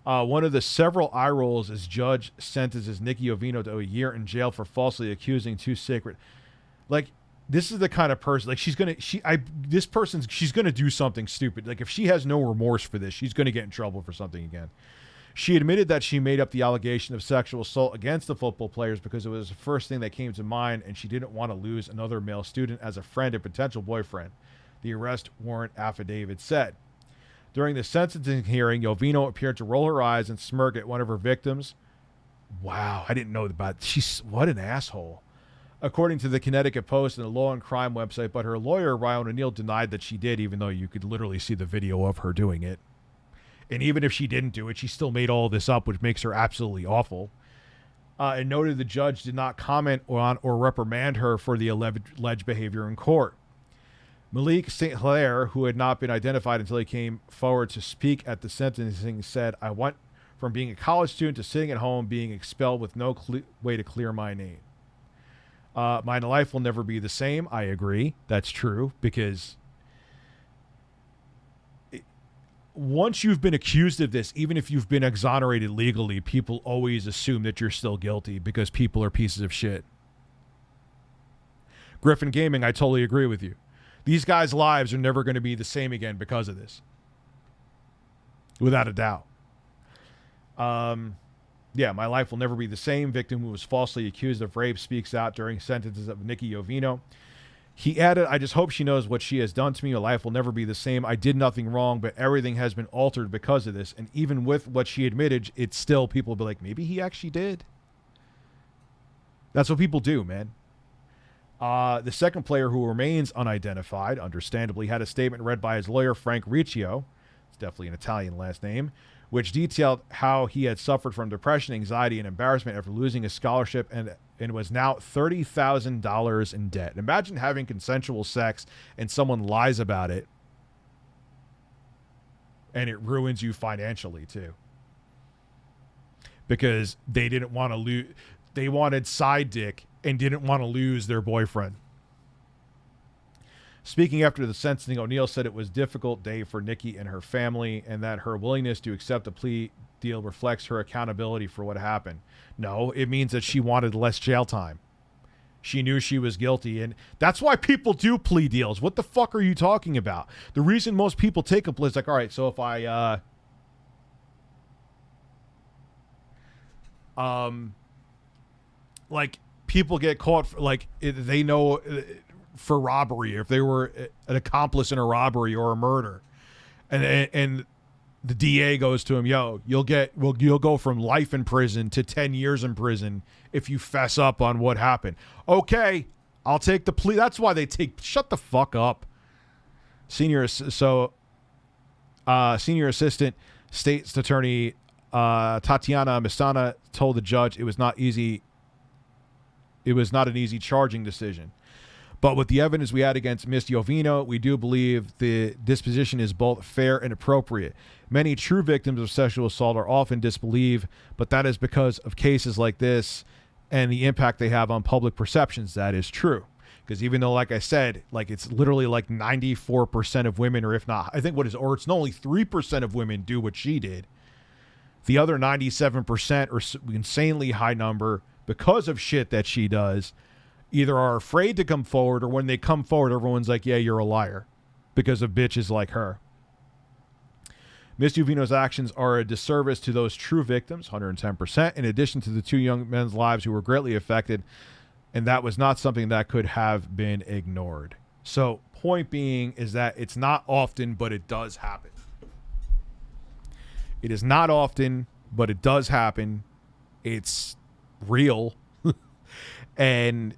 One of the several eye rolls is judge sentences Nikki Jovino to a year in jail for falsely accusing two sacred. Like, this is the kind of person, like, she's going to do something stupid. Like, if she has no remorse for this, she's going to get in trouble for something again. She admitted that she made up the allegation of sexual assault against the football players because it was the first thing that came to mind, and she didn't want to lose another male student as a friend and potential boyfriend, the arrest warrant affidavit said. During the sentencing hearing, Jovino appeared to roll her eyes and smirk at one of her victims. Wow, I didn't know about. What an asshole. According to the Connecticut Post and the Law and Crime website, but her lawyer, Ryan O'Neill, denied that she did, even though you could literally see the video of her doing it. And even if she didn't do it, she still made all this up, which makes her absolutely awful. And noted the judge did not comment on or reprimand her for the alleged behavior in court. Malik St. Hilaire, who had not been identified until he came forward to speak at the sentencing, said, "I went from being a college student to sitting at home being expelled with no way to clear my name. My life will never be the same." I agree. That's true, because once you've been accused of this, even if you've been exonerated legally, people always assume that you're still guilty because people are pieces of shit. Griffin Gaming, I totally agree with you. These guys' lives are never going to be the same again because of this. Without a doubt. Yeah, my life will never be the same. Victim who was falsely accused of rape speaks out during sentences of Nikki Jovino. He added, "I just hope she knows what she has done to me. My life will never be the same. I did nothing wrong, but everything has been altered because of this." And even with what she admitted, it's still, people will be like, maybe he actually did. That's what people do, man. The second player, who remains unidentified, understandably, had a statement read by his lawyer, Frank Riccio. It's definitely an Italian last name, which detailed how he had suffered from depression, anxiety, and embarrassment after losing his scholarship and was now $30,000 in debt. Imagine having consensual sex and someone lies about it, and it ruins you financially too. Because they didn't want to lose, they wanted side dick and didn't want to lose their boyfriend. Speaking after the sentencing, O'Neill said it was a difficult day for Nikki and her family, and that her willingness to accept a plea deal reflects her accountability for what happened. No, it means that she wanted less jail time. She knew she was guilty, and that's why people do plea deals. What the fuck are you talking about? The reason most people take a plea is like, all right, so if I like, people get caught for, like, they know for robbery, if they were an accomplice in a robbery or a murder, and the DA goes to him, yo, you'll go from life in prison to 10 years in prison if you fess up on what happened. Okay, I'll take the plea. That's why shut the fuck up. Senior Assistant State's Attorney Tatiana Mistana told the judge it was not an easy charging decision. But with the evidence we had against Miss Jovino, we do believe the disposition is both fair and appropriate. Many true victims of sexual assault are often disbelieved, but that is because of cases like this and the impact they have on public perceptions. That is true. Because even though, like I said, like it's literally like 94% of women, or if not, I think it's only 3% of women do what she did. The other 97%, or insanely high number, because of shit that she does, either are afraid to come forward, or when they come forward, everyone's like, yeah, you're a liar, because of bitches like her. Miss Jovino's actions are a disservice to those true victims, 110%, in addition to the two young men's lives who were greatly affected, and that was not something that could have been ignored. So, point being is that it's not often, but it does happen. It is not often, but it does happen. It's real. And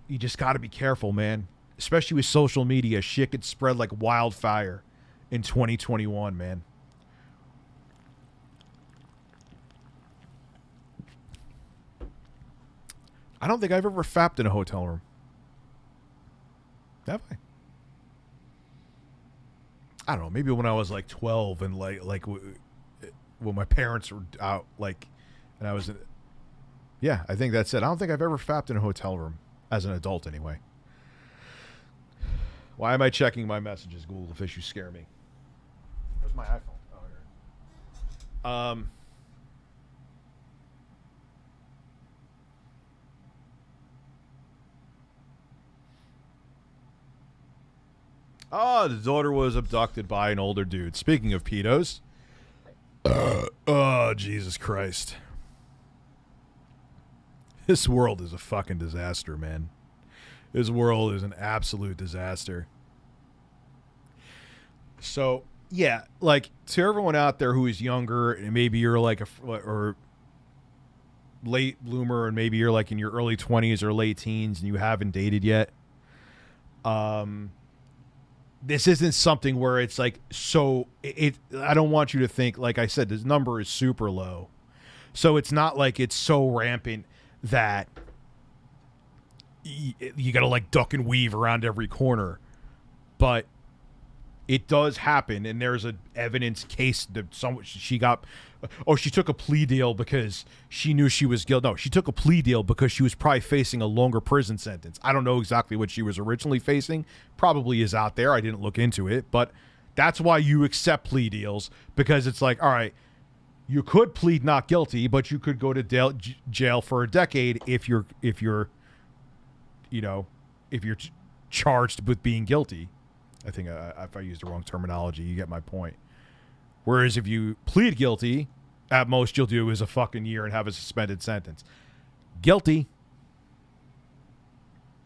you just got to be careful, man. Especially with social media. Shit could spread like wildfire in 2021, man. I don't think I've ever fapped in a hotel room. Have I? I don't know. Maybe when I was like 12 and like when my parents were out, like, and I was in, yeah, I think that's it. I don't think I've ever fapped in a hotel room as an adult anyway. Why am I checking my messages, Google the fish? You scare me. Where's my iPhone? Oh, here. Oh, the daughter was abducted by an older dude. Speaking of pedos. Oh, Jesus Christ. This world is a fucking disaster, man. This world is an absolute disaster. So, yeah, like, to everyone out there who is younger, and maybe you're like or late bloomer, and maybe you're like in your early 20s or late teens and you haven't dated yet, this isn't something where it's like, so I don't want you to think, like I said, this number is super low. So it's not like it's so rampant that you got to like duck and weave around every corner. But it does happen, and there's an evidence case that she took a plea deal because she knew she was guilty. No, she took a plea deal because she was probably facing a longer prison sentence. I don't know exactly what she was originally facing. Probably is out there. I didn't look into it, but that's why you accept plea deals, because it's like, all right, you could plead not guilty, but you could go to jail for a decade if you're charged with being guilty. I think if I used the wrong terminology, you get my point. Whereas if you plead guilty, at most you'll do is a fucking year and have a suspended sentence. Guilty.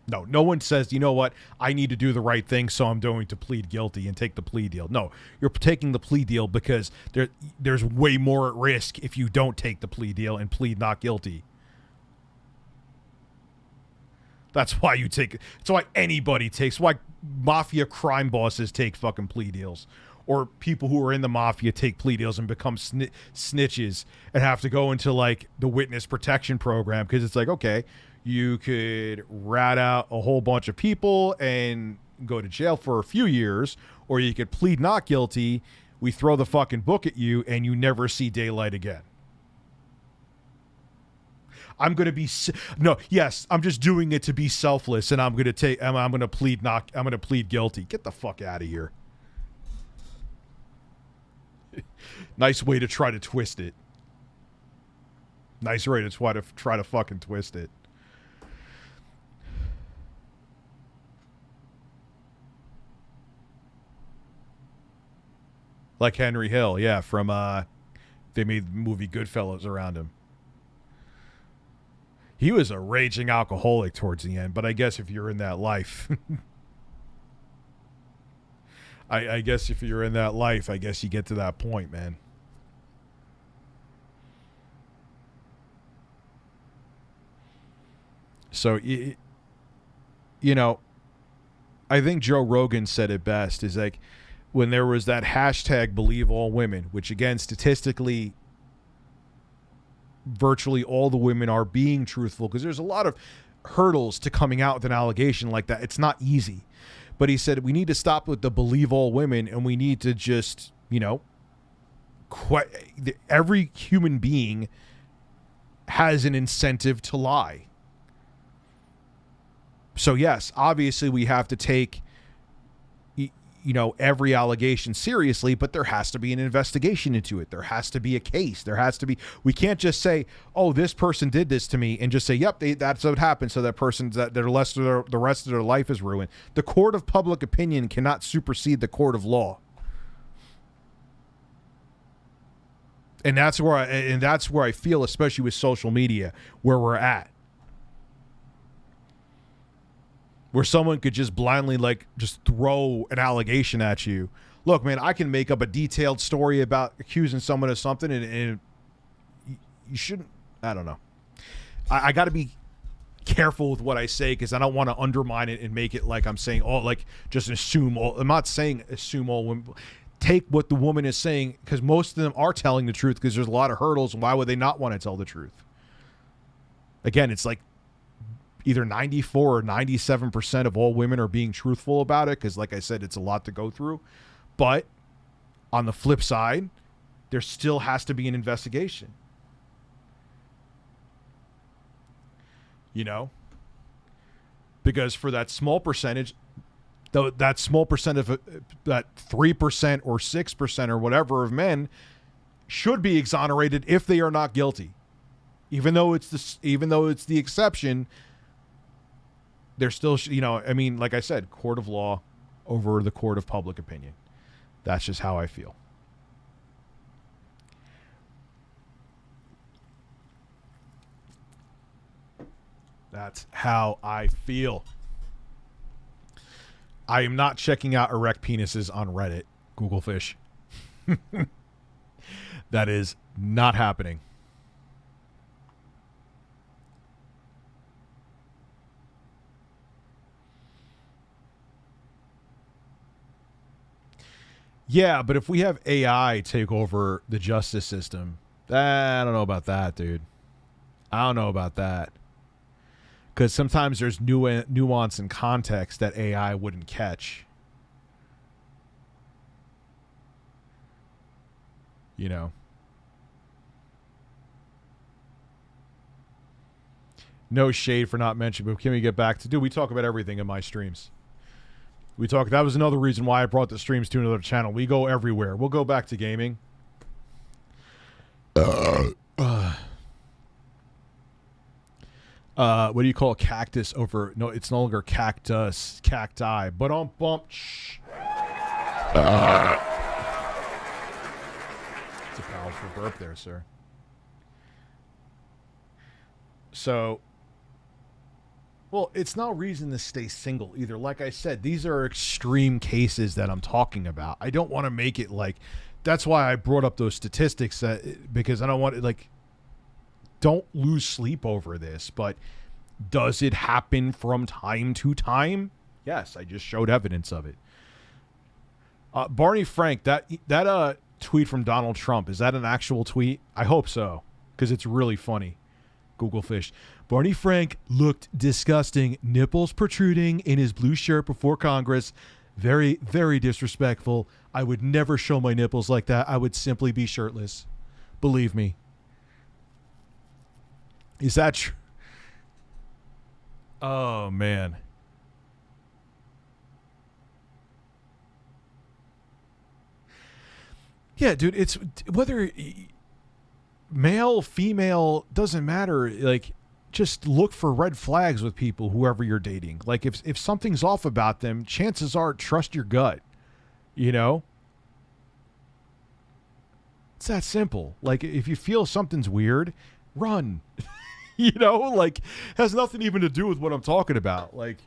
No one says, you know what, I need to do the right thing, so I'm going to plead guilty and take the plea deal. No, you're taking the plea deal because there's way more at risk if you don't take the plea deal and plead not guilty. That's why it's why anybody takes, why mafia crime bosses take fucking plea deals. Or people who are in the mafia take plea deals and become snitches and have to go into like the witness protection program, because it's like, okay, you could rat out a whole bunch of people and go to jail for a few years, or you could plead not guilty, we throw the fucking book at you, and you never see daylight again. I'm going to be I'm just doing it to be selfless, and I'm going to plead guilty. Get the fuck out of here. Nice way to try to twist it. Nice way to try to fucking twist it. Like Henry Hill, yeah, from they made the movie Goodfellas around him. He was a raging alcoholic towards the end, but I guess if you're in that life, I guess if you're in that life, I guess you get to that point, man. So, you know, I think Joe Rogan said it best, is like when there was that hashtag believe all women, which again, statistically, virtually all the women are being truthful, because there's a lot of hurdles to coming out with an allegation like that. It's not easy. But he said we need to stop with the believe all women, and we need to just, you know, every human being has an incentive to lie. So yes, obviously we have to take, you know, every allegation seriously, but there has to be an investigation into it. There has to be a case. There has to be, we can't just say, oh, this person did this to me, and just say, yep, that's what happened. So that person's, the rest of their life is ruined. The court of public opinion cannot supersede the court of law. And that's where I feel, especially with social media, where we're at. Where someone could just blindly, like, just throw an allegation at you. Look, man, I can make up a detailed story about accusing someone of something, and you shouldn't. I don't know. I got to be careful with what I say, because I don't want to undermine it and make it like I'm saying, oh, like, just assume all. I'm not saying assume all women. Take what the woman is saying, because most of them are telling the truth, because there's a lot of hurdles, and why would they not want to tell the truth? Again, it's like either 94 or 97% of all women are being truthful about it, because like I said, it's a lot to go through. But on the flip side, there still has to be an investigation. You know? Because for that small percentage, that small percent of that 3% or 6% or whatever of men should be exonerated if they are not guilty. Even though it's the exception, they're still, you know, I mean, like I said, court of law over the court of public opinion. That's just how I feel. That's how I feel. I am not checking out erect penises on Reddit, Google Fish. That is not happening. Yeah, but if we have AI take over the justice system, I don't know about that, dude. I don't know about that. Because sometimes there's nuance and context that AI wouldn't catch. You know? No shade for not mentioning, but can we get back to... Dude, we talk about everything in my streams. That was another reason why I brought the streams to another channel. We go everywhere. We'll go back to gaming. What do you call a cactus over? No, it's no longer cactus. Cacti. But on bump. Shh. It's a powerful burp there, sir. So, well, it's no reason to stay single either. Like I said, these are extreme cases that I'm talking about. I don't want to make it like, that's why I brought up those statistics, because I don't want it like, don't lose sleep over this. But does it happen from time to time? Yes, I just showed evidence of it. Barney Frank, that tweet from Donald Trump, is that an actual tweet? I hope so, because it's really funny. Google Fish. Barney Frank looked disgusting, nipples protruding in his blue shirt before Congress. Very, very disrespectful. I would never show my nipples like that. I would simply be shirtless. Believe me. Is that true? Oh, man. Yeah, dude, it's whether male, female, doesn't matter. Like, just look for red flags with people, whoever you're dating. Like, if something's off about them, chances are trust your gut. You know? It's that simple. Like, if you feel something's weird, run. You know? Like, has nothing even to do with what I'm talking about. Like,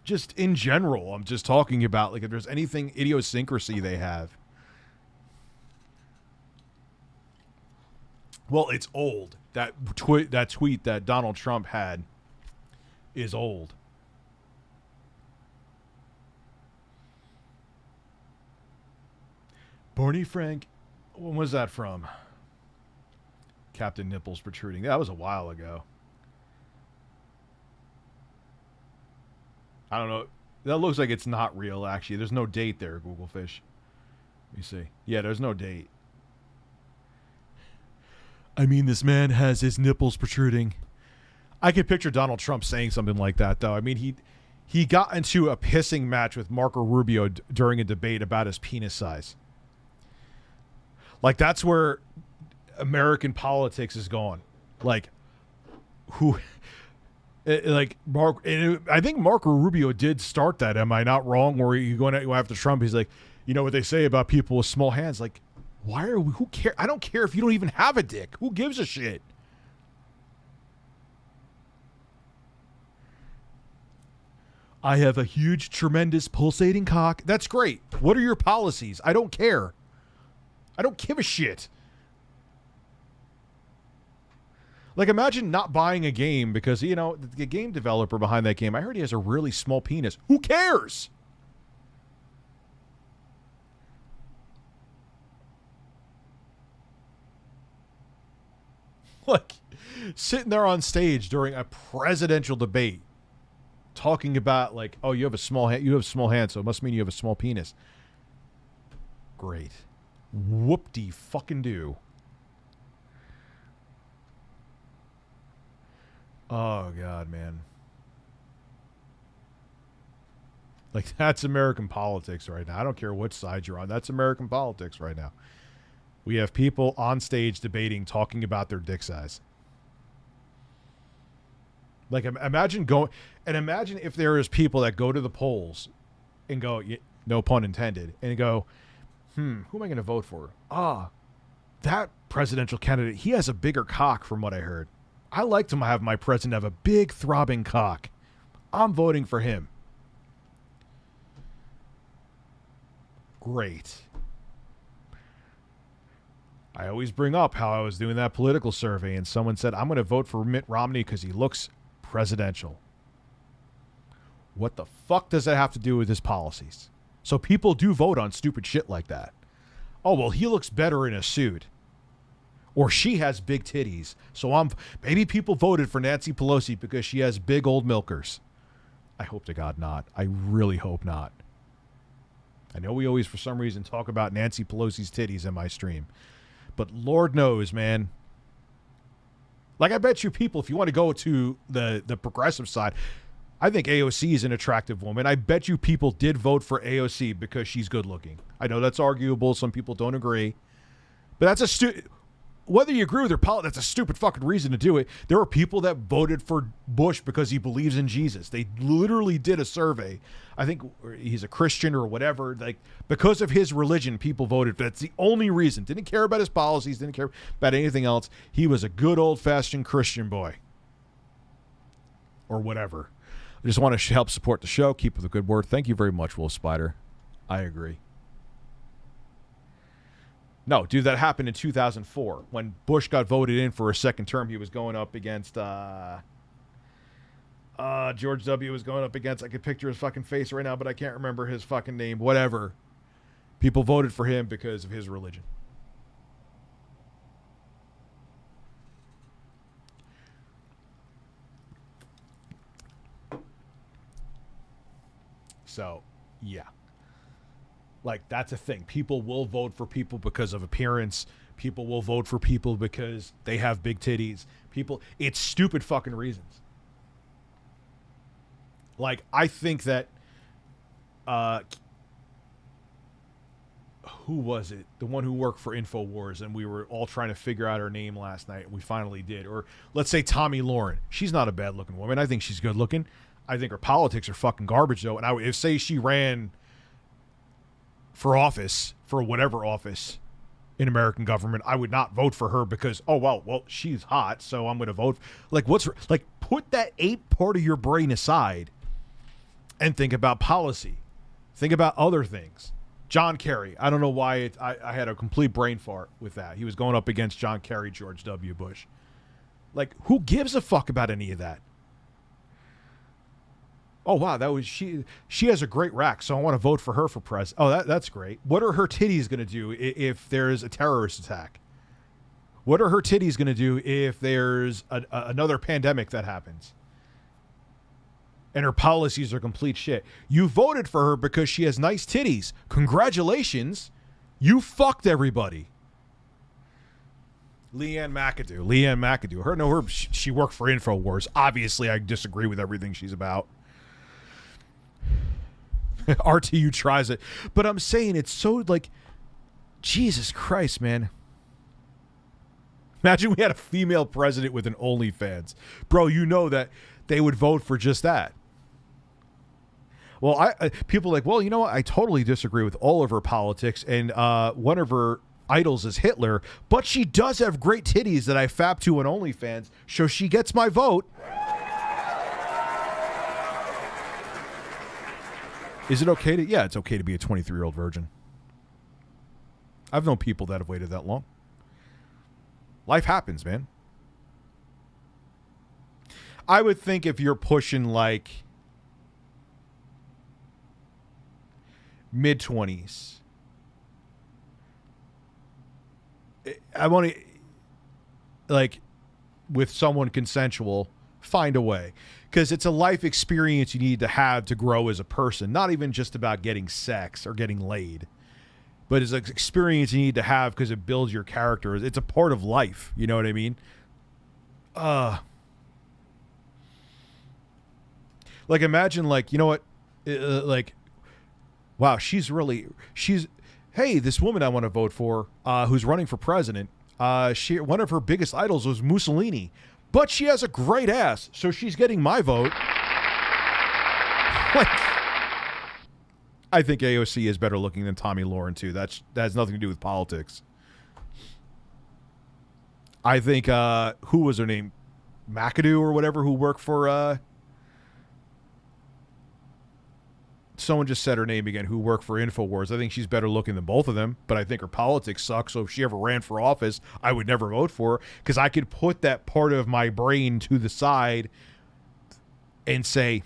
just in general. I'm just talking about, like, if there's anything idiosyncrasy they have. Well, it's old. That tweet that Donald Trump had is old. Barney Frank, when was that from? Captain Nipples protruding. That was a while ago. I don't know. That looks like it's not real, actually. There's no date there, Google Fish. Let me see. Yeah, there's no date. I mean, this man has his nipples protruding. I could picture Donald Trump saying something like that, though. I mean, he got into a pissing match with Marco Rubio during a debate about his penis size. Like, that's where American politics is going. Like, who... Like, I think Marco Rubio did start that. Am I not wrong? Where you going after Trump? He's like, you know what they say about people with small hands? Like, why are we? Who care? I don't care if you don't even have a dick. Who gives a shit? I have a huge, tremendous, pulsating cock. That's great. What are your policies? I don't care. I don't give a shit. Like, imagine not buying a game because, you know, the game developer behind that game, I heard he has a really small penis. Who cares? Like, sitting there on stage during a presidential debate talking about, like, oh, you have a small hand, so it must mean you have a small penis. Great. Whoop-de-fucking-do. Oh, God, man. Like, that's American politics right now. I don't care what side you're on. That's American politics right now. We have people on stage debating, talking about their dick size. Like, imagine if there is people that go to the polls and go, no pun intended, and go, who am I going to vote for? That presidential candidate, he has a bigger cock from what I heard. I like to have my president have a big throbbing cock. I'm voting for him. Great. I always bring up how I was doing that political survey and someone said, I'm going to vote for Mitt Romney because he looks presidential. What the fuck does that have to do with his policies? So people do vote on stupid shit like that. Oh, well, he looks better in a suit. Or she has big titties. So maybe people voted for Nancy Pelosi because she has big old milkers. I hope to God not. I really hope not. I know we always, for some reason, talk about Nancy Pelosi's titties in my stream. But Lord knows, man. Like, I bet you people, if you want to go to the progressive side, I think AOC is an attractive woman. I bet you people did vote for AOC because she's good looking. I know that's arguable. Some people don't agree. But that's whether you agree with her politics, that's a stupid fucking reason to do it. There are people that voted for Bush because he believes in Jesus. They literally did a survey. I think he's a Christian or whatever. Like, because of his religion, people voted. That's the only reason. Didn't care about his policies. Didn't care about anything else. He was a good old-fashioned Christian boy. Or whatever. I just want to help support the show. Keep with a good word. Thank you very much, Wolf Spider. I agree. No, dude, that happened in 2004 when Bush got voted in for a second term. He was going up against George W. was going up against. I could picture his fucking face right now, but I can't remember his fucking name. Whatever. People voted for him because of his religion. So, yeah. Like, that's a thing. People will vote for people because of appearance. People will vote for people because they have big titties. It's stupid fucking reasons. Like, I think that, who was it? The one who worked for InfoWars, and we were all trying to figure out her name last night, and we finally did. Or, let's say Tommy Lauren. She's not a bad-looking woman. I think she's good-looking. I think her politics are fucking garbage, though. And if say she ran for office, for whatever office in American government, I would not vote for her because, oh, well, she's hot, so I'm going to vote. Like, put that ape part of your brain aside and think about policy. Think about other things. John Kerry. I don't know why I had a complete brain fart with that. He was going up against John Kerry, George W. Bush. Like, who gives a fuck about any of that? Oh, wow, that was she has a great rack, so I want to vote for her for president. Oh, that's great. What are her titties going to do if there's a terrorist attack? What are her titties going to do if there's another pandemic that happens? And her policies are complete shit. You voted for her because she has nice titties. Congratulations. You fucked everybody. Leanne McAdoo. She worked for InfoWars. Obviously, I disagree with everything she's about. RTU tries it. But I'm saying it's so like, Jesus Christ, man. Imagine we had a female president with an OnlyFans. Bro, you know that they would vote for just that. Well, people are like, well, you know what? I totally disagree with all of her politics, and one of her idols is Hitler, but she does have great titties that I fap to on OnlyFans, so she gets my vote. Is it okay to... Yeah, it's okay to be a 23-year-old virgin. I've known people that have waited that long. Life happens, man. I would think if you're pushing like mid-20s, I want to, like, with someone consensual, find a way. Because it's a life experience you need to have to grow as a person. Not even just about getting sex or getting laid. But it's an experience you need to have because it builds your character. It's a part of life. You know what I mean? Like, imagine, like, you know what? Like, wow, hey, this woman I want to vote for, who's running for president, one of her biggest idols was Mussolini. But she has a great ass, so she's getting my vote. Like, I think AOC is better looking than Tommy Lauren, too. That has nothing to do with politics. I think, who was her name? McAdoo or whatever, who worked for, someone just said her name again, who worked for InfoWars. I think she's better looking than both of them, but I think her politics suck, so if she ever ran for office, I would never vote for her, because I could put that part of my brain to the side and say,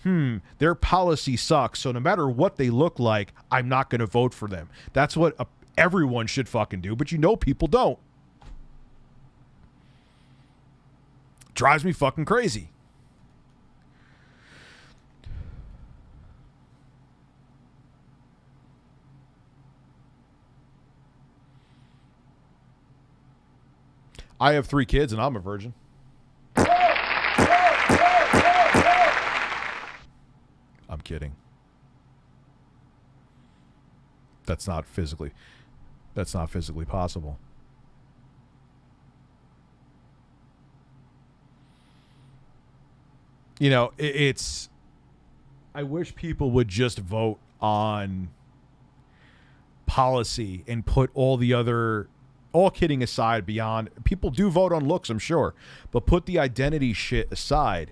their policy sucks, so no matter what they look like, I'm not going to vote for them. That's what everyone should fucking do, but you know people don't. Drives me fucking crazy. I have 3 kids and I'm a virgin. I'm kidding. That's not physically possible. You know, it's... I wish people would just vote on policy and put all the other... All kidding aside, beyond... People do vote on looks, I'm sure. But put the identity shit aside.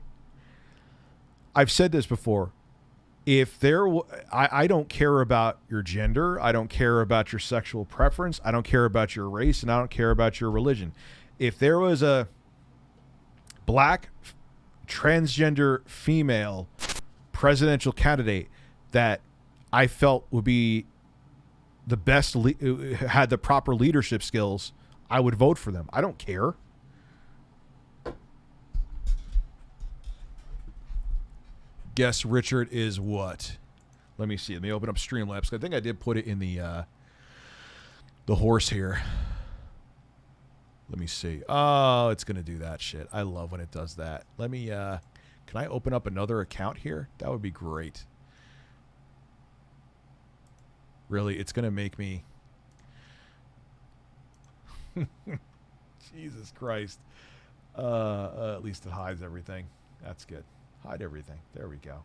I've said this before. If there... I don't care about your gender. I don't care about your sexual preference. I don't care about your race. And I don't care about your religion. If there was a black transgender female presidential candidate that I felt would be the best, had the proper leadership skills, I would vote for them. I don't care. Guess Richard is what? Let me see. Let me open up Streamlabs. I think I did put it in the horse here. Let me see. Oh, it's going to do that shit. I love when it does that. Let me, can I open up another account here? That would be great. Really, it's going to make me... Jesus Christ. At least it hides everything. That's good. Hide everything. There we go.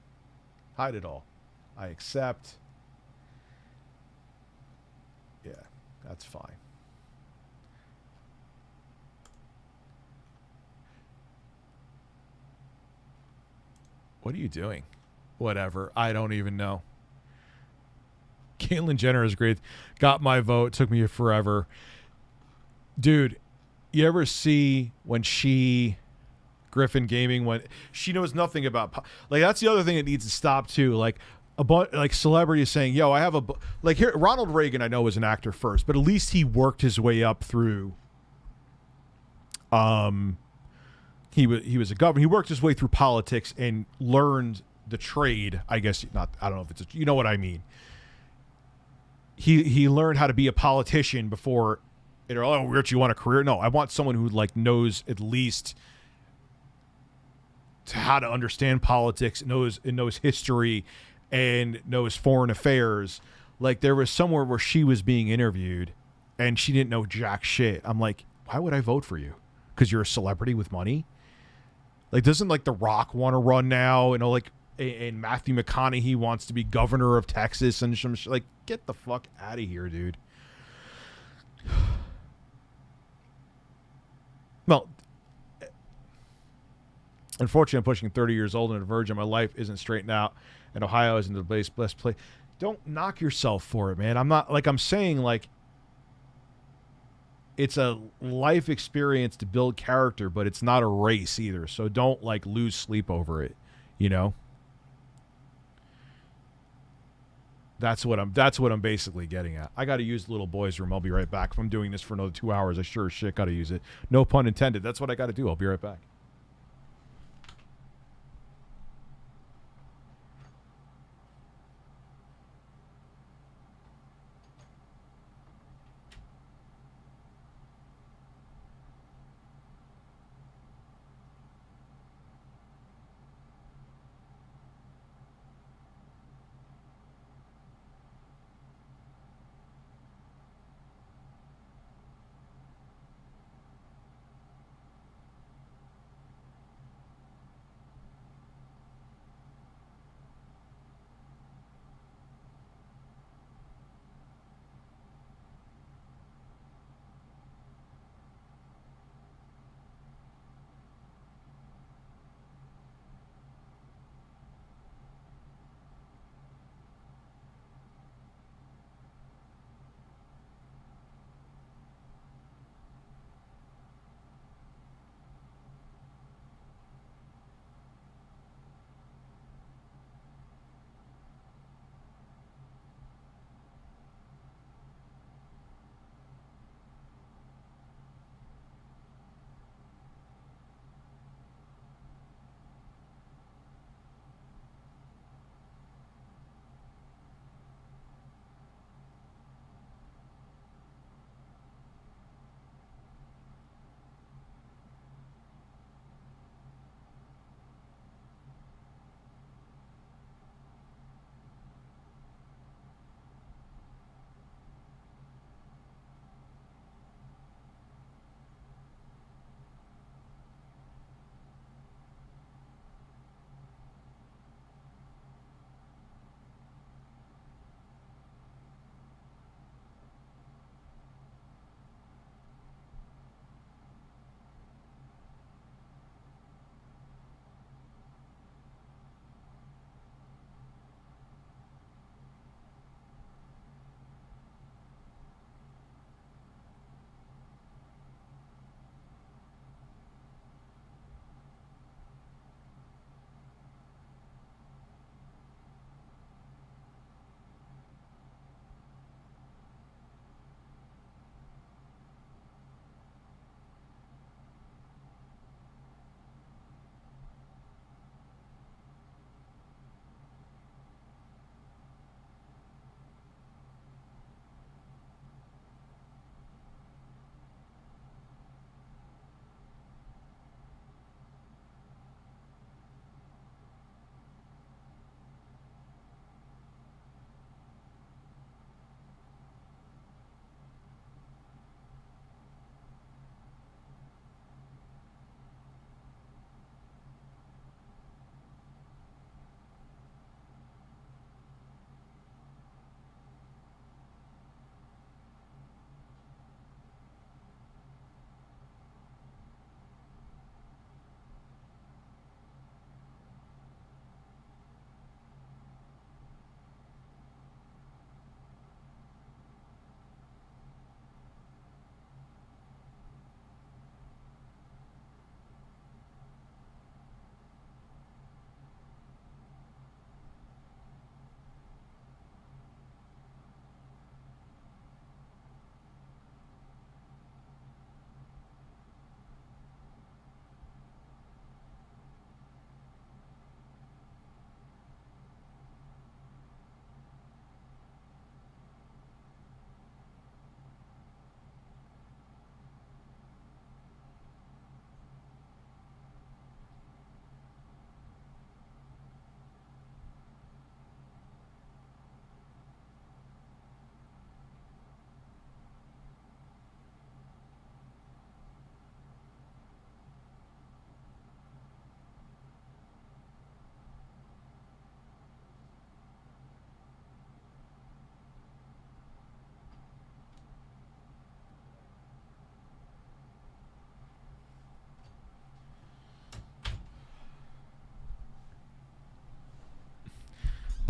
Hide it all. I accept. Yeah, that's fine. What are you doing? whatever. I don't even know. Caitlyn Jenner is great. Got my vote. Took me forever. Dude, you ever see when Griffin Gaming, when she knows nothing about like, that's the other thing that needs to stop too. Like a bunch like celebrities saying, "Yo, I have a like here." Ronald Reagan, I know, was an actor first, but at least he worked his way up through. He was a governor. He worked his way through politics and learned the trade. I guess not. I don't know if it's you know what I mean. He learned how to be a politician before. Oh, Rich, you want a career? No, I want someone who like knows at least how to understand politics, knows history, and knows foreign affairs. Like there was somewhere where she was being interviewed, and she didn't know jack shit. I'm like, why would I vote for you? Because you're a celebrity with money. Like, doesn't like The Rock want to run now? You know, like, and Matthew McConaughey wants to be governor of Texas and some like, get the fuck out of here, dude. Well, unfortunately, I'm pushing 30 years old and a virgin. My life isn't straightened out, and Ohio isn't the best place. Don't knock yourself for it, man. I'm not like I'm saying like it's a life experience to build character, but it's not a race either. So don't like lose sleep over it, you know. That's what I'm basically getting at. I got to use the little boy's room. I'll be right back. If I'm doing this for another 2 hours, I sure as shit got to use it. No pun intended. That's what I got to do. I'll be right back.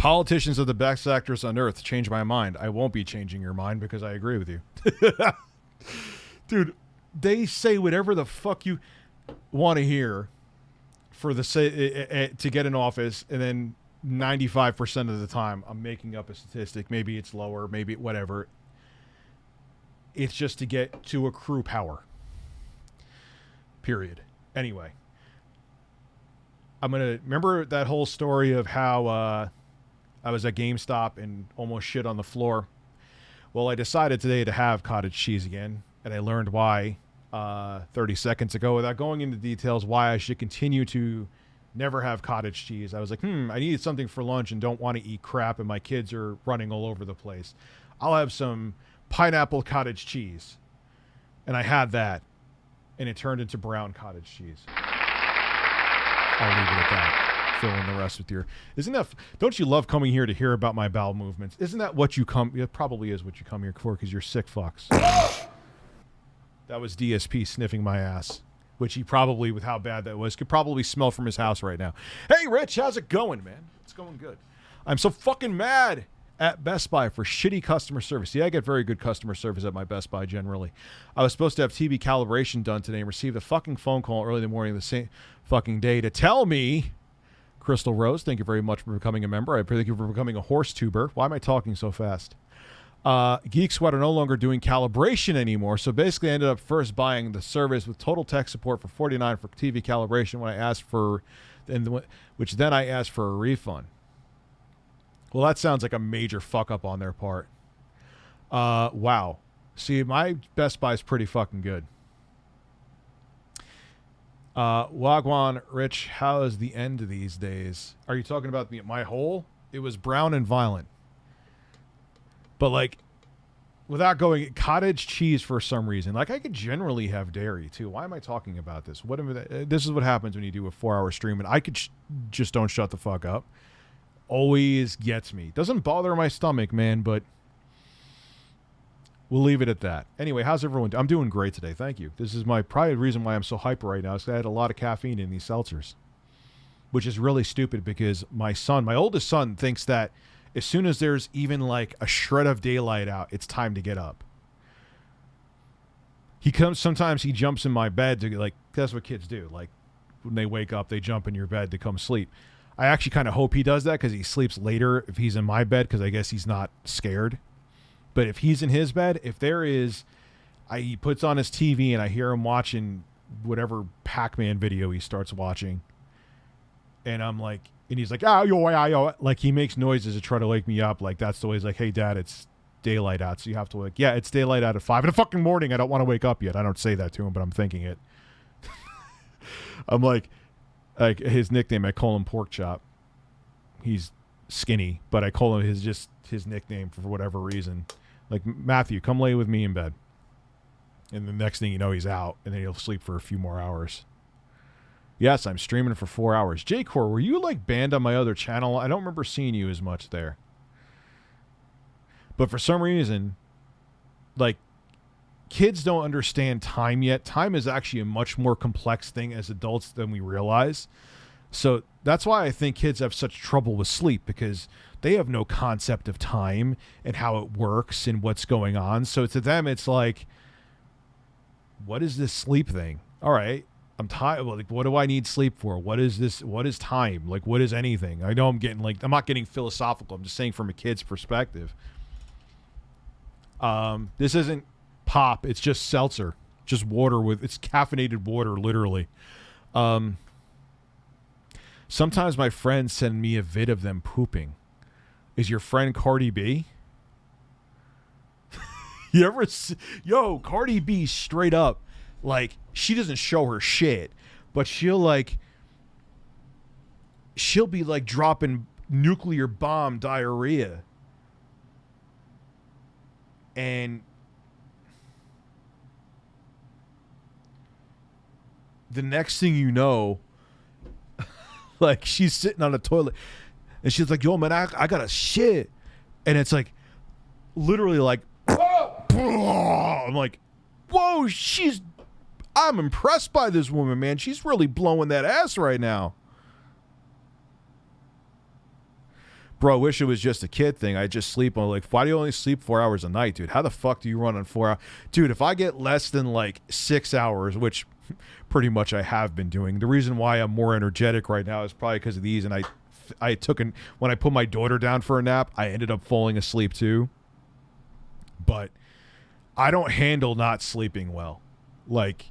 Politicians are the best actors on earth. Change my mind. I won't be changing your mind because I agree with you. Dude, they say whatever the fuck you want to hear for the to get in office, and then 95% of the time, I'm making up a statistic. Maybe it's lower, maybe whatever. It's just to get to accrue power. Period. Anyway, I'm going to remember that whole story of how I was at GameStop and almost shit on the floor. Well, I decided today to have cottage cheese again, and I learned why 30 seconds ago without going into details why I should continue to never have cottage cheese. I was like, I needed something for lunch and don't want to eat crap, and my kids are running all over the place. I'll have some pineapple cottage cheese. And I had that, and it turned into brown cottage cheese. I'll leave it at that. Fill in the rest with your... Don't you love coming here to hear about my bowel movements? Isn't that what you come... It probably is what you come here for, because you're sick fucks. That was DSP sniffing my ass. Which he probably, with how bad that was, could probably smell from his house right now. Hey, Rich, how's it going, man? It's going good. I'm so fucking mad at Best Buy for shitty customer service. Yeah, I get very good customer service at my Best Buy generally. I was supposed to have TV calibration done today and received a fucking phone call early in the morning of the same fucking day to tell me, Crystal Rose, thank you very much for becoming a member. I thank you for becoming a horse tuber. Why am I talking so fast? Geek Sweat are no longer doing calibration anymore, so basically I ended up first buying the service with total tech support for $49 for TV calibration when I asked for, which then I asked for a refund. Well, that sounds like a major fuck up on their part. Wow. See, my Best Buy is pretty fucking good. Wagwan, Rich, how is the end these days? Are you talking about my hole? It was brown and violent. But, like, without going, cottage cheese for some reason. Like, I could generally have dairy, too. Why am I talking about this? This is what happens when you do a 4-hour stream, and I could just don't shut the fuck up. Always gets me. Doesn't bother my stomach, man, but we'll leave it at that. Anyway, how's everyone? I'm doing great today. Thank you. This is probably the reason why I'm so hyper right now is because I had a lot of caffeine in these seltzers, which is really stupid because my oldest son, thinks that as soon as there's even like a shred of daylight out, it's time to get up. Sometimes he jumps in my bed to, like, that's what kids do. Like, when they wake up, they jump in your bed to come sleep. I actually kind of hope he does that because he sleeps later if he's in my bed, because I guess he's not scared. But if he's in his bed, he puts on his TV and I hear him watching whatever Pac-Man video he starts watching. And I'm like, and he's like, yo, like he makes noises to try to wake me up. Like, that's the way he's like, hey, Dad, it's daylight out. So you have to, like, yeah, it's daylight out at 5 in the fucking morning. I don't want to wake up yet. I don't say that to him, but I'm thinking it. I'm like his nickname, I call him Pork Chop. He's skinny, but I call him his nickname for whatever reason. Like, Matthew, come lay with me in bed. And the next thing you know, he's out, and then he'll sleep for a few more hours. Yes, I'm streaming for 4 hours. J-Core, were you, like, banned on my other channel? I don't remember seeing you as much there. But for some reason, like, kids don't understand time yet. Time is actually a much more complex thing as adults than we realize. So that's why I think kids have such trouble with sleep, because they have no concept of time and how it works and what's going on. So to them, it's like, what is this sleep thing? All right, I'm tired. Like, what do I need sleep for? What is this? What is time? Like, what is anything? I know I'm not getting philosophical. I'm just saying from a kid's perspective. This isn't pop. It's just seltzer. Just water it's caffeinated water, literally. Sometimes my friends send me a vid of them pooping. Is your friend Cardi B? You ever Cardi B straight up, like, she doesn't show her shit, but she'll be like dropping nuclear bomb diarrhea. And the next thing you know, like, she's sitting on a toilet and she's like, yo, man, I got a shit. And it's like, literally like, I'm like, whoa, I'm impressed by this woman, man. She's really blowing that ass right now. Bro, I wish it was just a kid thing. I just sleep on, like, why do you only sleep 4 hours a night, dude? How the fuck do you run on 4 hours? Dude, if I get less than, like, 6 hours, which pretty much I have been doing, the reason why I'm more energetic right now is probably because of these, and when I put my daughter down for a nap, I ended up falling asleep too. But I don't handle not sleeping well. Like,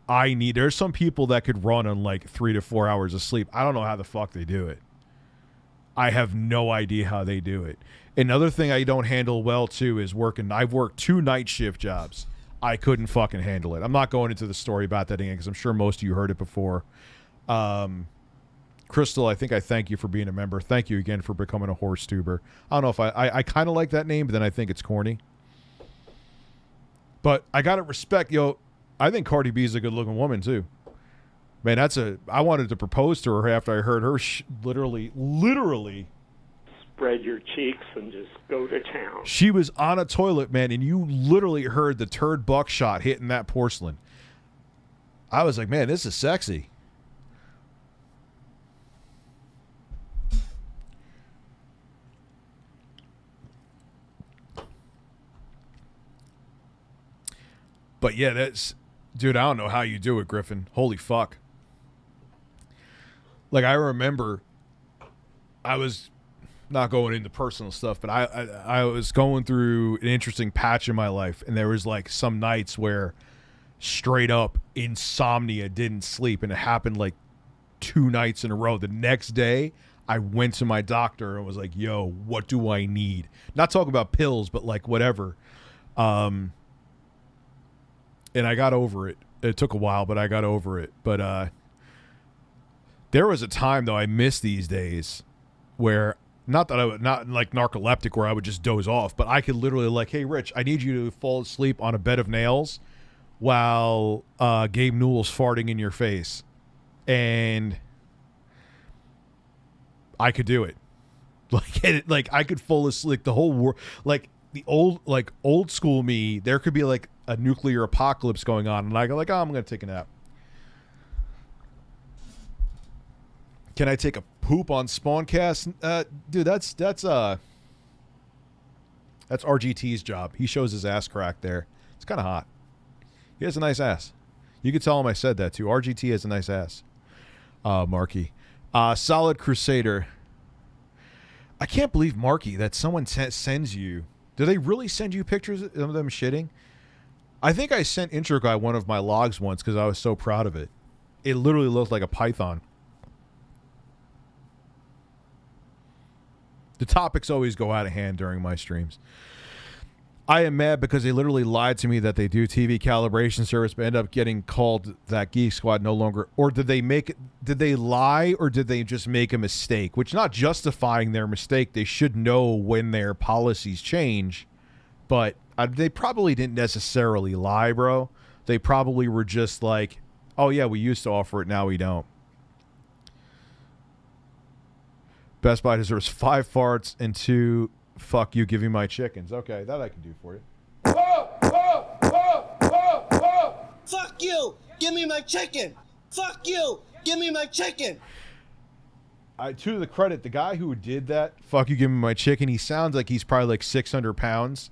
there's some people that could run on like 3 to 4 hours of sleep. I don't know how the fuck they do it. I have no idea how they do it. Another thing I don't handle well too is working. I've worked 2 night shift jobs. I couldn't fucking handle it. I'm not going into the story about that again because I'm sure most of you heard it before. Crystal, I think I thank you for being a member. Thank you again for becoming a horse tuber. I don't know if I kind of like that name, but then I think it's corny. But I got to respect, I think Cardi B is a good looking woman too. Man, I wanted to propose to her after I heard her literally Spread your cheeks and just go to town. She was on a toilet, man, and you literally heard the turd buckshot hitting that porcelain. I was like, man, this is sexy. But yeah, dude, I don't know how you do it, Griffin. Holy fuck. Like, I remember I was not going into personal stuff, but I was going through an interesting patch in my life, and there was like some nights where straight up insomnia, didn't sleep, and it happened like 2 nights in a row. The next day, I went to my doctor and was like, yo, what do I need? Not talking about pills, but like whatever. And I got over it. It took a while, but I got over it. But there was a time, though, I missed these days where, not like narcoleptic where I would just doze off, but I could literally like, hey, Rich, I need you to fall asleep on a bed of nails while Gabe Newell's farting in your face. And I could do it. Like I could fall asleep the whole world. Like the old school me, there could be like a nuclear apocalypse going on, and I go like, oh, I'm going to take a nap. Can I take a poop on Spawncast? Dude, that's RGT's job. He shows his ass crack there. It's kind of hot. He has a nice ass. You could tell him I said that too. RGT has a nice ass. Marky. Solid Crusader. I can't believe, Marky, that someone sends you. Do they really send you pictures of them shitting? I think I sent Intro Guy one of my logs once because I was so proud of it. It literally looked like a python. The topics always go out of hand during my streams. I am mad because they literally lied to me that they do TV calibration service, but end up getting called that Geek Squad no longer. Or did they lie, or did they just make a mistake? Which, not justifying their mistake, they should know when their policies change. But they probably didn't necessarily lie, bro. They probably were just like, oh yeah, we used to offer it, now we don't. Best Buy deserves 5 farts and 2 fuck you, give me my chickens. Okay, that I can do for you. Fuck you, give me my chicken. Fuck you, give me my chicken. To the credit, the guy who did that, fuck you, give me my chicken, he sounds like he's probably like 600 pounds.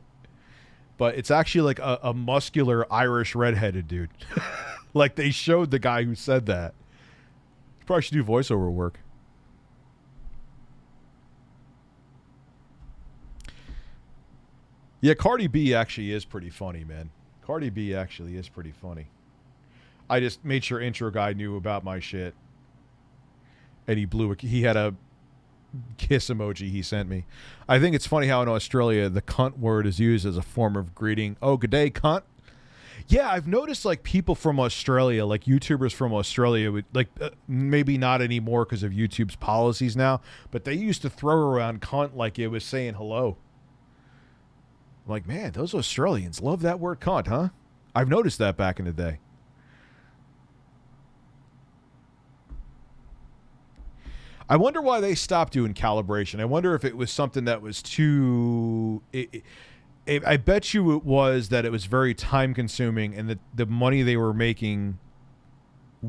But it's actually like a muscular Irish redheaded dude. Like, they showed the guy who said that. You probably should do voiceover work. Yeah, Cardi B actually is pretty funny, man. Cardi B actually is pretty funny. I just made sure Intro Guy knew about my shit. And he had a kiss emoji he sent me. I think it's funny how in Australia the cunt word is used as a form of greeting. Oh, good day, cunt. Yeah, I've noticed like people from Australia, like YouTubers from Australia, would like maybe not anymore because of YouTube's policies now, but they used to throw around cunt like it was saying hello. I'm like, man, those Australians love that word cunt, huh? I've noticed that back in the day. I wonder why they stopped doing calibration. I wonder if it was something that was too... I bet you it was that it was very time consuming, and the money they were making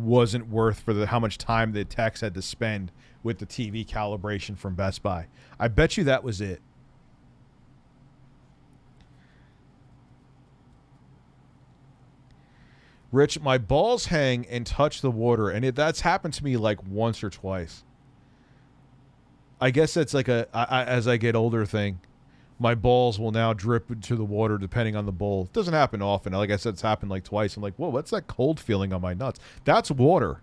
wasn't worth for how much time the techs had to spend with the TV calibration from Best Buy. I bet you that was it. Rich, my balls hang and touch the water, and that's happened to me like once or twice. I guess that's like as I get older thing. My balls will now drip into the water depending on the bowl. It doesn't happen often. Like I said, it's happened like twice. I'm like, whoa, what's that cold feeling on my nuts? That's water.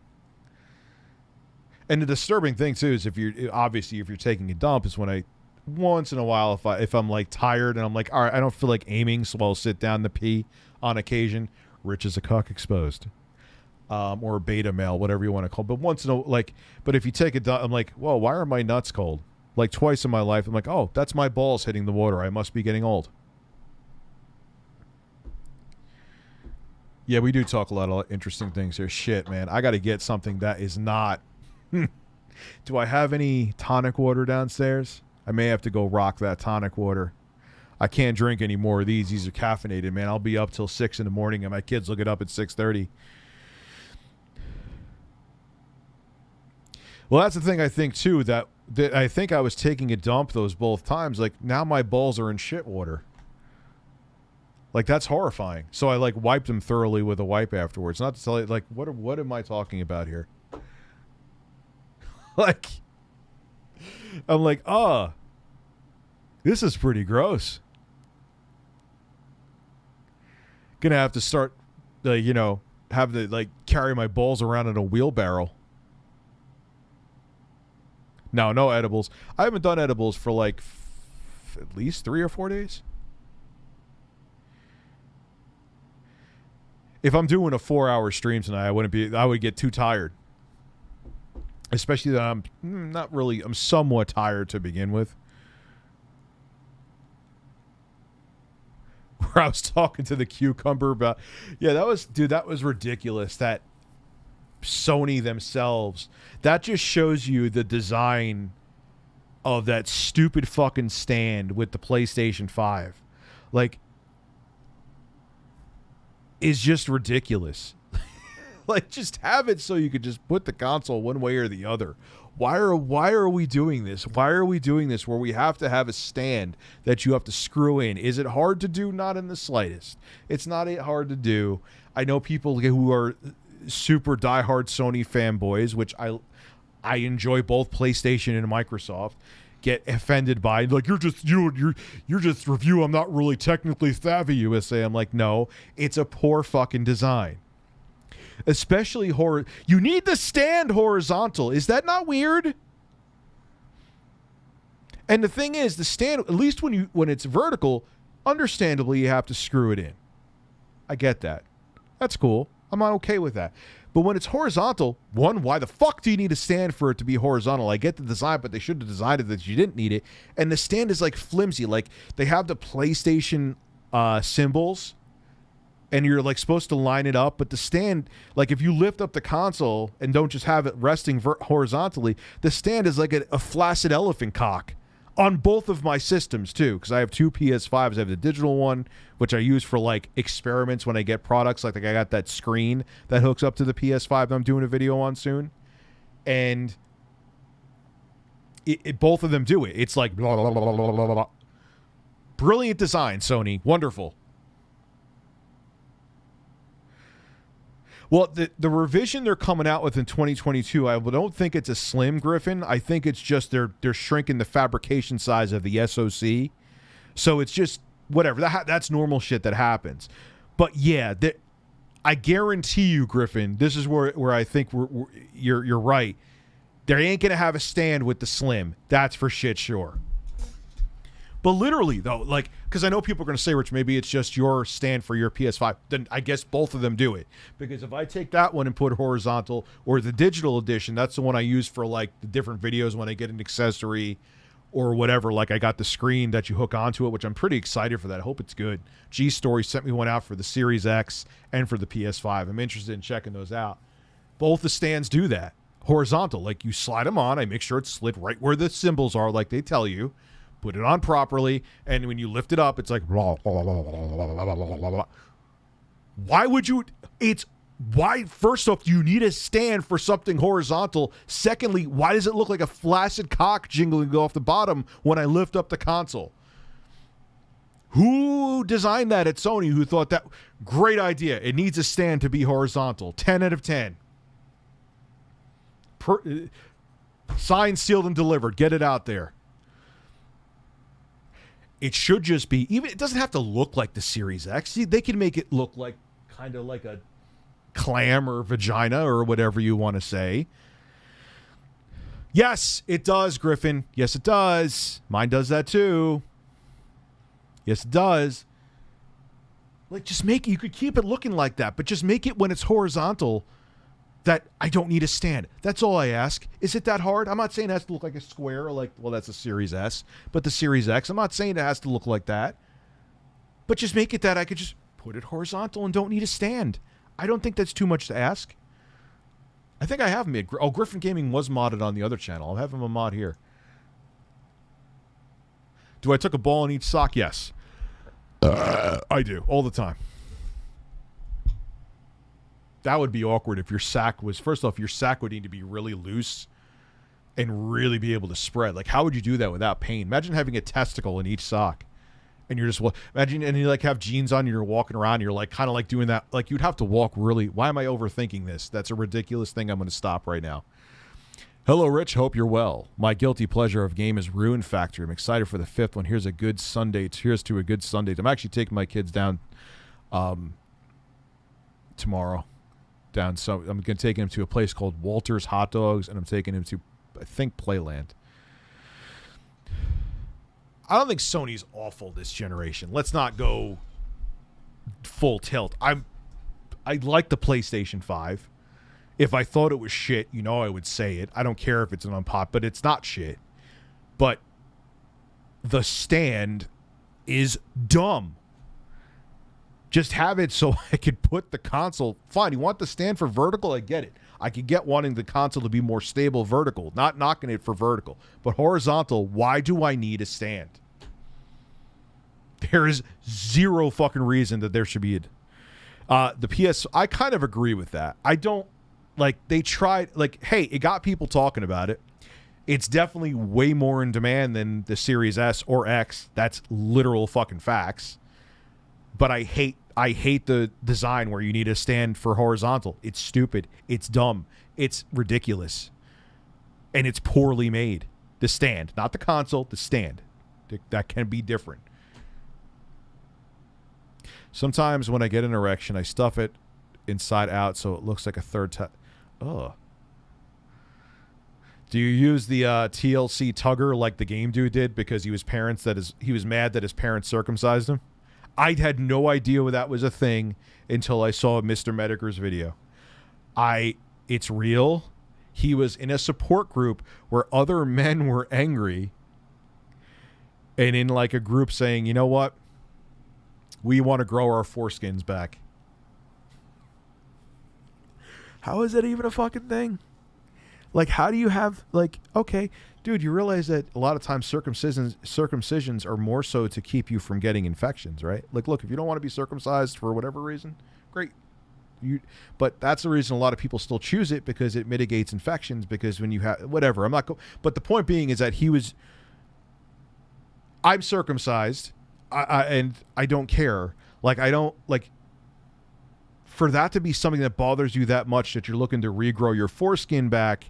And the disturbing thing too is if you're taking a dump is when once in a while if I'm like tired and I'm like, all right, I don't feel like aiming, so I'll sit down to pee on occasion. Rich is a cock exposed. Or a beta male, whatever you want to call it. But once in a but if you take a dump, I'm like, whoa, why are my nuts cold? Like twice in my life, I'm like, oh, that's my balls hitting the water. I must be getting old. Yeah, we do talk a lot of interesting things here. Shit, man. I got to get something that is not... Do I have any tonic water downstairs? I may have to go rock that tonic water. I can't drink any more of these. These are caffeinated, man. I'll be up till 6 in the morning, and my kids will get up at 6:30. Well, that's the thing I think, too, that I think I was taking a dump those both times. Like, now my balls are in shit water. Like, that's horrifying. So I, like, wiped them thoroughly with a wipe afterwards. Not to tell you, like, what am I talking about here? Like, I'm like, this is pretty gross. Gonna have to start, have to, like, carry my balls around in a wheelbarrow. No edibles. I haven't done edibles for, like, at least 3 or 4 days. If I'm doing a 4-hour stream tonight, I would get too tired. Especially that I'm somewhat tired to begin with. Where I was talking to the cucumber about, that was ridiculous. That Sony themselves, that just shows you the design of that stupid fucking stand with the PlayStation 5. Like, is just ridiculous. Like, just have it so you could just put the console one way or the other. Why are we doing this? Why are we doing this where we have to have a stand that you have to screw in? Is it hard to do? Not in the slightest. It's not hard to do. I know people who are super diehard Sony fanboys, which I enjoy both PlayStation and Microsoft, get offended by, like, you're just review. I'm not really technically savvy, USA. I'm like, no, it's a poor fucking design. Especially you need the stand horizontal. Is that not weird? And the thing is, the stand, at least when it's vertical, understandably you have to screw it in. I get that. That's cool. I'm not okay with that. But when it's horizontal, why the fuck do you need a stand for it to be horizontal? I get the design, but they should have designed it that you didn't need it. And the stand is like flimsy. Like, they have the PlayStation symbols, and you're like supposed to line it up, but the stand, like, if you lift up the console and don't just have it resting horizontally, the stand is like a flaccid elephant cock on both of my systems too, because I have 2 PS5s. I have the digital one, which I use for like experiments when I get products. Like I got that screen that hooks up to the PS5 that I'm doing a video on soon, and both of them do it. It's like blah, blah, blah, blah, blah, blah. Brilliant design, Sony. Wonderful. Well, the revision they're coming out with in 2022, I don't think it's a slim, Griffin. I think it's just they're shrinking the fabrication size of the SoC. So it's just whatever. That's normal shit that happens. But yeah, I guarantee you, Griffin, this is where I think you're right. They ain't going to have a stand with the slim. That's for shit sure. But literally, though, like, because I know people are going to say, Rich, maybe it's just your stand for your PS5. Then I guess both of them do it. Because if I take that one and put horizontal, or the digital edition, that's the one I use for, like, the different videos when I get an accessory or whatever. Like, I got the screen that you hook onto it, which I'm pretty excited for that. I hope it's good. G-Story sent me one out for the Series X and for the PS5. I'm interested in checking those out. Both the stands do that. Horizontal. Like, you slide them on. I make sure it's slid right where the symbols are, like they tell you. Put it on properly, and when you lift it up, it's like blah, blah, blah, blah, blah, blah, blah, blah. Why would you? It's Why, first off, do you need a stand for something horizontal? Secondly, why does it look like a flaccid cock jingling off the bottom when I lift up the console? Who designed that at Sony who thought that? Great idea. It needs a stand to be horizontal. 10 out of 10. Signed, sealed, and delivered. Get it out there. It should just be, even it doesn't have to look like the Series X. See, they can make it look like kind of like a clam or vagina or whatever you want to say. Yes, it does, Griffin. Yes, it does. Mine does that too. Yes, it does. Like, just make it, you could keep it looking like that, but just make it when it's horizontal that I don't need a stand. That's all I ask. Is it that hard? I'm not saying it has to look like a square or like, well, that's a Series S, but the Series X, I'm not saying it has to look like that. But just make it that I could just put it horizontal and don't need a stand. I don't think that's too much to ask. I think I have made... Oh, Griffin Gaming was modded on the other channel. I'll have him a mod here. Do I took a ball in each sock? Yes. I do. All the time. That would be awkward if your sack was... First off, your sack would need to be really loose and really be able to spread. Like, how would you do that without pain? Imagine having a testicle in each sock. And you're just... Imagine, and you, like, have jeans on and you're walking around and you're, like, kind of, like, doing that. Like, you'd have to walk really... Why am I overthinking this? That's a ridiculous thing. I'm going to stop right now. Hello, Rich. Hope you're well. My guilty pleasure of game is Rune Factory. I'm excited for the 5th one. Here's a good Sunday. Here's to a good Sunday. I'm actually taking my kids down tomorrow. So I'm going to take him to a place called Walter's Hot Dogs, and I'm taking him to, I think, Playland. I don't think Sony's awful this generation. Let's not go full tilt. I like the PlayStation 5. If I thought it was shit, you know I would say it. I don't care if it's an unpop, but it's not shit. But the stand is dumb. Just have it so I could put the console... Fine, you want the stand for vertical? I get it. I could get wanting the console to be more stable vertical. Not knocking it for vertical. But horizontal, why do I need a stand? There is zero fucking reason that there should be the PS... I kind of agree with that. I don't... Like, they tried... Like, hey, it got people talking about it. It's definitely way more in demand than the Series S or X. That's literal fucking facts. But I hate the design where you need a stand for horizontal. It's stupid. It's dumb. It's ridiculous. And it's poorly made. The stand. Not the console, the stand. That can be different. Sometimes when I get an erection, I stuff it inside out so it looks like a third Oh. Do you use the TLC tugger like the game dude did because he was mad that his parents circumcised him? I had no idea that was a thing until I saw Mr. Mediker's video. It's real. He was in a support group where other men were angry and in like a group saying, you know what? We want to grow our foreskins back. How is that even a fucking thing? Like, how do you have, like, okay, dude, you realize that a lot of times circumcisions are more so to keep you from getting infections, right? Like, look, if you don't want to be circumcised for whatever reason, great. But that's the reason a lot of people still choose it, because it mitigates infections, because when you have, whatever, but the point being is that I'm circumcised, and I don't care. Like, I don't, like, for that to be something that bothers you that much that you're looking to regrow your foreskin back,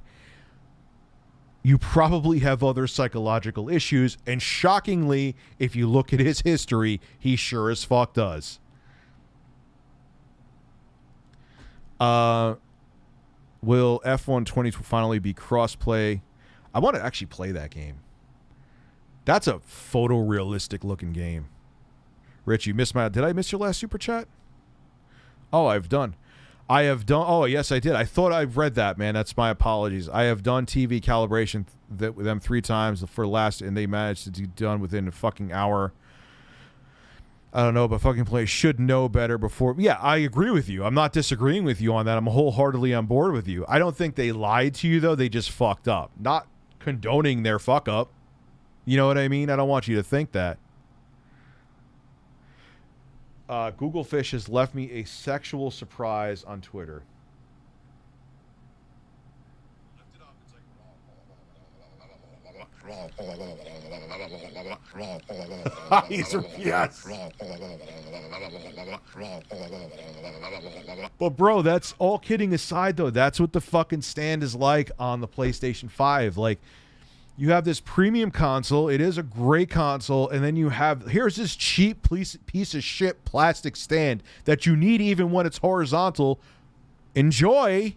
you probably have other psychological issues. And shockingly, if you look at his history, he sure as fuck does. Will F1 20 finally be cross-play? I want to actually play that game. That's a photorealistic looking game. Rich, you missed did I miss your last super chat? Oh, I have done. Oh, yes, I did. I thought I've read that, man. That's my apologies. I have done TV calibration with them 3 times for last, and they managed to be done within a fucking hour. I don't know, but fucking play should know better before. Yeah, I agree with you. I'm not disagreeing with you on that. I'm wholeheartedly on board with you. I don't think they lied to you, though. They just fucked up. Not condoning their fuck up. You know what I mean? I don't want you to think that. Google Fish has left me a sexual surprise on Twitter. Yes. But bro, that's all kidding aside though. That's what the fucking stand is like on the PlayStation 5. Like, you have this premium console. It is a great console. And then you have, here's this cheap piece of shit plastic stand that you need even when it's horizontal. Enjoy.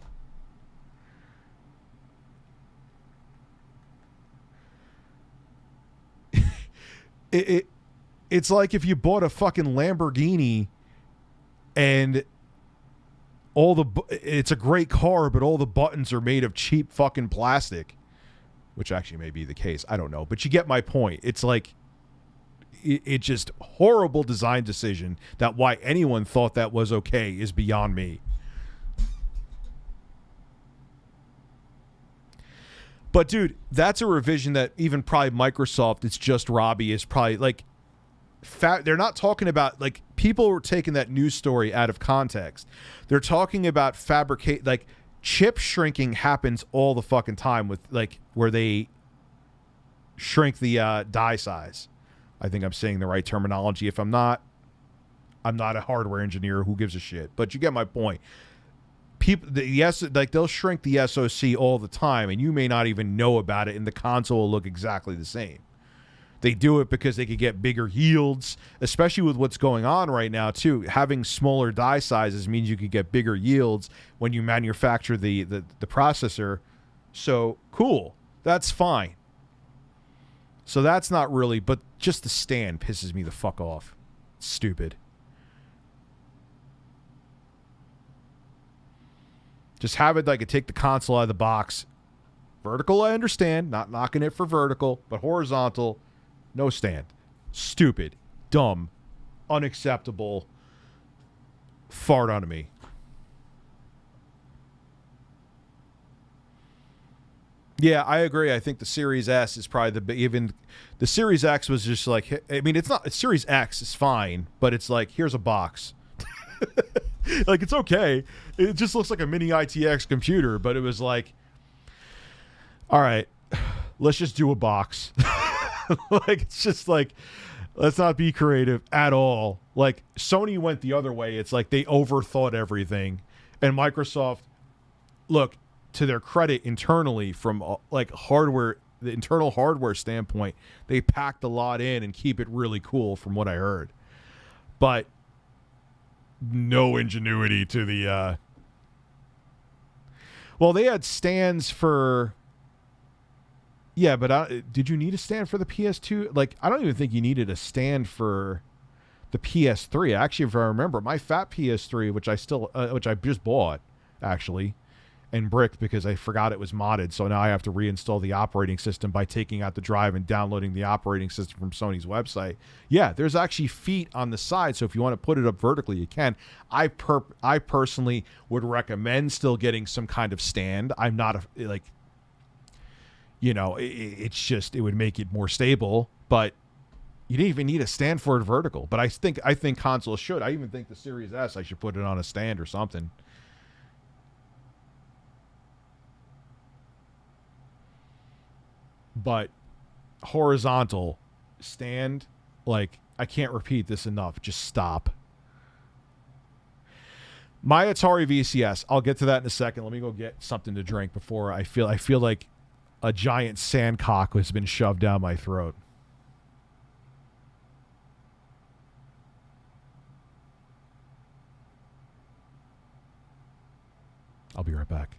It's like if you bought a fucking Lamborghini and it's a great car, but all the buttons are made of cheap fucking plastic, which actually may be the case. I don't know, but you get my point. It's like, it's just horrible design decision that why anyone thought that was okay is beyond me. But dude, that's a revision that even probably Microsoft, it's just Robbie, is probably like, they're not talking about, like, people were taking that news story out of context. They're talking about like chip shrinking happens all the fucking time with, like, where they shrink the die size. I think I'm saying the right terminology. If I'm not, I'm not a hardware engineer. Who gives a shit? But you get my point. People, like, they'll shrink the SoC all the time, and you may not even know about it, and the console will look exactly the same. They do it because they could get bigger yields, especially with what's going on right now, too. Having smaller die sizes means you could get bigger yields when you manufacture the processor. So, cool. That's fine. So that's not really, but just the stand pisses me the fuck off. It's stupid. Just have it like take the console out of the box. Vertical, I understand. Not knocking it for vertical, but horizontal, no stand. Stupid, dumb, unacceptable. Fart onto me. Yeah, I agree. I think the Series S is probably even the Series X was just like, I mean, it's not, Series X is fine, but it's like, here's a box. Like, it's okay. It just looks like a mini ITX computer, but it was like, all right, let's just do a box. Like, it's just like, let's not be creative at all. Like, Sony went the other way. It's like they overthought everything. And Microsoft, look, to their credit internally from like hardware, the internal hardware standpoint, they packed a lot in and keep it really cool from what I heard. But no ingenuity to the well, they had stands for, yeah, but did you need a stand for the PS2? Like, I don't even think you needed a stand for the PS3. Actually, if I remember, my fat PS3, which I just bought actually and bricked because I forgot it was modded, so now I have to reinstall the operating system by taking out the drive and downloading the operating system from Sony's website. Yeah, there's actually feet on the side, so if you want to put it up vertically, you can. I personally would recommend still getting some kind of stand. I'm not like, you know, it's just, it would make it more stable, but you didn't even need a stand for it vertical. But I think consoles should. I even think the Series S, I should put it on a stand or something. But horizontal stand, like, I can't repeat this enough. Just stop. My Atari VCS, I'll get to that in a second. Let me go get something to drink before I feel like a giant sandcock has been shoved down my throat. I'll be right back.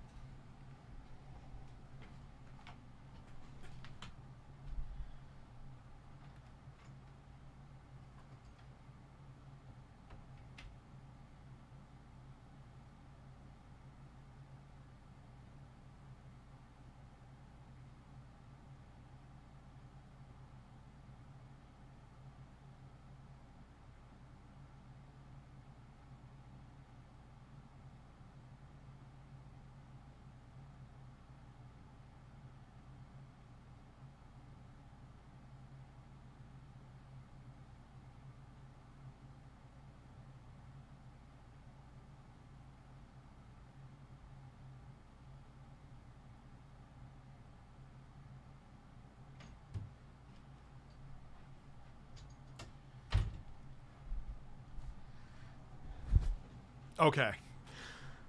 Okay.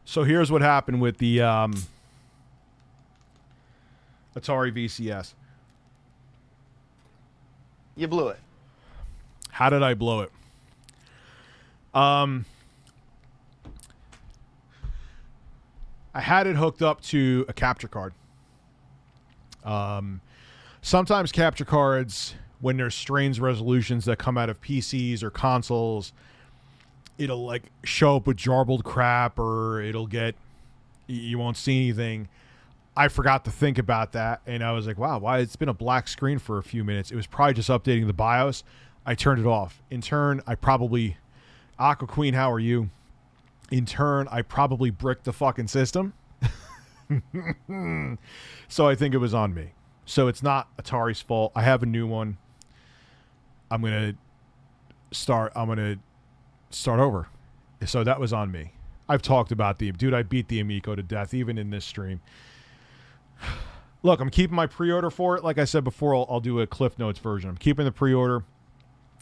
So here's what happened with the Atari VCS. You blew it. How did I blow it? I had it hooked up to a capture card. Sometimes capture cards, when there's strange resolutions that come out of PCs or consoles, it'll like show up with jarbled crap, or it'll get, you won't see anything. I forgot to think about that, and I was like, wow, why it's been a black screen for a few minutes. It was probably just updating the BIOS. I turned it off. In turn, I probably, Aqua Queen, how are you? In turn, I probably bricked the fucking system. So I think it was on me. So it's not Atari's fault. I have a new one. I'm gonna start over. So that was on me. I've talked about dude, I beat the Amico to death, even in this stream. Look, I'm keeping my pre-order for it. Like I said before, I'll do a Cliff Notes version. I'm keeping the pre-order.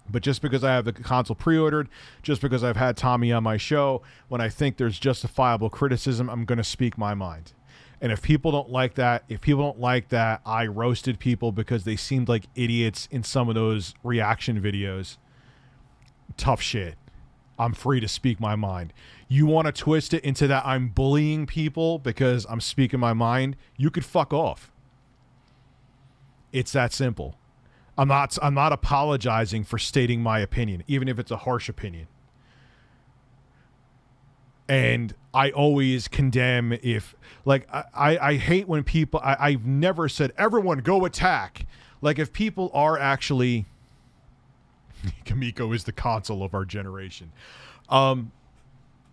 But just because I have the console pre-ordered, just because I've had Tommy on my show, when I think there's justifiable criticism, I'm going to speak my mind. And if people don't like that, I roasted people because they seemed like idiots in some of those reaction videos, tough shit. I'm free to speak my mind. You want to twist it into that I'm bullying people because I'm speaking my mind, you could fuck off. It's that simple. I'm not apologizing for stating my opinion, even if it's a harsh opinion. And I always condemn if, like, I hate when people, I've never said, everyone go attack. Like, if people are actually, Amico is the console of our generation.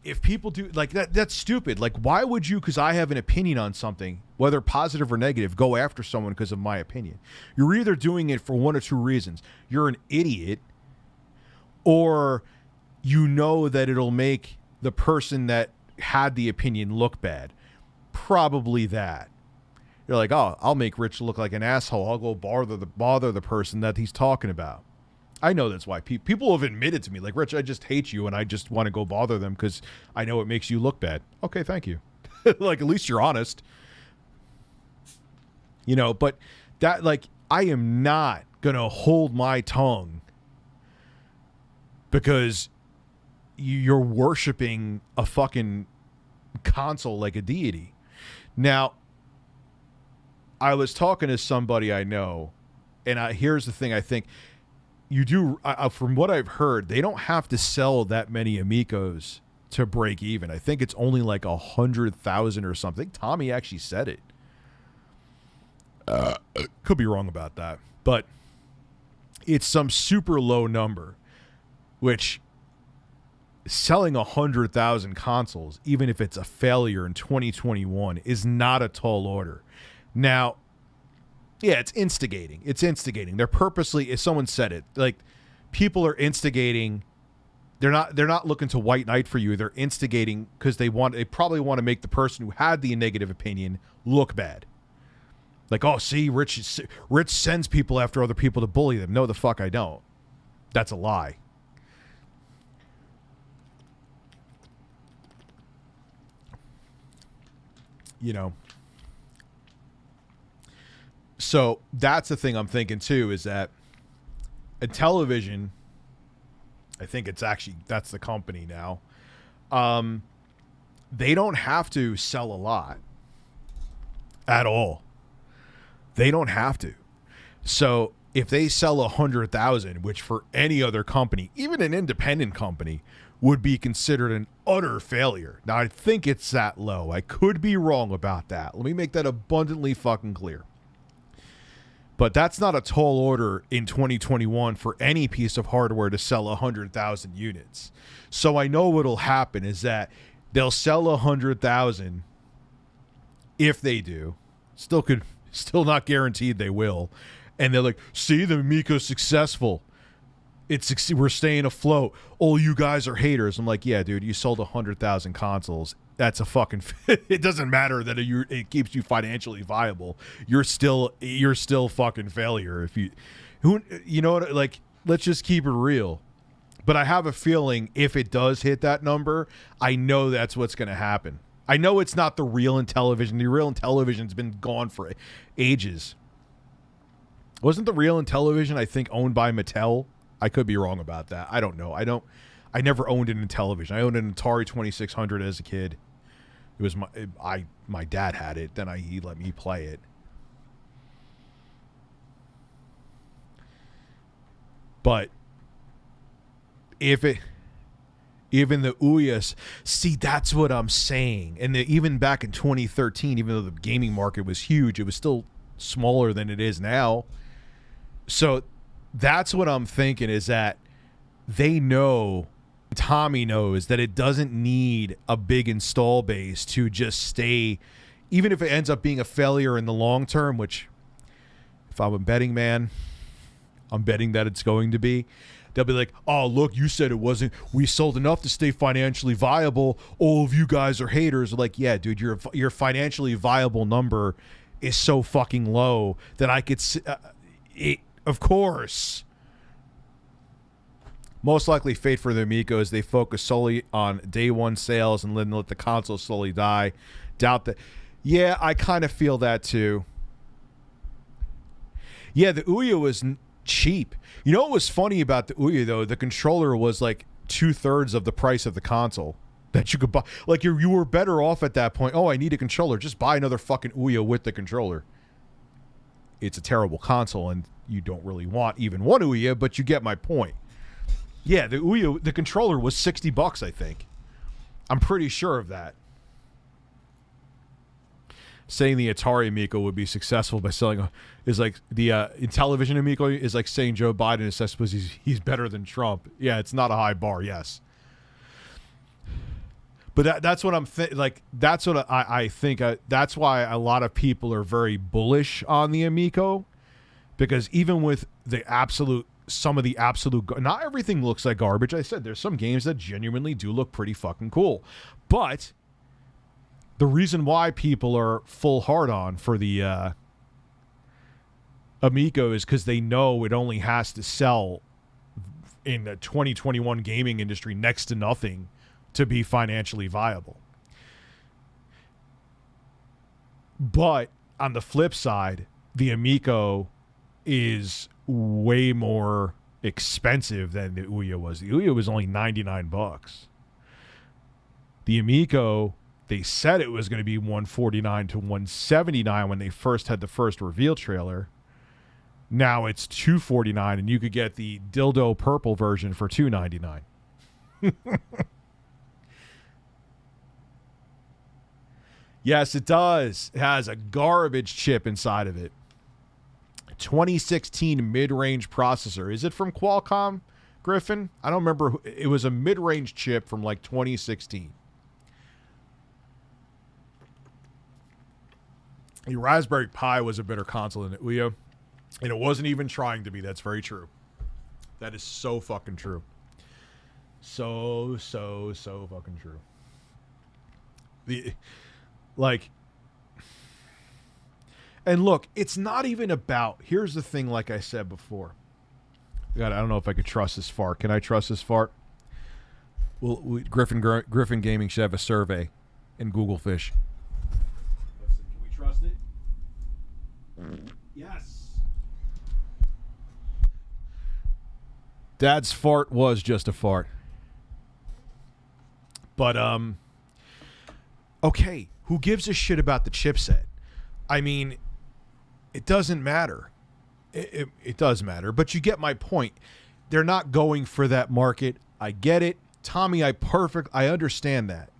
If people do, like, that's stupid. Like, why would you, because I have an opinion on something, whether positive or negative, go after someone because of my opinion? You're either doing it for one or two reasons. You're an idiot, or you know that it'll make the person that had the opinion look bad. Probably that. You're like, oh, I'll make Rich look like an asshole. I'll go bother the person that he's talking about. I know that's why people have admitted to me, like, Rich, I just hate you and I just want to go bother them because I know it makes you look bad. Okay, thank you. Like, at least you're honest. You know, but that, like, I am not going to hold my tongue because you're worshiping a fucking console like a deity. Now, I was talking to somebody I know, and here's the thing. I think you do, from what I've heard, they don't have to sell that many Amicos to break even. I think it's only like 100,000 or something. Tommy actually said it. Could be wrong about that, but it's some super low number, which selling 100,000 consoles, even if it's a failure in 2021, is not a tall order. Now, yeah, it's instigating. They're purposely, as someone said it, like, people are instigating. They're not looking to white knight for you. They're instigating because they probably want to make the person who had the negative opinion look bad. Like, oh, see, Rich sends people after other people to bully them. No, the fuck I don't. That's a lie. You know. So that's the thing I'm thinking too, is that a television, I think that's the company now. They don't have to sell a lot at all. They don't have to. So if they sell 100,000, which for any other company, even an independent company, would be considered an utter failure. Now, I think it's that low. I could be wrong about that. Let me make that abundantly fucking clear. But that's not a tall order in 2021 for any piece of hardware to sell 100,000 units. So I know what'll happen is that they'll sell 100,000 if they do. Still not guaranteed they will. And they're like, see, the Amico's successful. We're staying afloat. Oh, you guys are haters. I'm like, yeah, dude, you sold 100,000 consoles. That's a fucking. It doesn't matter that it keeps you financially viable. You're still fucking failure. If you know what? Like, let's just keep it real. But I have a feeling if it does hit that number, I know that's what's going to happen. I know it's not the real Intellivision. The real Intellivision's been gone for ages. Wasn't the real Intellivision, I think, owned by Mattel? I could be wrong about that. I don't know. I never owned an Intellivision. I owned an Atari 2600 as a kid. It was my dad had it. Then he let me play it. But even the Ouya, see, that's what I'm saying. And even back in 2013, even though the gaming market was huge, it was still smaller than it is now. So that's what I'm thinking, is that they know, Tommy knows, that it doesn't need a big install base to just stay, even if it ends up being a failure in the long term, which if I'm a betting man, I'm betting that it's going to be. They'll be like, oh, look, you said it wasn't. We sold enough to stay financially viable. All of you guys are haters. Like, yeah, dude, your financially viable number is so fucking low that I could of course. Most likely fate for the Amico is they focus solely on day one sales and then let the console slowly die. Doubt that. Yeah, I kind of feel that too. Yeah, the Ouya was cheap. You know what was funny about the Ouya, though? The controller was like 2/3 of the price of the console that you could buy. Like, you were better off at that point. Oh, I need a controller. Just buy another fucking Ouya with the controller. It's a terrible console, and you don't really want even one Ouya, but you get my point. Yeah, the Ouya, the controller was $60, I think. I'm pretty sure of that. Saying the Atari Amico would be successful by selling is like the Intellivision Amico is like saying Joe Biden is, I suppose, he's better than Trump. Yeah, it's not a high bar, yes. But that's what I'm that's what I think. That's why a lot of people are very bullish on the Amico, because even with some of the absolute, not everything looks like garbage. I said there's some games that genuinely do look pretty fucking cool, but the reason why people are full hard on for the Amico is because they know it only has to sell in the 2021 gaming industry next to nothing to be financially viable. But on the flip side, the Amico is way more expensive than the Ouya was. The Ouya was only $99. The Amico, they said it was going to be $149 to $179 when they first had the first reveal trailer. Now it's $249, and you could get the dildo purple version for $299. Yes, it does. It has a garbage chip inside of it. 2016 mid-range processor. Is it from Qualcomm, Griffin? I don't remember. It was a mid-range chip from like 2016. The Raspberry Pi was a better console than the Ouya, and it wasn't even trying to be. That's very true. That is so fucking true. So fucking true. And look, it's not even about, here's the thing, like I said before. God, I don't know if I could trust this fart. Can I trust this fart? Well, Griffin Gaming should have a survey in Google Fish. Let's see, can we trust it? Yes. Dad's fart was just a fart. But, okay, who gives a shit about the chipset? I mean, it doesn't matter. It does matter, but you get my point. They're not going for that market. I get it. Tommy, I understand that.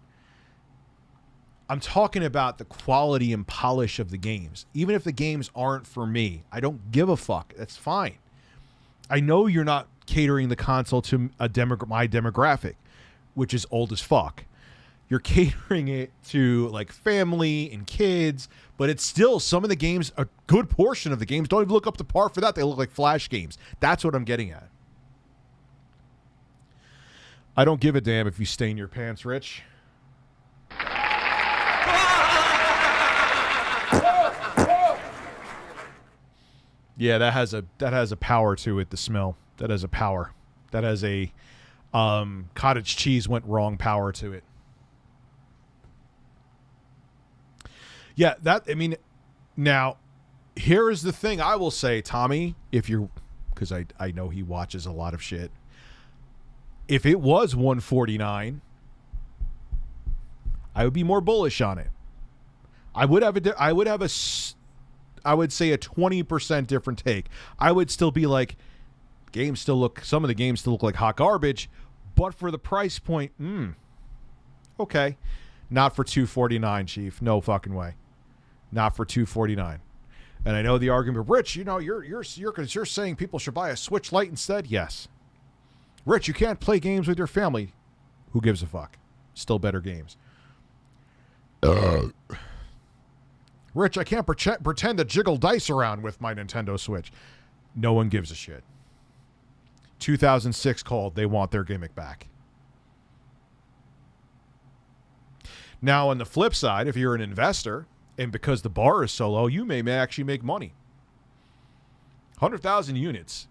I'm talking about the quality and polish of the games. Even if the games aren't for me, I don't give a fuck. That's fine. I know you're not catering the console to my demographic, which is old as fuck. You're catering it to like family and kids, but it's still, some of the games, a good portion of the games don't even look up to par for that. They look like Flash games. That's what I'm getting at. I don't give a damn if you stain your pants, Rich. Yeah, that has a power to it, the smell. That has a power. That has a Cottage cheese went wrong, power to it. Yeah, now, here is the thing I will say, Tommy, because I know he watches a lot of shit. If it was 149, I would be more bullish on it. I would say a 20% different take. I would still be like, some of the games still look like hot garbage, but for the price point, okay. Not for $249, Chief. No fucking way. Not for $249. And I know the argument, Rich, you're saying people should buy a Switch Lite instead? Yes. Rich, you can't play games with your family. Who gives a fuck? Still better games. Rich, I can't pretend to jiggle dice around with my Nintendo Switch. No one gives a shit. 2006 called. They want their gimmick back. Now, on the flip side, if you're an investor, and because the bar is so low, you may actually make money. 100,000 units,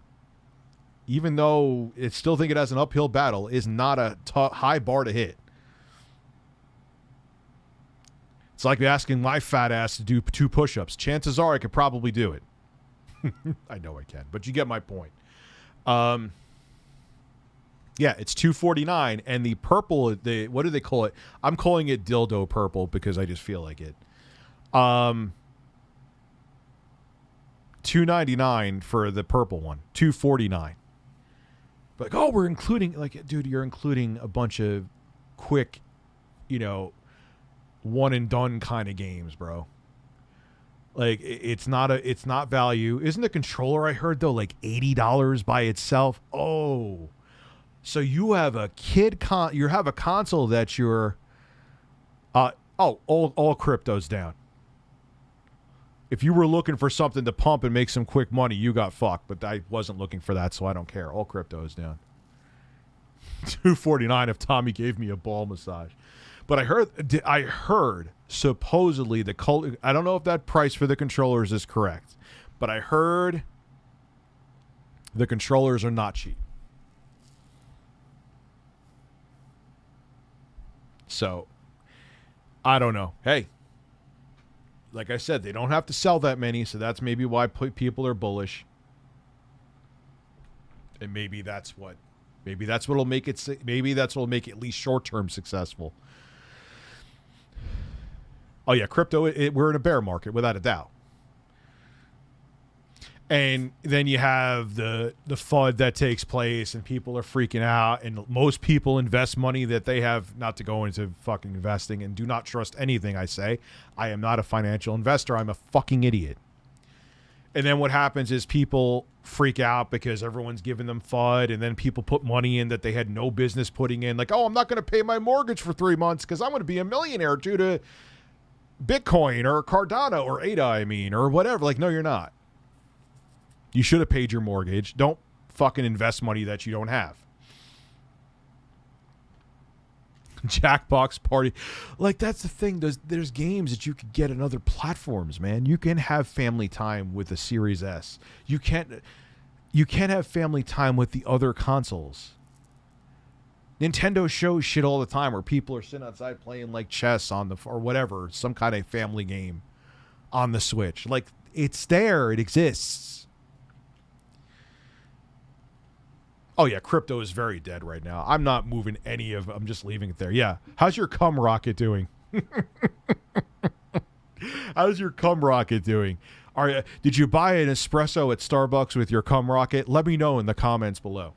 even though I still think it has an uphill battle, is not a high bar to hit. It's like asking my fat ass to do 2 push-ups. Chances are I could probably do it. I know I can, but you get my point. Yeah, it's $249, and the purple, what do they call it? I'm calling it dildo purple because I just feel like it. $299 for the purple one. $249. But we're including, like, dude, you're including a bunch of quick, one and done kind of games, bro. Like, it's not value. Isn't the controller, I heard, though, like $80 by itself? Oh, so you have a you have a console that you're all crypto's down. If you were looking for something to pump and make some quick money, you got fucked, but I wasn't looking for that, so I don't care. All crypto is down. $249 if Tommy gave me a ball massage. But I heard supposedly I don't know if that price for the controllers is correct, but I heard the controllers are not cheap. So, I don't know. Hey, like I said, they don't have to sell that many, so that's maybe why people are bullish. And maybe that's what'll make it at least short-term successful. Oh yeah, crypto, we're in a bear market without a doubt. And then you have the FUD that takes place, and people are freaking out, and most people invest money that they have, not to go into fucking investing, and do not trust anything I say. I am not a financial investor. I'm a fucking idiot. And then what happens is people freak out because everyone's giving them FUD, and then people put money in that they had no business putting in. Like, I'm not going to pay my mortgage for 3 months because I'm going to be a millionaire due to Bitcoin or Cardano or ADA, or whatever. Like, no, you're not. You should have paid your mortgage. Don't fucking invest money that you don't have. Jackbox Party. Like, that's the thing. There's games that you could get on other platforms, man. You can have family time with the Series S. You can't have family time with the other consoles. Nintendo shows shit all the time where people are sitting outside playing like chess or whatever, some kind of family game on the Switch. Like, it's there. It exists. Oh, yeah, crypto is very dead right now. I'm not moving I'm just leaving it there. Yeah. How's your cum rocket doing? How's your cum rocket doing? Did you buy an espresso at Starbucks with your cum rocket? Let me know in the comments below.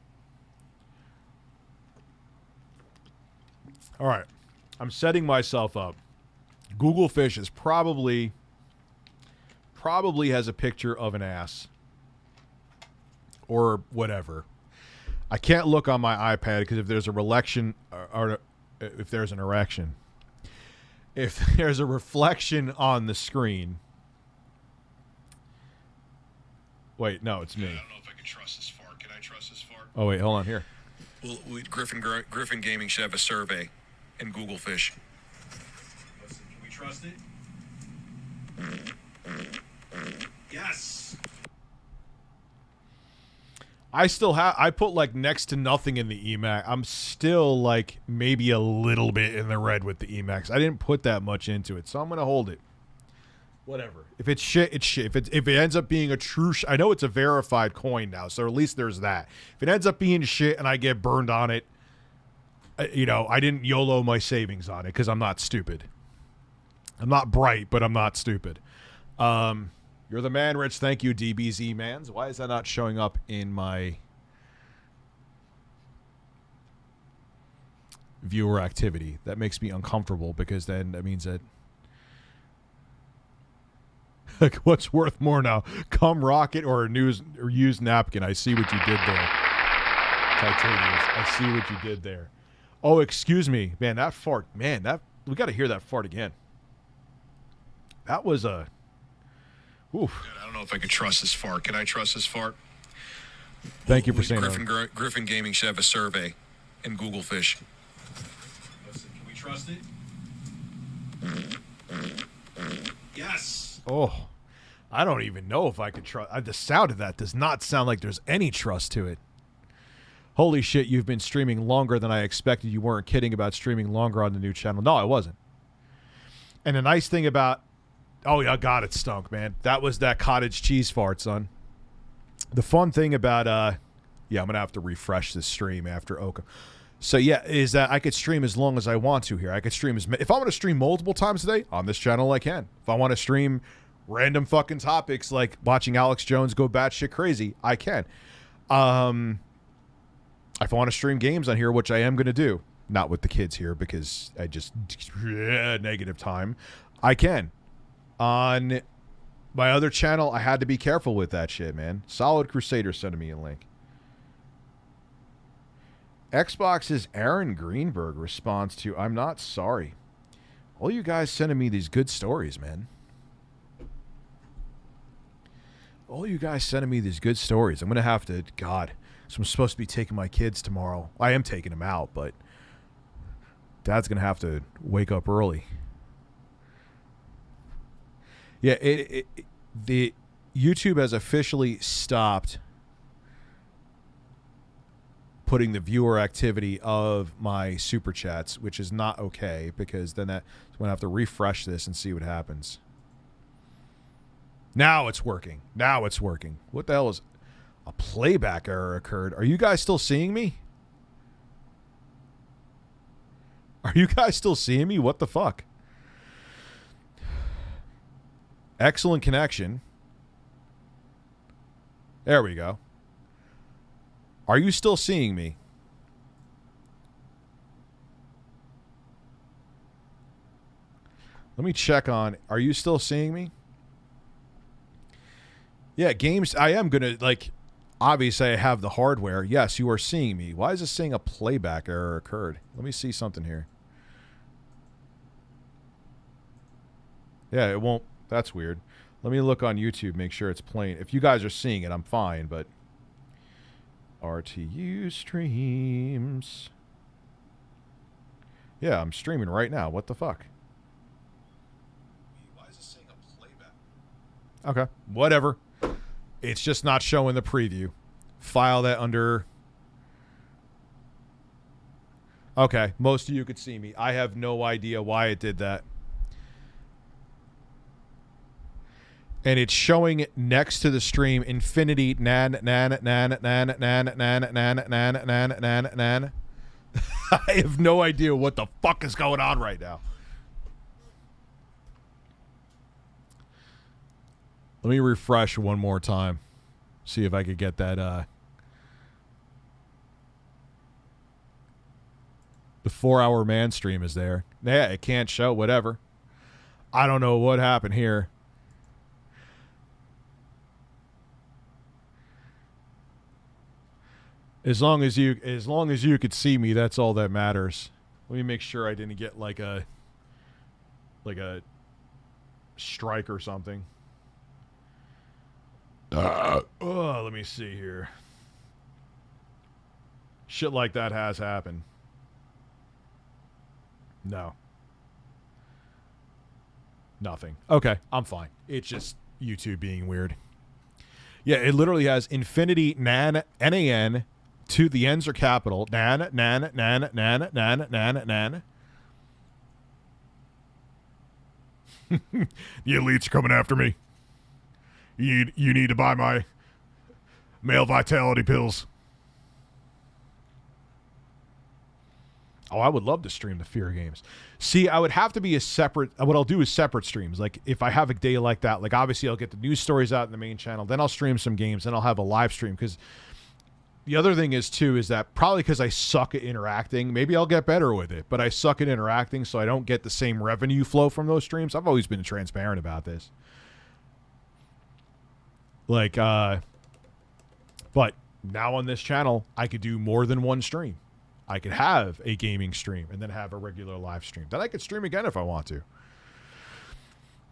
All right. I'm setting myself up. Google Fish is probably has a picture of an ass or whatever. I can't look on my iPad because if there's a reflection, if there's a reflection on the screen. Wait, no, it's me. I don't know if I can trust this far. Can I trust this far? Oh, wait, hold on here. Well, Griffin Gaming should have a survey in Google Fish. Listen, can we trust it? Yes. I put like next to nothing in the Emacs. I'm still like maybe a little bit in the red with the Emacs. I didn't put that much into it, so I'm gonna hold it. Whatever. If it's shit, it's shit. If it ends up being a true, I know it's a verified coin now, so at least there's that. If it ends up being shit and I get burned on it, you know, I didn't YOLO my savings on it because I'm not stupid. I'm not bright, but I'm not stupid. You're the man, Rich. Thank you, DBZ Mans. Why is that not showing up in my viewer activity? That makes me uncomfortable because then that means that like, what's worth more now, cum rocket or a used napkin? I see what you did there, Titanius. I see what you did there. Oh, excuse me, man. That fart, man. That we got to hear that fart again. That was a. Oof. I don't know if I can trust this fart. Can I trust this fart? Thank you for saying that. Griffin Gaming should have a survey in Google Fish. Listen, can we trust it? Yes. Oh, I don't even know if I could trust. The sound of that does not sound like there's any trust to it. Holy shit, you've been streaming longer than I expected. You weren't kidding about streaming longer on the new channel. No, I wasn't. And the nice thing about... Oh, yeah, God, it stunk, man. That was that cottage cheese fart, son. The fun thing about... yeah, I'm going to have to refresh this stream after Oka. So, yeah, is that I could stream as long as I want to here. I could stream as... If I want to stream multiple times a day, on this channel, I can. If I want to stream random fucking topics like watching Alex Jones go batshit crazy, I can. If I want to stream games on here, which I am going to do, not with the kids here because I just... negative time. I can. On my other channel, I had to be careful with that shit, man. Solid Crusader sending me a link. Xbox's Aaron Greenberg responds to, I'm not sorry. All you guys sending me these good stories, man. All you guys sending me these good stories. I'm going to have to, God, so I'm supposed to be taking my kids tomorrow. I am taking them out, but Dad's going to have to wake up early. Yeah, the YouTube has officially stopped putting the viewer activity of my super chats, which is not okay because then I'm going to have to refresh this and see what happens. Now it's working. Now it's working. What the hell is a playback error occurred? Are you guys still seeing me? Are you guys still seeing me? What the fuck? Excellent connection. There we go. Are you still seeing me? Let me check on. Are you still seeing me? Yeah, games. I am going to, like, obviously I have the hardware. Yes, you are seeing me. Why is it saying a playback error occurred? Let me see something here. Yeah, it won't. That's weird. Let me look on YouTube, make sure it's playing. If you guys are seeing it, I'm fine, but RTU streams. Yeah, I'm streaming right now. What the fuck? Why is it saying a playback? Okay, whatever. It's just not showing the preview. File that under... Okay, most of you could see me. I have no idea why it did that. And it's showing next to the stream infinity nan nan nan nan nan nan nan nan nan nan nan. I have no idea what the fuck is going on right now. Let me refresh one more time. See if I could get that the 4-hour man stream is there. Yeah, it can't show whatever. I don't know what happened here. As long as you could see me, that's all that matters. Let me make sure I didn't get like a strike or something. Oh, let me see here. Shit like that has happened. No. Nothing. Okay, I'm fine. It's just YouTube being weird. Yeah, it literally has infinity nan, N-A-N, to the ends are capital, nan, nan, nan, nan, nan, nan, nan. The elites are coming after me. You need to buy my male vitality pills. Oh, I would love to stream the fear games. See, I would have to be a separate... What I'll do is separate streams. Like, if I have a day like that, like, obviously I'll get the news stories out in the main channel. Then I'll stream some games. Then I'll have a live stream. Because the other thing is, too, is that probably because I suck at interacting, maybe I'll get better with it. But I suck at interacting, so I don't get the same revenue flow from those streams. I've always been transparent about this. Like, but now on this channel, I could do more than one stream. I could have a gaming stream and then have a regular live stream. Then I could stream again if I want to.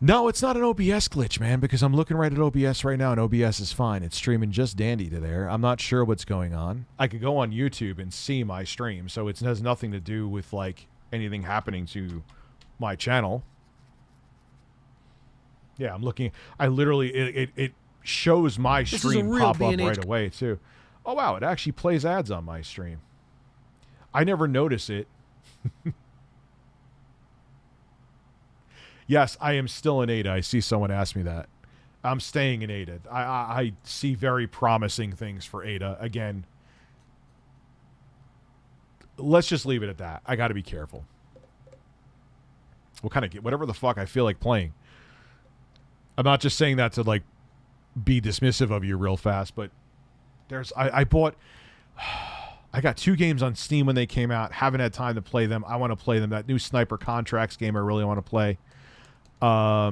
No, it's not an OBS glitch, man, because I'm looking right at OBS right now, and OBS is fine. It's streaming just dandy to there. I'm not sure what's going on. I could go on YouTube and see my stream, so it has nothing to do with, like, anything happening to my channel. Yeah, I'm looking. I literally, it shows my stream pop up right away, too. Oh, wow, it actually plays ads on my stream. I never notice it. Yes, I am still in Ada. I see someone ask me that. I'm staying in Ada. I see very promising things for Ada. Again, let's just leave it at that. I got to be careful. What kind of whatever the fuck I feel like playing. I'm not just saying that to, like, be dismissive of you real fast, but I bought... I got 2 games on Steam when they came out. Haven't had time to play them. I want to play them. That new Sniper Contracts game I really want to play. Oh,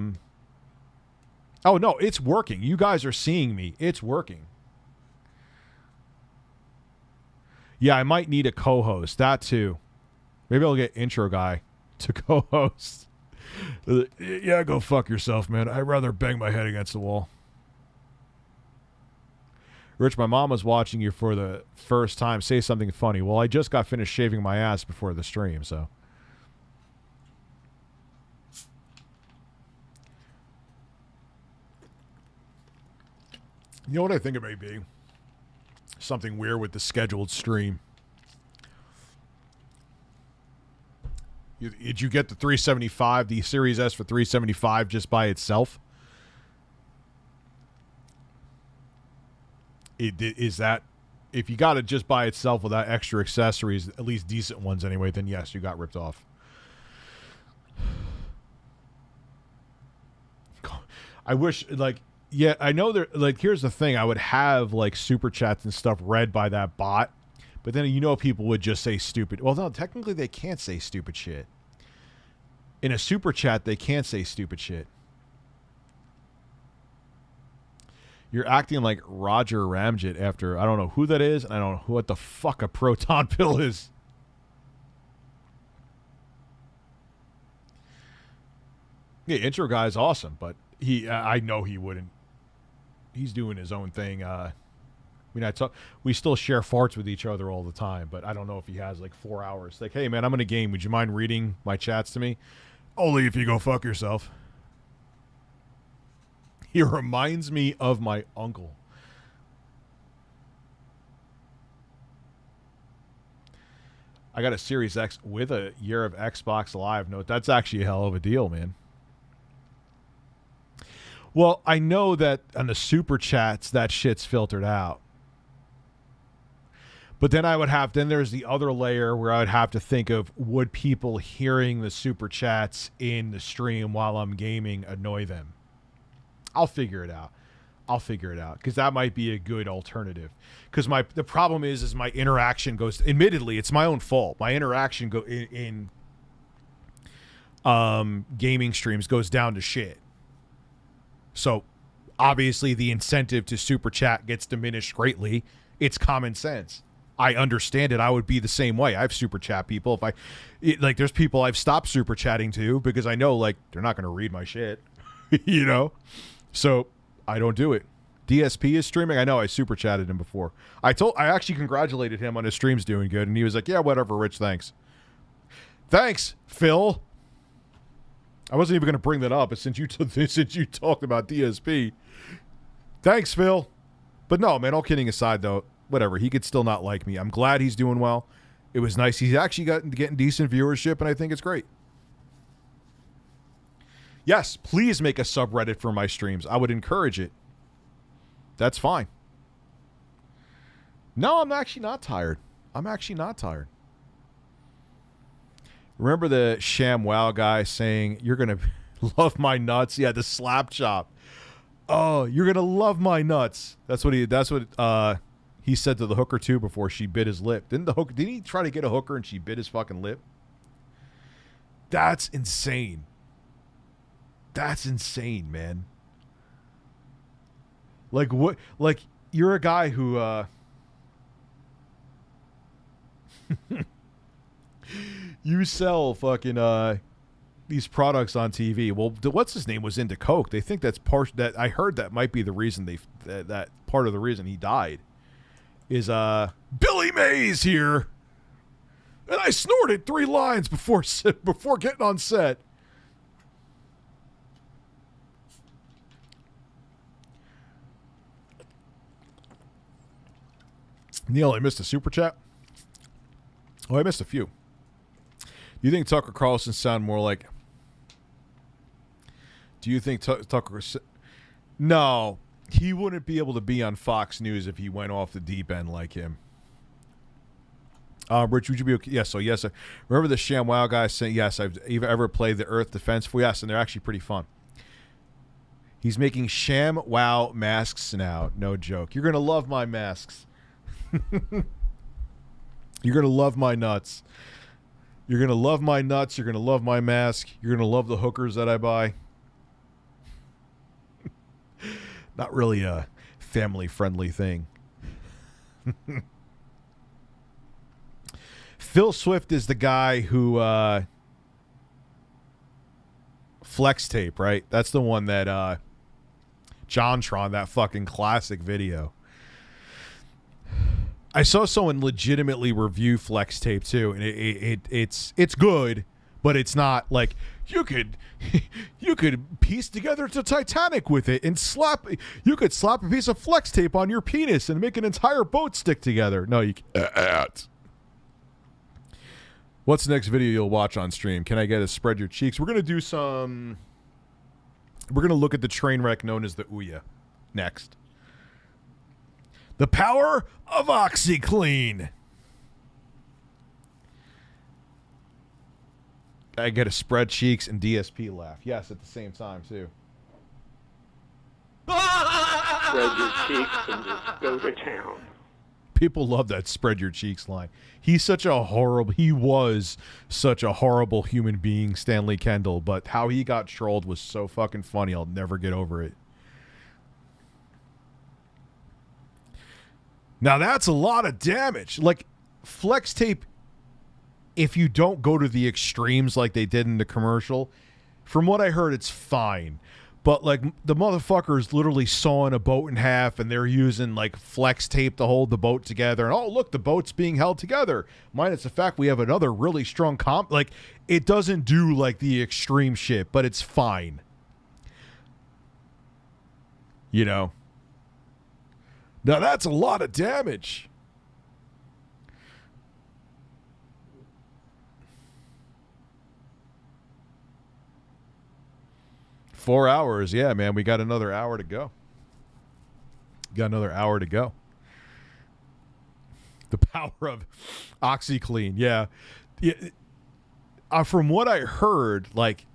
no, it's working. You guys are seeing me. It's working. Yeah, I might need a co-host. That, too. Maybe I'll get Intro Guy to co-host. Yeah, go fuck yourself, man. I'd rather bang my head against the wall. Rich, my mom was watching you for the first time. Say something funny. Well, I just got finished shaving my ass before the stream, so. You know what I think it may be? Something weird with the scheduled stream. Did you get the 375, the Series S for 375 just by itself? Is that, if you got it just by itself without extra accessories, at least decent ones anyway, then yes, you got ripped off. I wish, like, yeah, I know there, like, here's the thing. I would have, like, super chats and stuff read by that bot, but then, you know, people would just say stupid. Well, no, technically they can't say stupid shit. In a super chat, they can't say stupid shit. You're acting like Roger Ramjet after, I don't know who that is, and I don't know what the fuck a proton pill is. Yeah, Intro Guy's awesome, but I know he wouldn't. He's doing his own thing. I mean, we still share farts with each other all the time, but I don't know if he has like 4 hours. Like, hey man, I'm in a game. Would you mind reading my chats to me? Only if you go fuck yourself. He reminds me of my uncle. I got a Series X with a year of Xbox Live note. That's actually a hell of a deal, man. Well, I know that on the super chats, that shit's filtered out. But then then there's the other layer where I would have to think of, would people hearing the super chats in the stream while I'm gaming annoy them? I'll figure it out. Because that might be a good alternative. Because the problem is my interaction goes, admittedly, it's my own fault. My interaction in gaming streams goes down to shit. So obviously the incentive to super chat gets diminished greatly. It's common sense. I understand it. I would be the same way. I've super chat people. There's people I've stopped super chatting to because I know, like, they're not going to read my shit, you know? So I don't do it. DSP is streaming. I know I super chatted him before. I actually congratulated him on his streams doing good, and he was like, yeah, whatever, Rich, thanks. Thanks, Phil. I wasn't even going to bring that up, but since you talked about DSP. Thanks, Phil. But no, man, all kidding aside, though, whatever. He could still not like me. I'm glad he's doing well. It was nice. He's actually getting decent viewership, and I think it's great. Yes, please make a subreddit for my streams. I would encourage it. That's fine. No, I'm actually not tired. I'm actually not tired. Remember the ShamWow guy saying, "You're going to love my nuts"? Yeah, the slap chop. Oh, you're going to love my nuts. That's what he said to the hooker too before she bit his lip. Didn't he try to get a hooker and she bit his fucking lip? That's insane. That's insane, man. Like what? Like you're a guy who you sell fucking these products on TV. Well, what's his name was into coke. They think that's that I heard that might be the reason that part of the reason he died is Billy Mays here. And I snorted 3 lines before getting on set. Neil, I missed a super chat. Oh, I missed a few. Do you think Tucker Carlson sound more like... Do you think Tucker... No, he wouldn't be able to be on Fox News if he went off the deep end like him. Rich, would you be okay? Yes, so yes. Remember the ShamWow guy saying, yes, I've ever played the Earth Defense Force? Yes, and they're actually pretty fun. He's making ShamWow masks now. No joke. You're going to love my masks. You're going to love my nuts. You're going to love my nuts. You're going to love my mask. You're going to love the hookers that I buy. Not really a family-friendly thing. Phil Swift is the guy who flex tape, right? That's the one that JonTron, that fucking classic video. I saw someone legitimately review flex tape too, and it's good, but it's not like you could piece together the Titanic with it and you could slap a piece of flex tape on your penis and make an entire boat stick together. No, you can't. What's the next video you'll watch on stream? Can I get a spread your cheeks? We're gonna look at the train wreck known as the Ouya next. The power of OxyClean. I get a spread cheeks and DSP laugh. Yes, at the same time, too. Spread your cheeks and just go to town. People love that spread your cheeks line. He was such a horrible human being, Stanley Kendall, but how he got trolled was so fucking funny. I'll never get over it. Now that's a lot of damage. Like flex tape, if you don't go to the extremes like they did in the commercial, from what I heard, it's fine. But like the motherfuckers literally sawing a boat in half, and they're using like flex tape to hold the boat together. And oh look, the boat's being held together. Minus the fact we have another really strong like it doesn't do like the extreme shit, but it's fine. You know. Now that's a lot of damage. Four hours, yeah, man. We got another hour to go. The power of OxyClean, yeah. From what I heard, like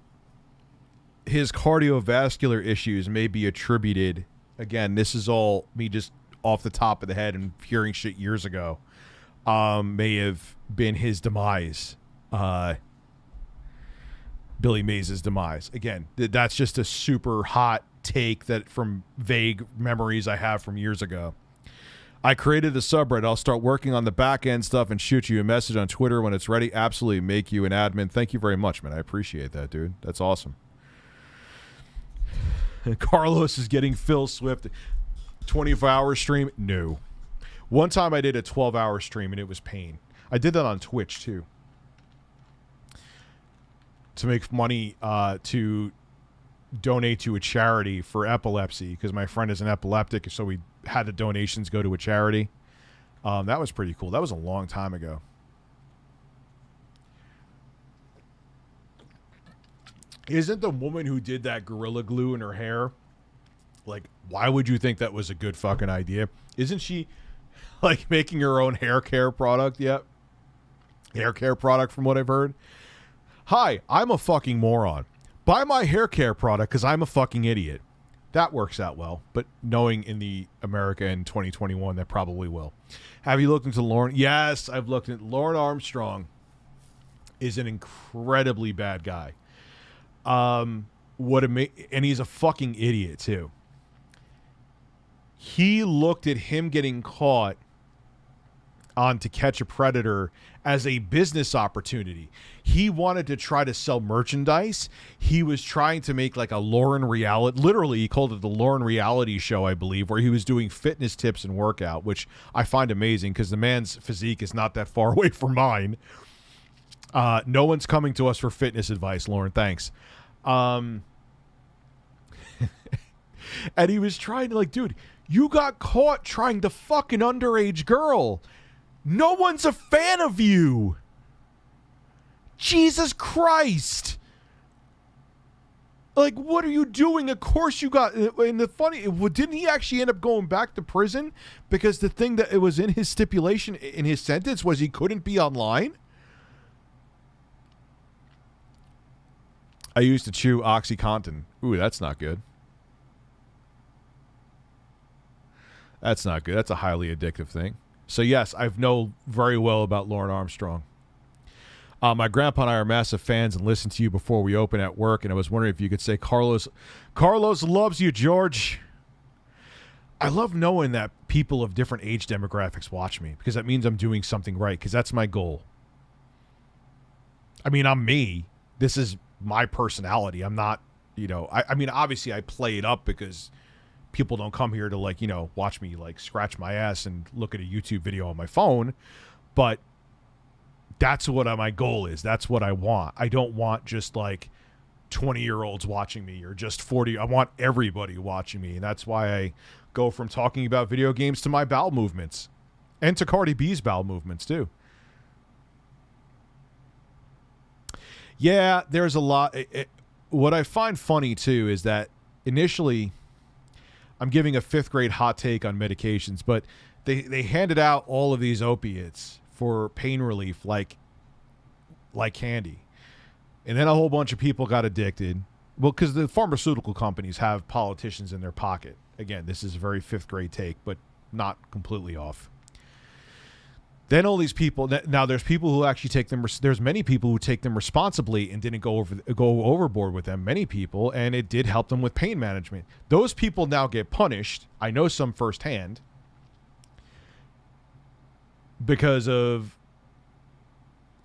his cardiovascular issues may be attributed. Again, this is all me just off the top of the head and hearing shit years ago. May have been his demise. Billy Mays' demise. Again, that's just a super hot take that from vague memories I have from years ago. I created a subreddit. I'll start working on the back end stuff and shoot you a message on Twitter when it's ready. Absolutely make you an admin. Thank you very much, man. I appreciate that, dude. That's awesome. Carlos is getting Phil Swift 24-hour stream. No. One time I did a 12-hour stream and it was pain. I did that on Twitch too. To make money to donate to a charity for epilepsy because my friend is an epileptic, so we had the donations go to a charity. That was pretty cool. That was a long time ago. Isn't the woman who did that Gorilla Glue in her hair, like, why would you think that was a good fucking idea? Isn't she, like, making her own hair care product yet? Hair care product, from what I've heard. Hi, I'm a fucking moron. Buy my hair care product because I'm a fucking idiot. That works out well, but knowing in the America in 2021, that probably will. Have you looked into Lauren? Yes, I've looked at Lauren Armstrong. Is an incredibly bad guy. And he's a fucking idiot too. He looked at him getting caught on To Catch a Predator as a business opportunity. He wanted to try to sell merchandise. He was trying to make like a Lauren reality. Literally, he called it the Lauren reality show, I believe, where he was doing fitness tips and workout, which I find amazing because the man's physique is not that far away from mine. No one's coming to us for fitness advice, Lauren. Thanks. And he was trying to, like, dude, you got caught trying to fuck an underage girl. No one's a fan of you. Jesus Christ. Like, what are you doing? Of course you got, and the funny, didn't he actually end up going back to prison? Because the thing that it was in his stipulation, in his sentence, was he couldn't be online? I used to chew OxyContin. Ooh, that's not good. That's not good. That's a highly addictive thing. So, yes, I know very well about Lauren Armstrong. My grandpa and I are massive fans and listen to you before we open at work, and I was wondering if you could say Carlos loves you, George. I love knowing that people of different age demographics watch me because that means I'm doing something right, because that's my goal. I mean, I'm me. This is my personality. I'm not, I mean, obviously I play it up because people don't come here to, like, watch me, like, scratch my ass and look at a YouTube video on my phone, but that's what my goal is. That's what I want. I don't want just, like, 20-year-olds watching me or just 40. I want everybody watching me, and that's why I go from talking about video games to my bowel movements and to Cardi B's bowel movements, too. Yeah, there's a lot. What I find funny, too, is that initially I'm giving a 5th grade hot take on medications, but they handed out all of these opiates for pain relief like candy. And then a whole bunch of people got addicted. Well, because the pharmaceutical companies have politicians in their pocket. Again, this is a very 5th grade take, but not completely off. Then all these people, now there's people who actually take them, there's many people who take them responsibly and didn't go overboard with them, many people, and it did help them with pain management. Those people now get punished. I know some firsthand because of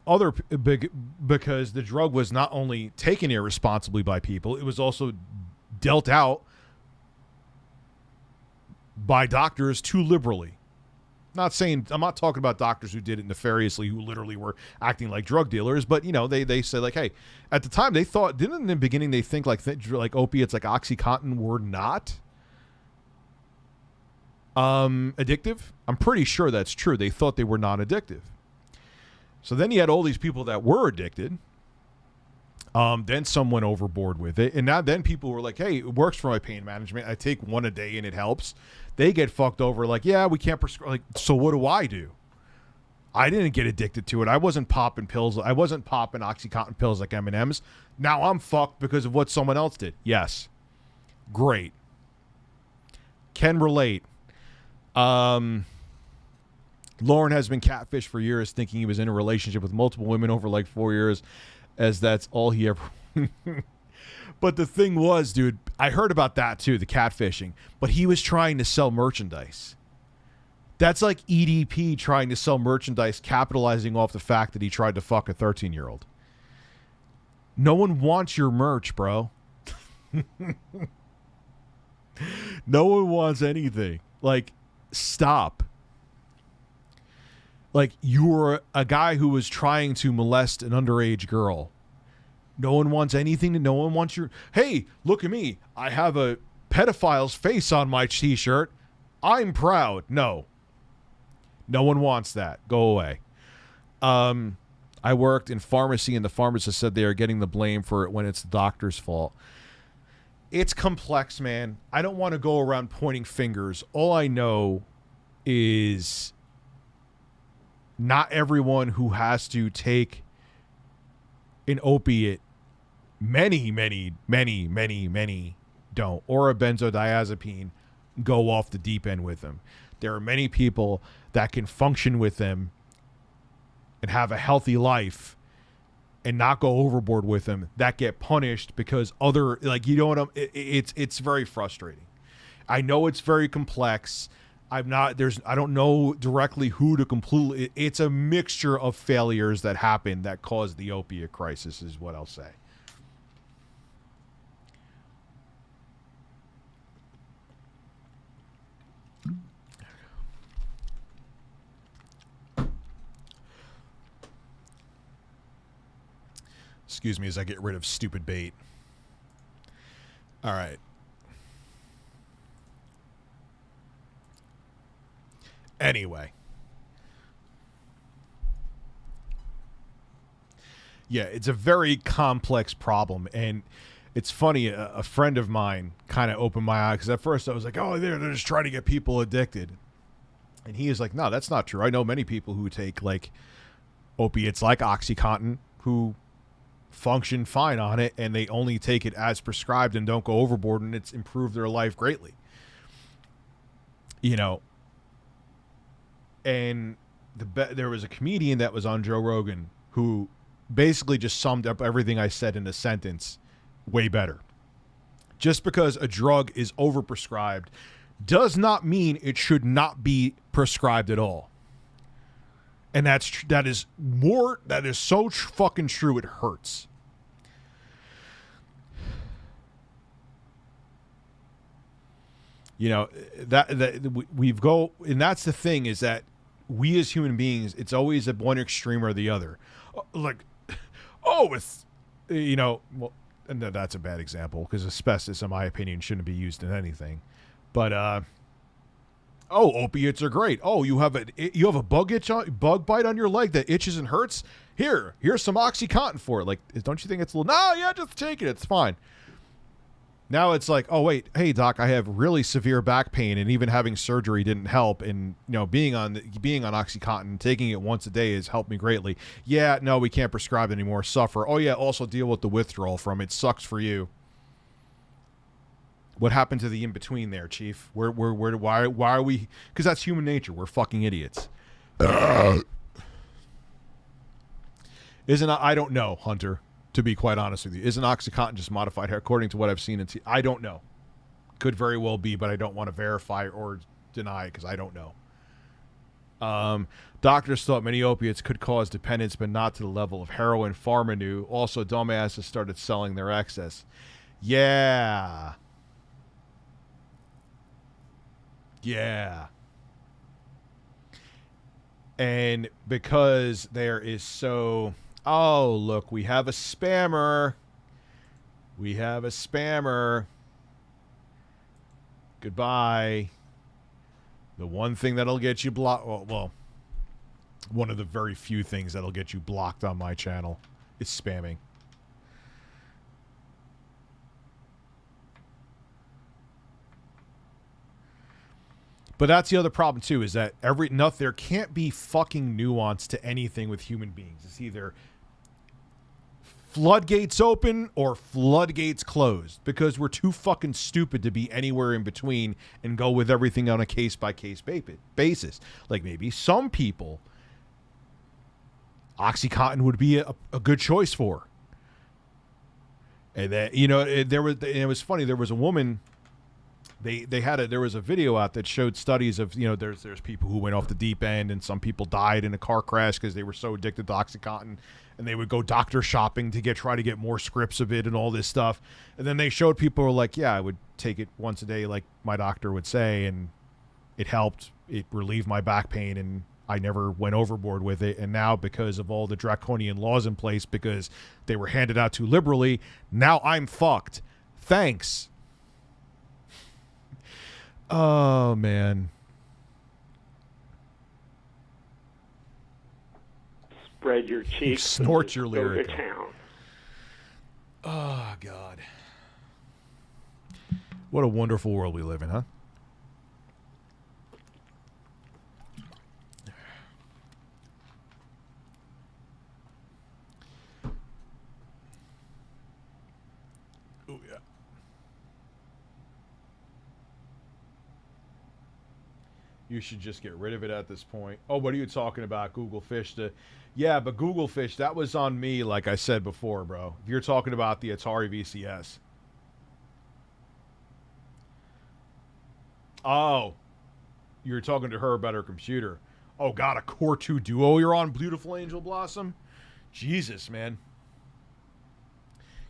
because the drug was not only taken irresponsibly by people, it was also dealt out by doctors too liberally. I'm not talking about doctors who did it nefariously, who literally were acting like drug dealers, but they say, like, hey, at the time they thought, didn't in the beginning they think like opiates like OxyContin were not addictive? I'm pretty sure that's true. They thought they were non-addictive. So then you had all these people that were addicted. Then some went overboard with it, and now then people were like, hey, it works for my pain management. I take one a day and it helps. They get fucked over like, yeah, we can't prescribe. Like, so what do? I didn't get addicted to it. I wasn't popping pills. I wasn't popping OxyContin pills like M&Ms. Now I'm fucked because of what someone else did. Yes. Great. Can relate. Lauren has been catfished for years, thinking he was in a relationship with multiple women over like 4 years, as that's all he ever... But the thing was, dude, I heard about that too, the catfishing, but he was trying to sell merchandise. That's like EDP trying to sell merchandise, capitalizing off the fact that he tried to fuck a 13-year-old. No one wants your merch, bro. No one wants anything. Like, stop. Like, you were a guy who was trying to molest an underage girl. No one wants anything. No one wants your, hey, look at me. I have a pedophile's face on my t-shirt. I'm proud. No. No one wants that. Go away. I worked in pharmacy, and the pharmacist said they are getting the blame for it when it's the doctor's fault. It's complex, man. I don't want to go around pointing fingers. All I know is not everyone who has to take an opiate, many don't, or a benzodiazepine, go off the deep end with them. There are many people that can function with them and have a healthy life and not go overboard with them that get punished because other, like, you know what it's very frustrating. I know it's very complex. I don't know directly who to completely, it's a mixture of failures that happen that caused the opiate crisis is what I'll say. Excuse me as I get rid of stupid bait. All right. Anyway. Yeah, it's a very complex problem. And it's funny, a friend of mine kind of opened my eye because at first I was like, oh, they're just trying to get people addicted. And he is like, no, that's not true. I know many people who take like opiates like OxyContin who function fine on it, and they only take it as prescribed and don't go overboard, and it's improved their life greatly. You know, and there was a comedian that was on Joe Rogan who basically just summed up everything I said in a sentence way better. Just because a drug is overprescribed does not mean it should not be prescribed at all. And that is so fucking true. It hurts. You know, and that's the thing is that we as human beings, it's always at one extreme or the other. Like, it's, you know, well, and that's a bad example because asbestos, in my opinion, shouldn't be used in anything. But, opiates are great. Oh, you have a bug bite on your leg that itches and hurts. Here's some OxyContin for it. Like, don't you think it's a little? No, yeah, just take it. It's fine. Now it's like, oh wait, hey doc, I have really severe back pain, and even having surgery didn't help. And you know, being on OxyContin, taking it once a day has helped me greatly. Yeah, no, we can't prescribe it anymore. Suffer. Oh yeah, also deal with the withdrawal from it. Sucks for you. What happened to the in between there, Chief? Why are we? Because that's human nature. We're fucking idiots. I don't know, Hunter. To be quite honest with you, isn't OxyContin just modified hair? According to what I've seen, I don't know. Could very well be, but I don't want to verify or deny because I don't know. Doctors thought many opiates could cause dependence, but not to the level of heroin. Pharma knew. Also, dumbasses started selling their excess. Yeah. And because there is so... Oh, look, we have a spammer. Goodbye. The one thing that'll get you blocked... Well, one of the very few things that'll get you blocked on my channel is spamming. But that's the other problem, too, is that there can't be fucking nuance to anything with human beings. It's either floodgates open or floodgates closed because we're too fucking stupid to be anywhere in between and go with everything on a case-by-case basis. Like maybe some people, OxyContin would be a good choice for. And that, you know, it was funny. There was a woman... There was a video out that showed studies of, you know, there's people who went off the deep end and some people died in a car crash because they were so addicted to OxyContin, and they would go doctor shopping to try to get more scripts of it and all this stuff. And then they showed people who were like, yeah, I would take it once a day like my doctor would say, and it helped. It relieved my back pain, and I never went overboard with it. And now, because of all the draconian laws in place, because they were handed out too liberally, now I'm fucked. Thanks. Oh, man. Spread your cheeks. Snort your Go to lyric. town. Oh, God. What a wonderful world we live in, huh? Oh, yeah. You should just get rid of it at this point. Oh, what are you talking about? Google Fish? Yeah, but Google Fish, that was on me, like I said before, bro. If you're talking about the Atari VCS. Oh. You're talking to her about her computer. Oh, God, a Core 2 Duo you're on, Beautiful Angel Blossom? Jesus, man.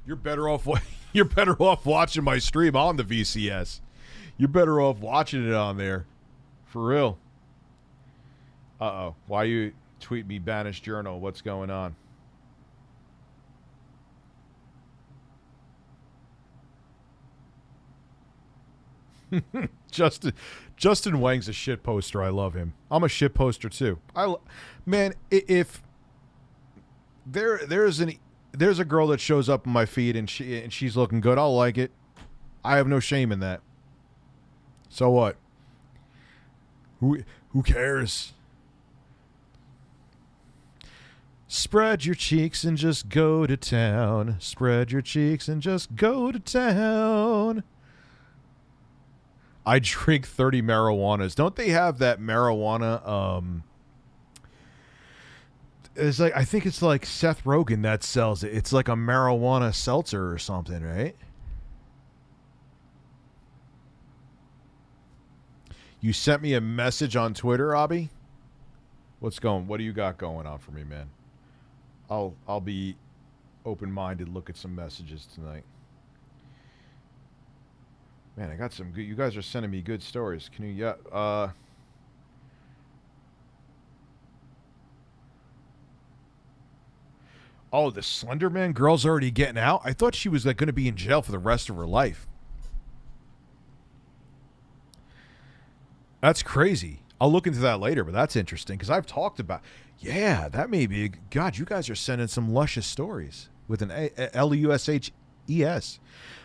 You're better off watching my stream on the VCS. You're better off watching it on there. For real. Uh-oh. Why you tweet me banished journal? What's going on? Justin Wang's a shit poster. I love him. I'm a shit poster too. Man, if there's a girl that shows up in my feed and she's looking good, I'll like it. I have no shame in that. So what? Who cares? Spread your cheeks and just go to town. Spread your cheeks and just go to town. I drink 30 marijuanas. Don't they have that marijuana? It's like, I think it's like Seth Rogen that sells it. It's like a marijuana seltzer or something, right? You sent me a message on Twitter, Abby? What do you got going on for me, man? I'll be open-minded, look at some messages tonight. Man, I got some good, you guys are sending me good stories. Can you, oh, the Slender Man girl's already getting out? I thought she was like going to be in jail for the rest of her life. That's crazy. I'll look into that later, but that's interesting because I've talked about, yeah, that may be, God, you guys are sending some luscious stories with an L-U-S-H-E-S.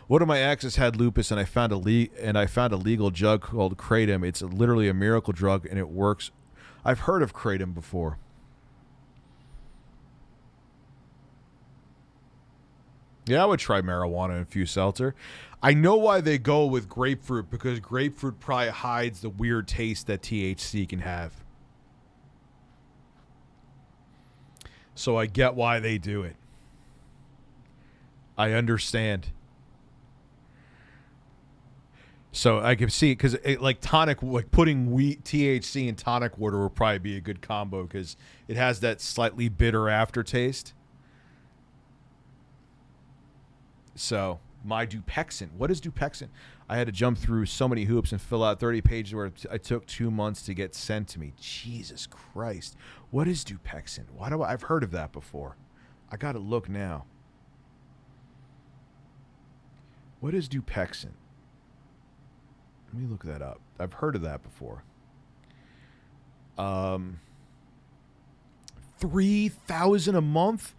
One of my exes had lupus, and I found a legal drug called Kratom. It's literally a miracle drug, and it works. I've heard of Kratom before. Yeah, I would try marijuana infused seltzer. I know why they go with grapefruit, because grapefruit probably hides the weird taste that THC can have. So I get why they do it. I understand. So I can see it because like tonic, like putting THC in tonic water would probably be a good combo because it has that slightly bitter aftertaste. So my Dupexant. What is Dupexant? I had to jump through so many hoops and fill out 30 pages where it took 2 months to get sent to me. Jesus Christ. What is Dupexant? I've heard of that before. I got to look now. What is Dupexant? Let me look that up. I've heard of that before. $3,000 a month?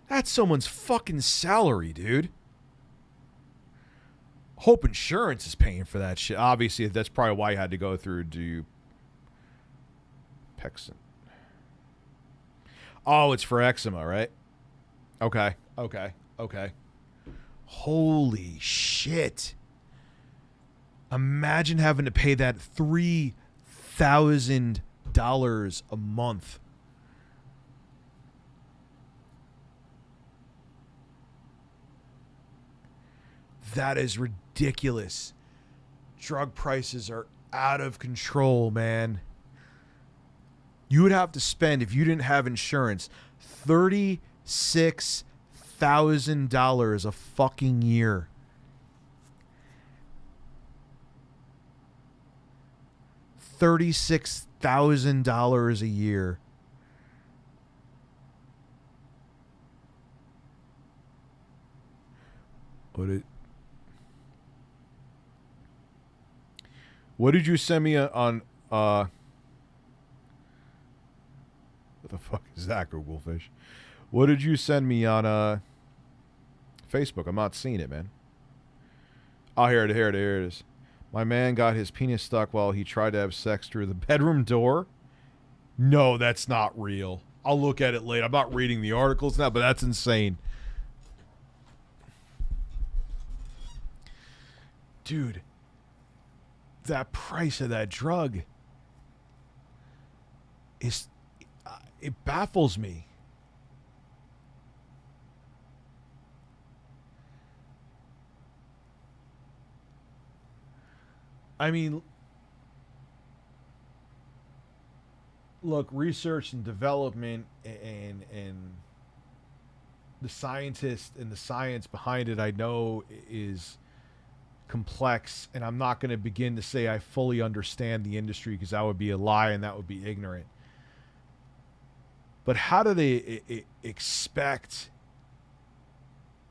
That's someone's fucking salary, dude. Hope Insurance is paying for that shit. Obviously, that's probably why you had to go through Dupexant. Oh, it's for eczema, right? Okay. Holy shit. Imagine having to pay that $3,000 a month. That is ridiculous. Drug prices are out of control, man. You would have to spend, if you didn't have insurance, $36,000 a fucking year. $36,000 $13,000 a year. What did you send me on what the fuck is that, Google Fish? What did you send me on Facebook? I'm not seeing it, man. Oh, here it is. My man got his penis stuck while he tried to have sex through the bedroom door. No, that's not real. I'll look at it later. I'm not reading the articles now, but that's insane. Dude, that price of that drug is... it baffles me. I mean, look, research and development and the scientists and the science behind it, I know is complex, and I'm not going to begin to say I fully understand the industry because that would be a lie and that would be ignorant. But how do they expect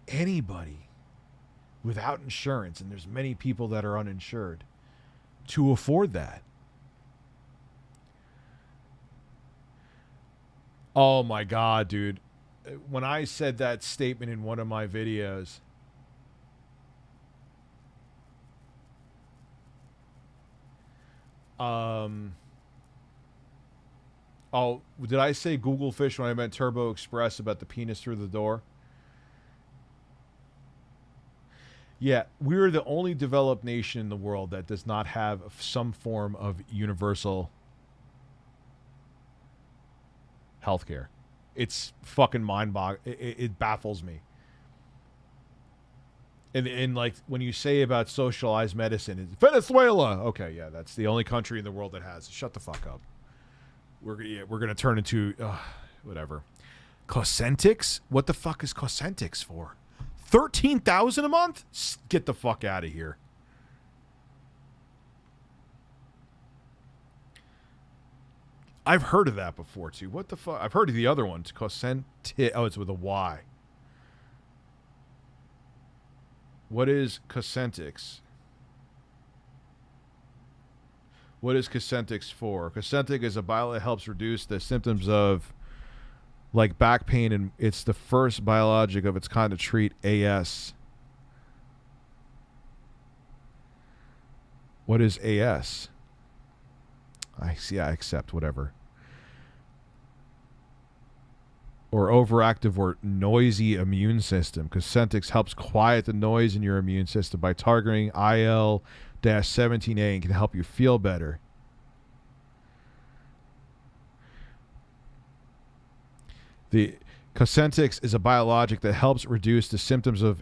anybody without insurance, and there's many people that are uninsured, to afford that? Oh my God, dude. When I said that statement in one of my videos, oh, did I say Google Fish when I meant Turbo Express about the penis through the door? Yeah, we're the only developed nation in the world that does not have some form of universal healthcare. It's fucking mind-boggling. It baffles me. And like when you say about socialized medicine, it's Venezuela. Okay, yeah, that's the only country in the world that has. Shut the fuck up. We're gonna turn into whatever. Cosentix? What the fuck is Cosentix for? $13,000 a month? Get the fuck out of here. I've heard of that before too. What the fuck? I've heard of the other one. Cosentix. Oh, it's with a Y. What is Cosentix? What is Cosentix for? Cosentix is a bio that helps reduce the symptoms of like back pain, and it's the first biologic of its kind to treat AS. What is AS? I accept whatever. Or overactive or noisy immune system. Cosentix helps quiet the noise in your immune system by targeting IL-17A and can help you feel better. The Cosentix is a biologic that helps reduce the symptoms of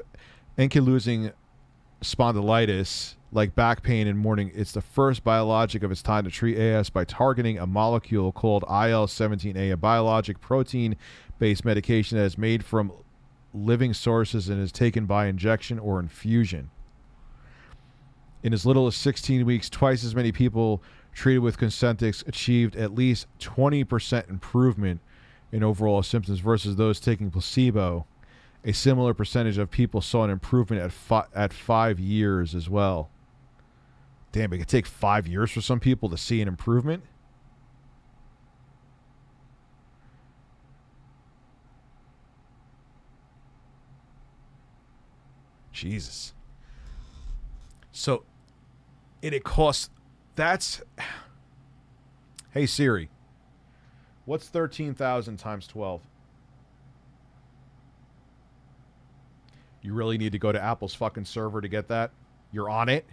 ankylosing spondylitis, like back pain and morning. It's the first biologic of its time to treat AS by targeting a molecule called IL-17A, a biologic protein-based medication that is made from living sources and is taken by injection or infusion. In as little as 16 weeks, twice as many people treated with Cosentix achieved at least 20% improvement in overall symptoms versus those taking placebo. A similar percentage of people saw an improvement at 5 years as well. Damn, it could take 5 years for some people to see an improvement? Jesus. So, it costs... That's... Hey, Siri. What's 13,000 times 12? You really need to go to Apple's fucking server to get that? You're on it?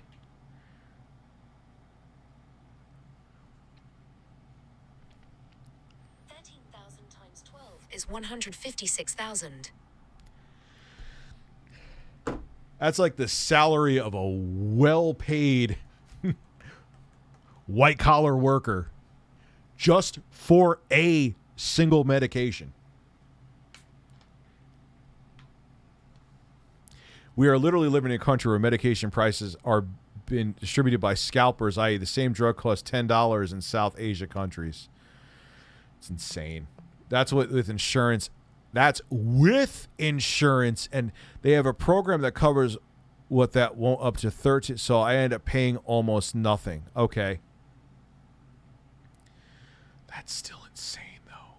Times 12 is 156,000. That's like the salary of a well-paid white-collar worker just for a single medication. We are literally living in a country where medication prices are been distributed by scalpers, i.e. the same drug costs $10 in South Asia countries. It's insane. That's what with insurance. That's with insurance, and they have a program that covers what that won't up to 30. So I end up paying almost nothing. Okay. That's still insane, though.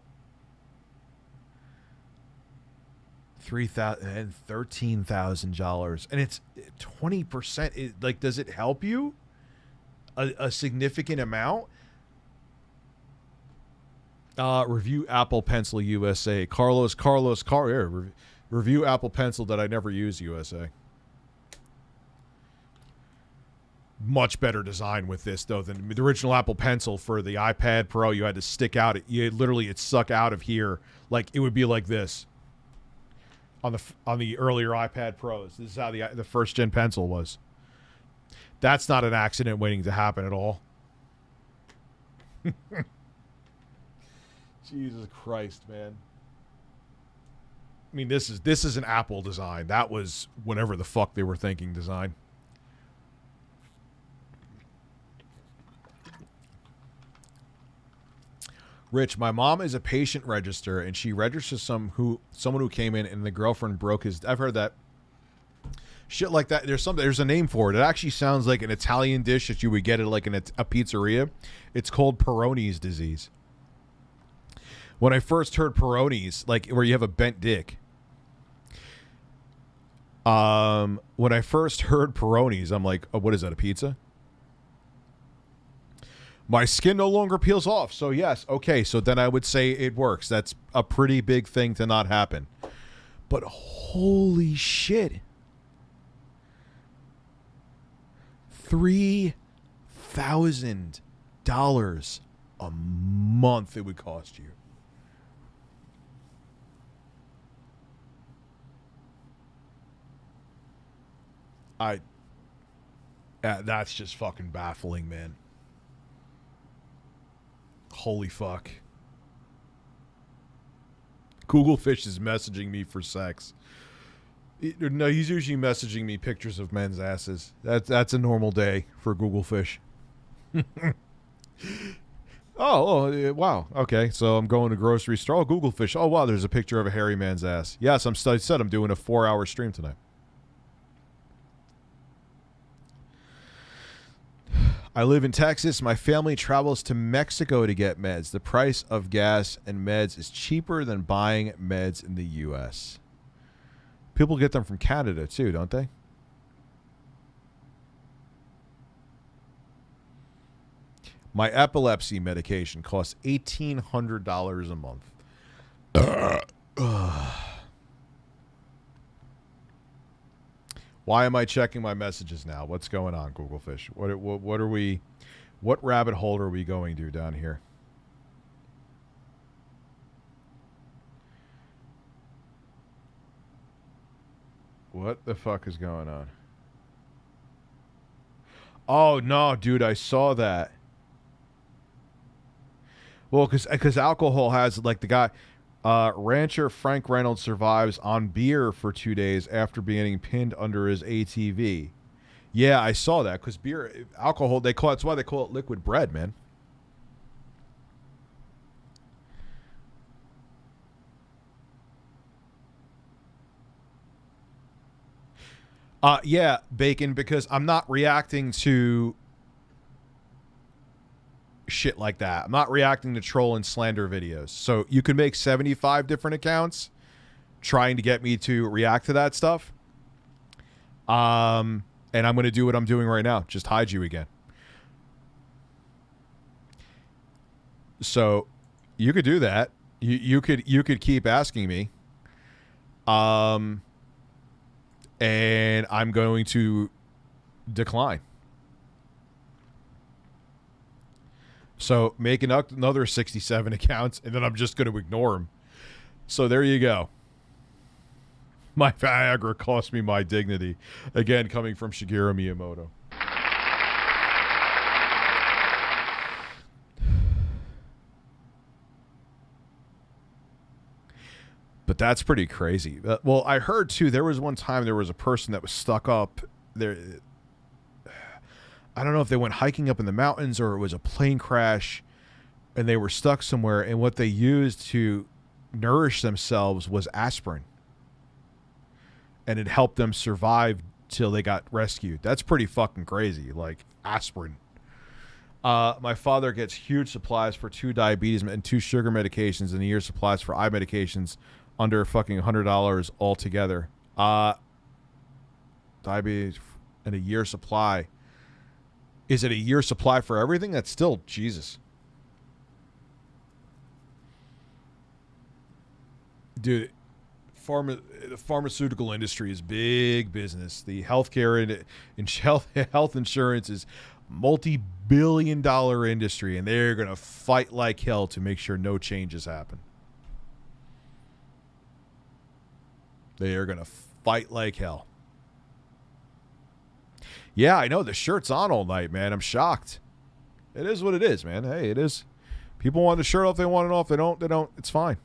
$3,000 and $13,000, and it's 20%. Like, does it help you a significant amount? Review Apple Pencil USA. Carlos, review Apple Pencil that I never use USA. Much better design with this, though, than the original Apple Pencil for the iPad Pro. You had to stick out. It'd suck out of here. Like, it would be like this on the earlier iPad Pros. This is how the first gen pencil was. That's not an accident waiting to happen at all. Jesus Christ, man. I mean, this is an Apple design. That was whatever the fuck they were thinking design. Rich, my mom is a patient register, and she registers someone who came in and the girlfriend broke his. I've heard that shit like that. There's a name for it. It actually sounds like an Italian dish that you would get at like a pizzeria. It's called Peyronie's disease. When I first heard Peyronie's, like where you have a bent dick. When I first heard Peyronie's, I'm like, oh, what is that, a pizza? My skin no longer peels off. So yes, okay, so then I would say it works. That's a pretty big thing to not happen. But holy shit. $3,000 a month it would cost you. That's just fucking baffling, man. Holy fuck. Google Fish is messaging me for sex. No, he's usually messaging me pictures of men's asses. That's a normal day for Google Fish. Oh, wow. Okay, so I'm going to grocery store. Oh, Google Fish. Oh, wow, there's a picture of a hairy man's ass. Yes, I said I'm doing a 4-hour stream tonight. I live in Texas. My family travels to Mexico to get meds. The price of gas and meds is cheaper than buying meds in the U.S. People get them from Canada, too, don't they? My epilepsy medication costs $1,800 a month. Why am I checking my messages now? What's going on, Google Fish? What are we? What rabbit hole are we going to down here? What the fuck is going on? Oh no, dude, I saw that. Well, because alcohol has, like, the guy, rancher Frank Reynolds survives on beer for 2 days after being pinned under his ATV. Yeah, I saw that, because beer, alcohol, that's why they call it liquid bread, man. Yeah, Bacon, because I'm not reacting to shit like that. I'm not reacting to troll and slander videos. So you can make 75 different accounts trying to get me to react to that stuff. And I'm going to do what I'm doing right now. Just hide you again. So you could do that. You could keep asking me. And I'm going to decline. So make another 67 accounts, and then I'm just going to ignore them. So there you go. My Viagra cost me my dignity. Again, coming from Shigeru Miyamoto. But that's pretty crazy. Well, I heard, too, there was one time there was a person that was stuck up there. I don't know if they went hiking up in the mountains or it was a plane crash and they were stuck somewhere, and what they used to nourish themselves was aspirin. And it helped them survive till they got rescued. That's pretty fucking crazy, like aspirin. My father gets huge supplies for 2 diabetes and 2 sugar medications and a year supplies for eye medications under fucking $100 altogether. Diabetes and a year supply. Is it a year supply for everything? That's still Jesus. Dude, the pharmaceutical industry is big business. The healthcare and health insurance is multi-billion-dollar industry, and they're going to fight like hell to make sure no changes happen. They are going to fight like hell. Yeah, I know. The shirt's on all night, man. I'm shocked. It is what it is, man. Hey, it is. People want the shirt off. They want it off. They don't. It's fine.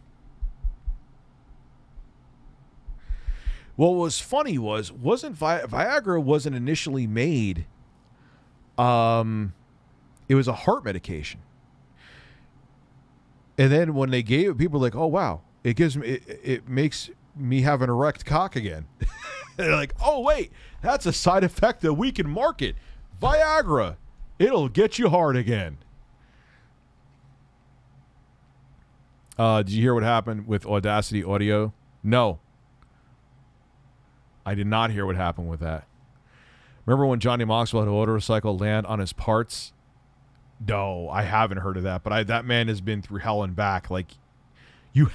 What was funny wasn't Viagra wasn't initially made. It was a heart medication. And then when they gave it, people were like, oh, wow, it gives me, it makes me have an erect cock again. They're like, oh, wait, that's a side effect that we can market. Viagra, it'll get you hard again. Did you hear what happened with Audacity Audio? No. I did not hear what happened with that. Remember when Johnny Knoxville had a motorcycle land on his parts? No, I haven't heard of that. But that man has been through hell and back. Like, you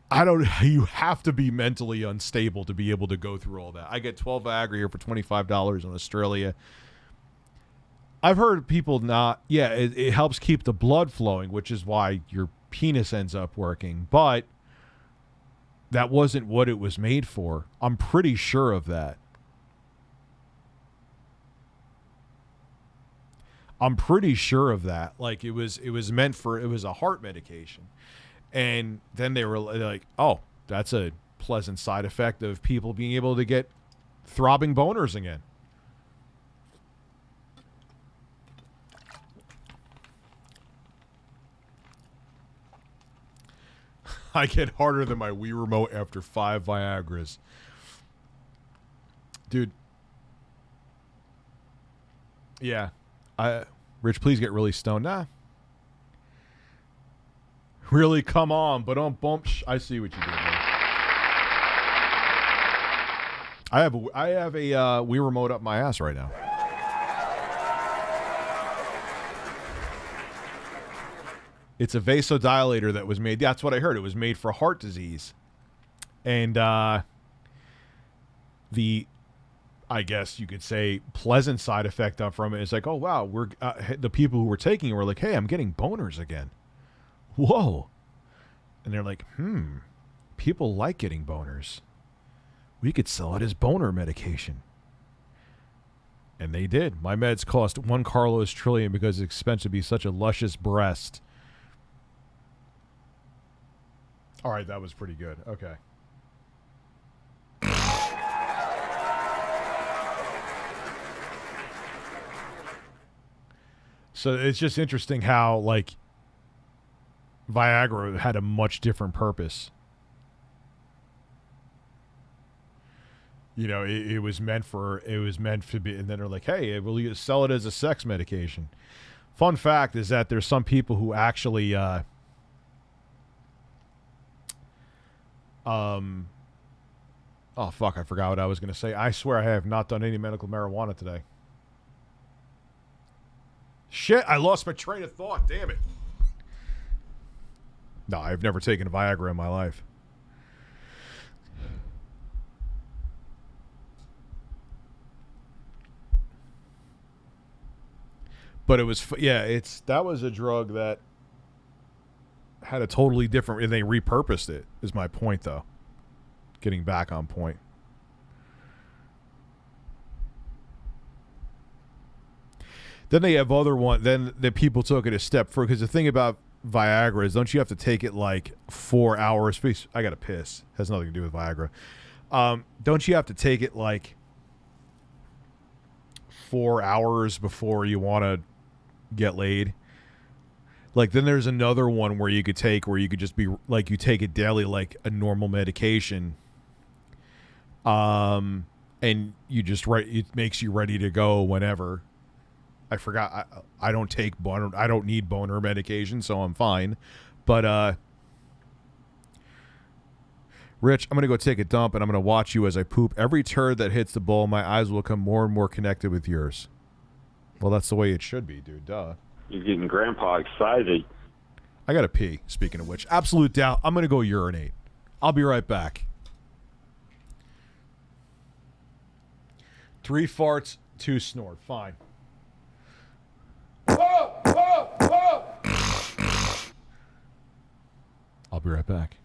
have to be mentally unstable to be able to go through all that. I get 12 Viagra here for $25 in Australia. I've heard people not. Yeah, it helps keep the blood flowing, which is why your penis ends up working. But that wasn't what it was made for. I'm pretty sure of that. I'm pretty sure of that. Like it was meant for, it was a heart medication. And then they were like, oh, that's a pleasant side effect of people being able to get throbbing boners again. I get harder than my Wii remote after 5 Viagras. Dude. Yeah. Rich, please get really stoned. Nah. Really, come on, but don't bump. I see what you did there. I have a Wii remote up my ass right now. It's a vasodilator that was made. That's what I heard. It was made for heart disease. And I guess you could say, pleasant side effect from it is like, oh, wow, we're the people who were taking it were like, hey, I'm getting boners again. Whoa. And they're like, people like getting boners. We could sell it as boner medication. And they did. My meds cost $1 Carlos trillion because it's expensive to be such a luscious breast. All right, that was pretty good. Okay. So it's just interesting how, like, Viagra had a much different purpose. You know, it was meant to be, and then they're like, hey, we'll sell it as a sex medication. Fun fact is that there's some people who actually, oh, fuck, I forgot what I was going to say. I swear I have not done any medical marijuana today. Shit, I lost my train of thought. Damn it. No, I've never taken a Viagra in my life. But it was, that was a drug that had a totally different, and they repurposed it, is my point, though. Getting back on point. Then they have other one. Then the people took it a step further, because the thing about Viagra is, don't you have to take it like 4 hours? I got to piss. Has nothing to do with Viagra. Don't you have to take it like 24 hours before you want to get laid. Like, then there's another one where you could take, where you could just be like, you take it daily like a normal medication. And you just it makes you ready to go whenever. I forgot. I don't take boner. I don't need boner medication, so I'm fine. But Rich, I'm gonna go take a dump, and I'm gonna watch you as I poop. Every turd that hits the bowl, my eyes will become more and more connected with yours. Well, that's the way it should be, dude. Duh. You're getting Grandpa excited. I gotta pee. Speaking of which, absolute doubt. I'm gonna go urinate. I'll be right back. 3 farts, 2 snort. Fine. I'll be right back.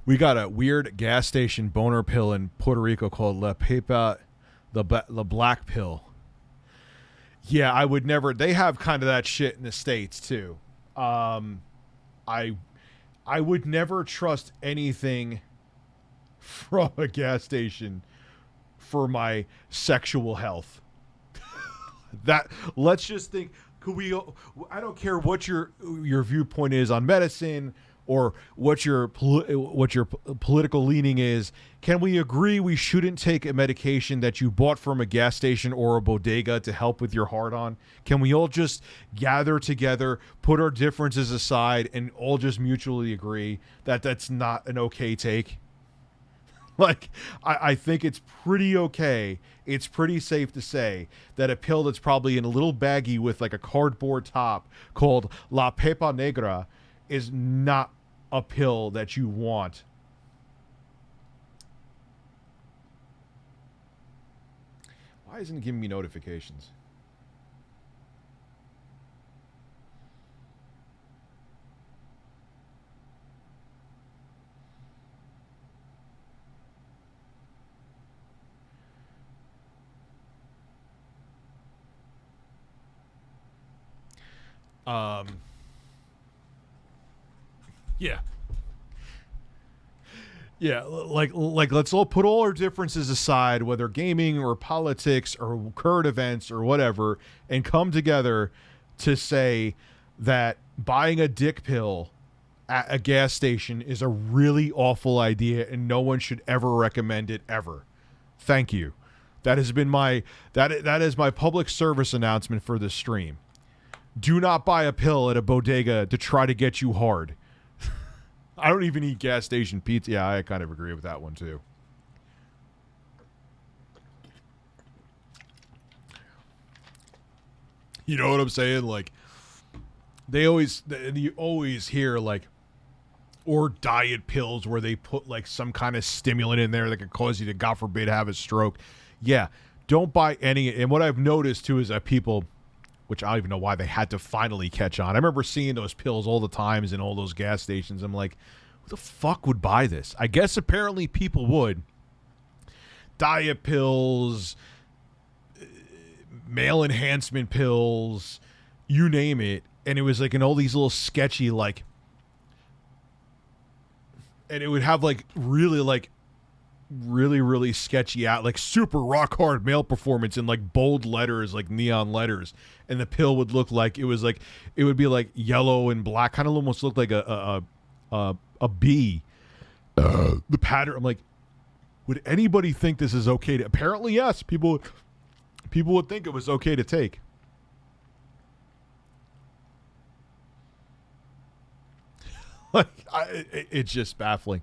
We got a weird gas station boner pill in Puerto Rico called La Pepa, the black pill. Yeah, I would never. They have kind of that shit in the States too. I would never trust anything from a gas station for my sexual health. That, let's just think. Could we? I don't care what your viewpoint is on medicine, or what your political leaning is. Can we agree we shouldn't take a medication that you bought from a gas station or a bodega to help with your hard-on? Can we all just gather together, put our differences aside, and all just mutually agree that that's not an okay take? Like, I think it's pretty okay. It's pretty safe to say that a pill that's probably in a little baggie with like a cardboard top called La Pepa Negra is not a pill that you want. Why isn't it giving me notifications? Yeah. Yeah, like let's all put all our differences aside, whether gaming or politics or current events or whatever, and come together to say that buying a dick pill at a gas station is a really awful idea and no one should ever recommend it ever. Thank you. That has been that is my public service announcement for this stream. Do not buy a pill at a bodega to try to get you hard. I don't even eat gas station pizza. Yeah, I kind of agree with that one too. You know what I'm saying? Like, you always hear like, or diet pills where they put like some kind of stimulant in there that could cause you to, God forbid, have a stroke. Yeah, don't buy any. And what I've noticed too is that people, which I don't even know why they had to finally catch on. I remember seeing those pills all the times in all those gas stations. I'm like, who the fuck would buy this? I guess apparently people would. Diet pills, male enhancement pills, you name it. And it was like in all these little sketchy, like, and it would have like really sketchy out, like super rock hard male performance in like bold letters, like neon letters. And the pill would look like, it would be like yellow and black, kind of almost looked like a bee. The pattern, I'm like, Would anybody think this is okay to... Apparently, yes. People would think it was okay to take. Like, it's just baffling.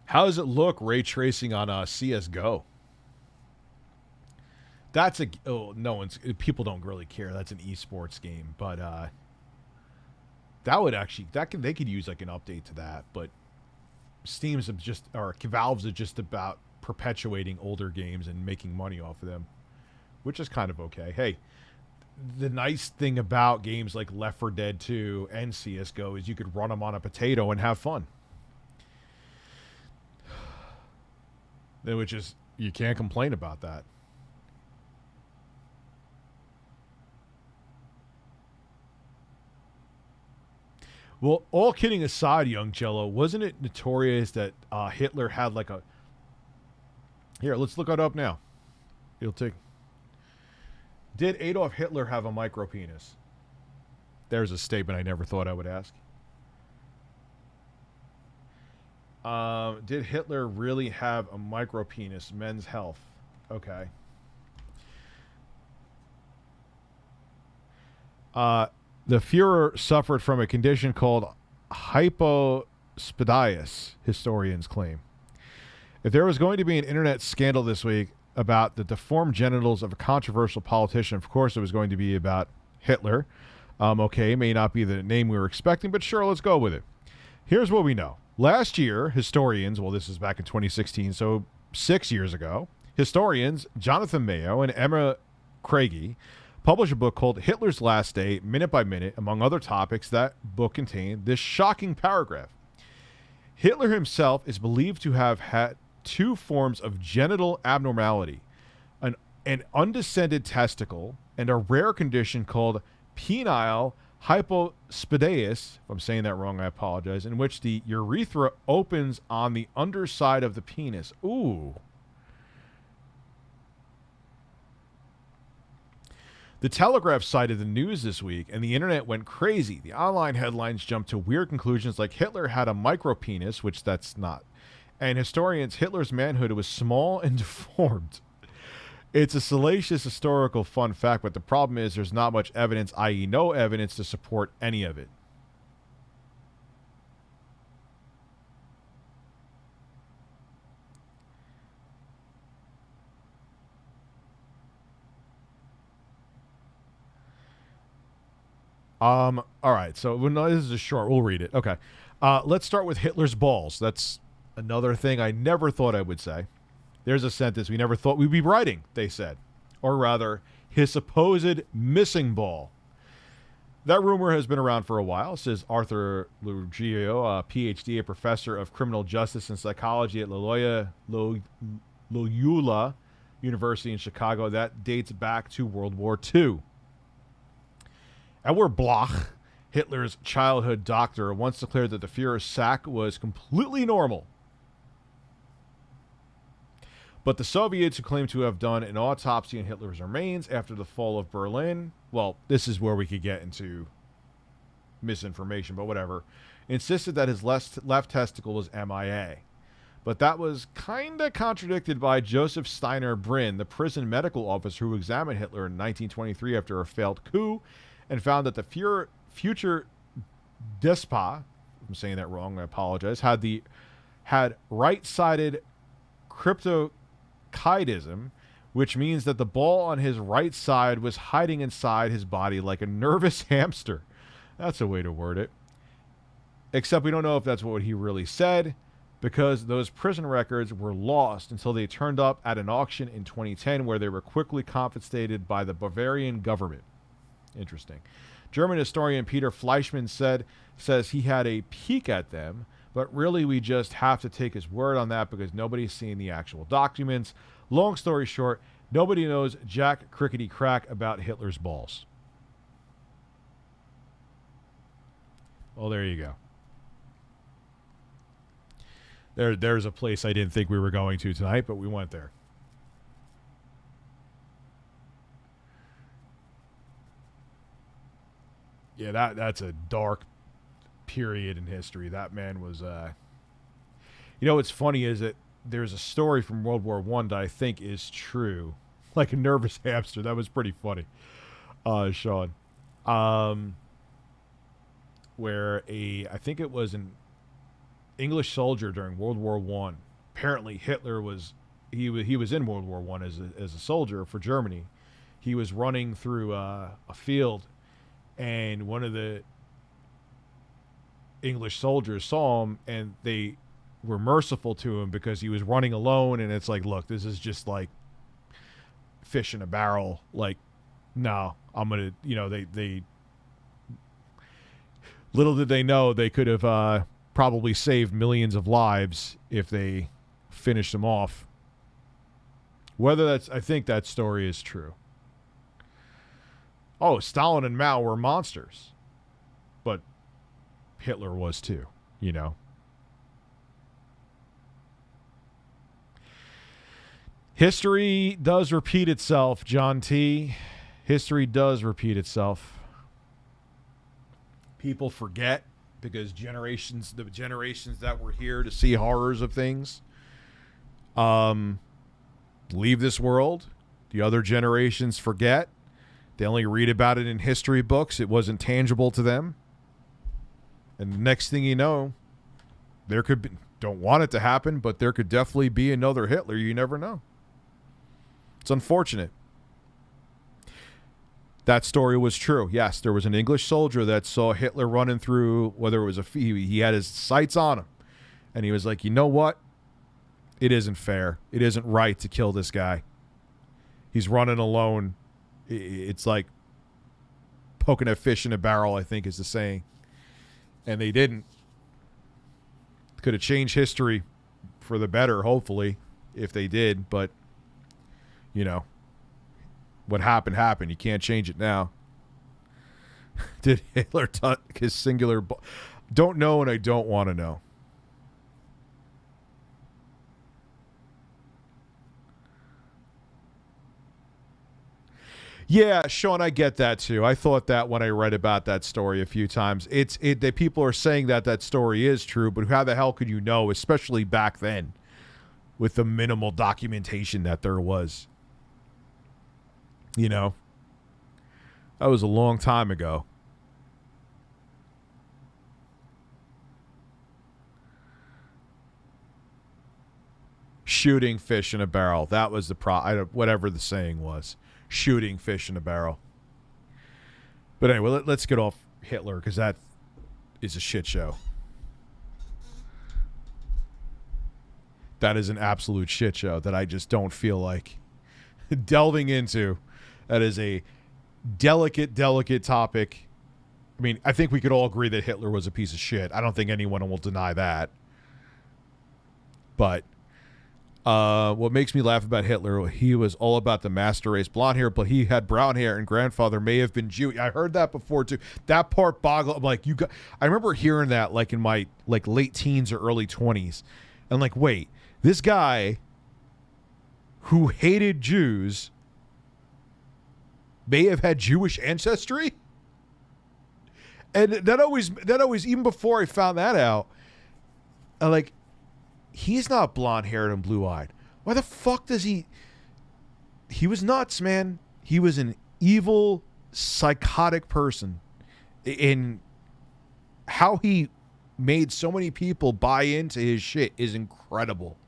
How does it look, ray tracing on CSGO? That's a... Oh, no one's... People don't really care. That's an esports game. But that would actually... They could use like an update to that. But Steam's just... Or Valve's are just about perpetuating older games and making money off of them. Which is kind of okay. Hey, the nice thing about games like Left 4 Dead 2 and CSGO is you could run them on a potato and have fun. Which is... You can't complain about that. Well, all kidding aside, young Jello, wasn't it notorious that Hitler had like a... Here, let's look it up now. It'll take... Did Adolf Hitler have a micropenis? There's a statement I never thought I would ask. Did Hitler really have a micropenis? Men's Health. Okay. The Fuhrer suffered from a condition called hypospadias, historians claim. If there was going to be an internet scandal this week about the deformed genitals of a controversial politician, of course it was going to be about Hitler. Okay, may not be the name we were expecting, but sure, let's go with it. Here's what we know. Last year, historians, well, this is back in 2016, so 6 years ago, historians Jonathan Mayo and Emma Craigie published a book called Hitler's Last Day, Minute by Minute. Among other topics, that book contained this shocking paragraph. Hitler himself is believed to have had 2 forms of genital abnormality, an undescended testicle and a rare condition called penile hypospadias, if I'm saying that wrong, I apologize, in which the urethra opens on the underside of the penis. Ooh. The Telegraph cited the news this week, and the internet went crazy. The online headlines jumped to weird conclusions like Hitler had a micropenis, which that's not. And historians, Hitler's manhood was small and deformed. It's a salacious historical fun fact, but the problem is there's not much evidence, i.e. no evidence, to support any of it. All right, so this is a short. We'll read it. Okay. Let's start with Hitler's balls. That's another thing I never thought I would say. There's a sentence we never thought we'd be writing, they said. Or rather, his supposed missing ball. That rumor has been around for a while, says Arthur Lugio, a PhD, a professor of criminal justice and psychology at Loyola University in Chicago. That dates back to World War II. Edward Bloch, Hitler's childhood doctor, once declared that the Fuhrer's sack was completely normal. But the Soviets, who claimed to have done an autopsy on Hitler's remains after the fall of Berlin, well, this is where we could get into misinformation, but whatever, insisted that his left testicle was MIA. But that was kind of contradicted by Joseph Steiner Brin, the prison medical officer who examined Hitler in 1923 after a failed coup, and found that the future despot, I'm saying that wrong, I apologize, had right-sided cryptokidism, which means that the ball on his right side was hiding inside his body like a nervous hamster. That's a way to word it. Except we don't know if that's what he really said, because those prison records were lost until they turned up at an auction in 2010 where they were quickly confiscated by the Bavarian government. Interesting. German historian Peter Fleischmann says he had a peek at them, but really we just have to take his word on that because nobody's seen the actual documents. Long story short, nobody knows jack crickety crack about Hitler's balls. Well, there you go. There's a place I didn't think we were going to tonight, but we went there. Yeah, that's a dark period in history. That man was You know what's funny is that there's a story from World War I that I think is true. Like a nervous hamster. That was pretty funny, Sean. Where I think it was an English soldier during World War I. Apparently Hitler was in World War I as a soldier for Germany. He was running through a field, and one of the English soldiers saw him, and they were merciful to him because he was running alone. And it's like, look, this is just like fish in a barrel. Like, no, I'm gonna, they little did they know they could have probably saved millions of lives if they finished him off. I think that story is true. Oh, Stalin and Mao were monsters. But Hitler was too, History does repeat itself, John T. History does repeat itself. People forget because the generations that were here to see horrors of things leave this world. The other generations forget. They only read about it in history books. It wasn't tangible to them. And the next thing you know, there could be, don't want it to happen, but there could definitely be another Hitler. You never know. It's unfortunate. That story was true. Yes, there was an English soldier that saw Hitler running through, whether it was he had his sights on him. And he was like, you know what? It isn't fair. It isn't right to kill this guy. He's running alone. It's like poking a fish in a barrel, I think is the saying. And they didn't. Could have changed history for the better, hopefully, if they did. But, what happened, happened. You can't change it now. Did Hitler tuck his singular... Don't know, and I don't want to know. Yeah, Sean, I get that too. I thought that when I read about that story a few times. That people are saying that story is true, but how the hell could you know, especially back then, with the minimal documentation that there was? That was a long time ago. Shooting fish in a barrel. That was the whatever the saying was. Shooting fish in a barrel. But anyway, let's get off Hitler because that is a shit show. That is an absolute shit show that I just don't feel like delving into. That is a delicate topic. I mean, I think we could all agree that Hitler was a piece of shit. I don't think anyone will deny that. But what makes me laugh about Hitler, he was all about the master race, blonde hair, but he had brown hair, and grandfather may have been Jewish. I heard that before too. That part boggled. I'm like, I remember hearing that like in my late teens or early 20s, and like, wait, this guy who hated Jews may have had Jewish ancestry, and that always even before I found that out, I'm like, he's not blonde-haired and blue-eyed. Why the fuck does he was nuts, man. He was an evil, psychotic person. In how he made so many people buy into his shit is incredible.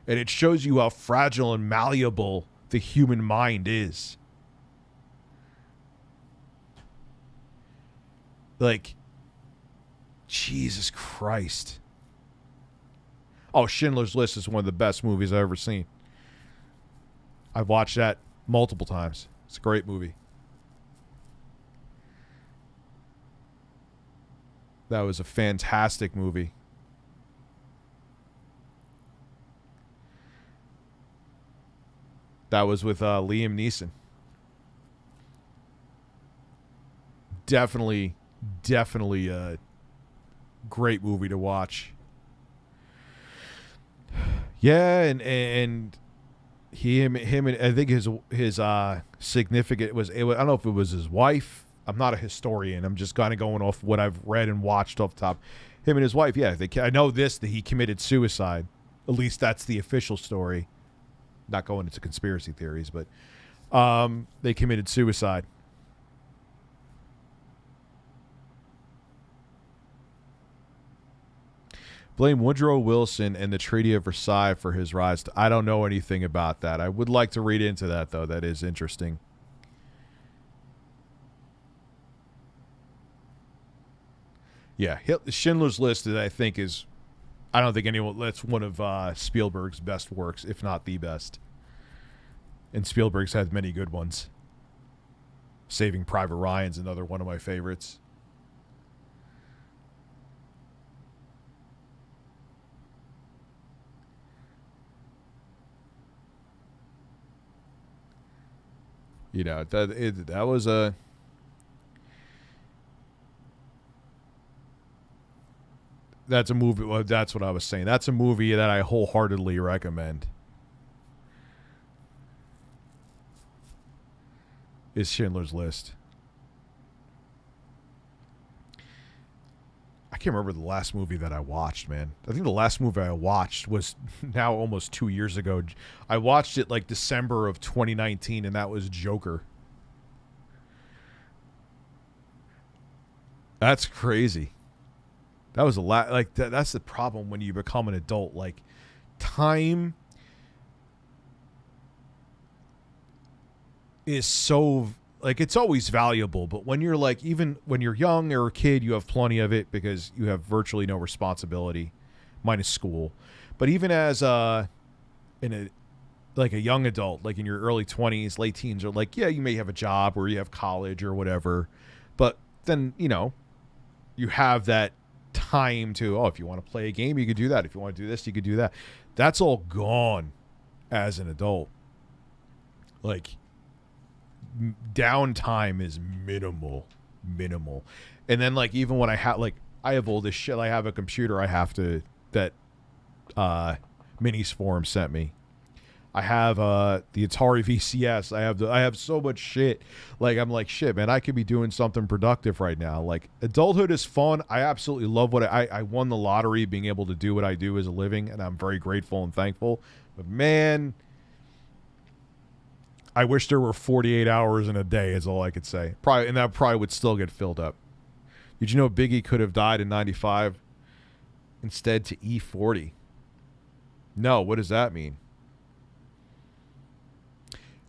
And it shows you how fragile and malleable the human mind is. Like, Jesus Christ. Oh, Schindler's List is one of the best movies I've ever seen. I've watched that multiple times. It's a great movie. That was a fantastic movie. That was with Liam Neeson. Definitely a great movie to watch. Yeah, and him and I think his significant was, I don't know if it was his wife. I'm not a historian. I'm just kind of going off what I've read and watched off the top. Him and his wife, yeah, I know that he committed suicide. At least that's the official story. Not going into conspiracy theories, but they committed suicide. Blame Woodrow Wilson and the Treaty of Versailles for his rise. I don't know anything about that. I would like to read into that, though. That is interesting. Yeah, Schindler's List, I think, is... I don't think anyone... That's one of Spielberg's best works, if not the best. And Spielberg's had many good ones. Saving Private Ryan's another one of my favorites. You know, that was a... That's a movie. Well, that's what I was saying. That's a movie that I wholeheartedly recommend. Is Schindler's List. I can't remember the last movie that I watched, man. I think the last movie I watched was now almost 2 years ago. I watched it like December of 2019, and that was Joker. That's crazy. That was a lot. Like that's the problem when you become an adult. Like time is so like it's always valuable, but when you're like even when you're young or a kid, you have plenty of it because you have virtually no responsibility, minus school. But even as a young adult, like in your early 20s, late teens, or like you may have a job or you have college or whatever, but then you have that time to, if you want to play a game, you could do that. If you want to do this, you could do that. That's all gone as an adult. Like downtime is minimal. And then like even when I have all this shit, I have a computer that Minis Forum sent me. I have the Atari VCS. I have so much shit. Like I'm like, shit, man, I could be doing something productive right now. Like adulthood is fun. I absolutely love what I won the lottery, being able to do what I do as a living, and I'm very grateful and thankful. But man, I wish there were 48 hours in a day is all I could say. And that probably would still get filled up. Did you know Biggie could have died in 95 instead to E40? No, what does that mean?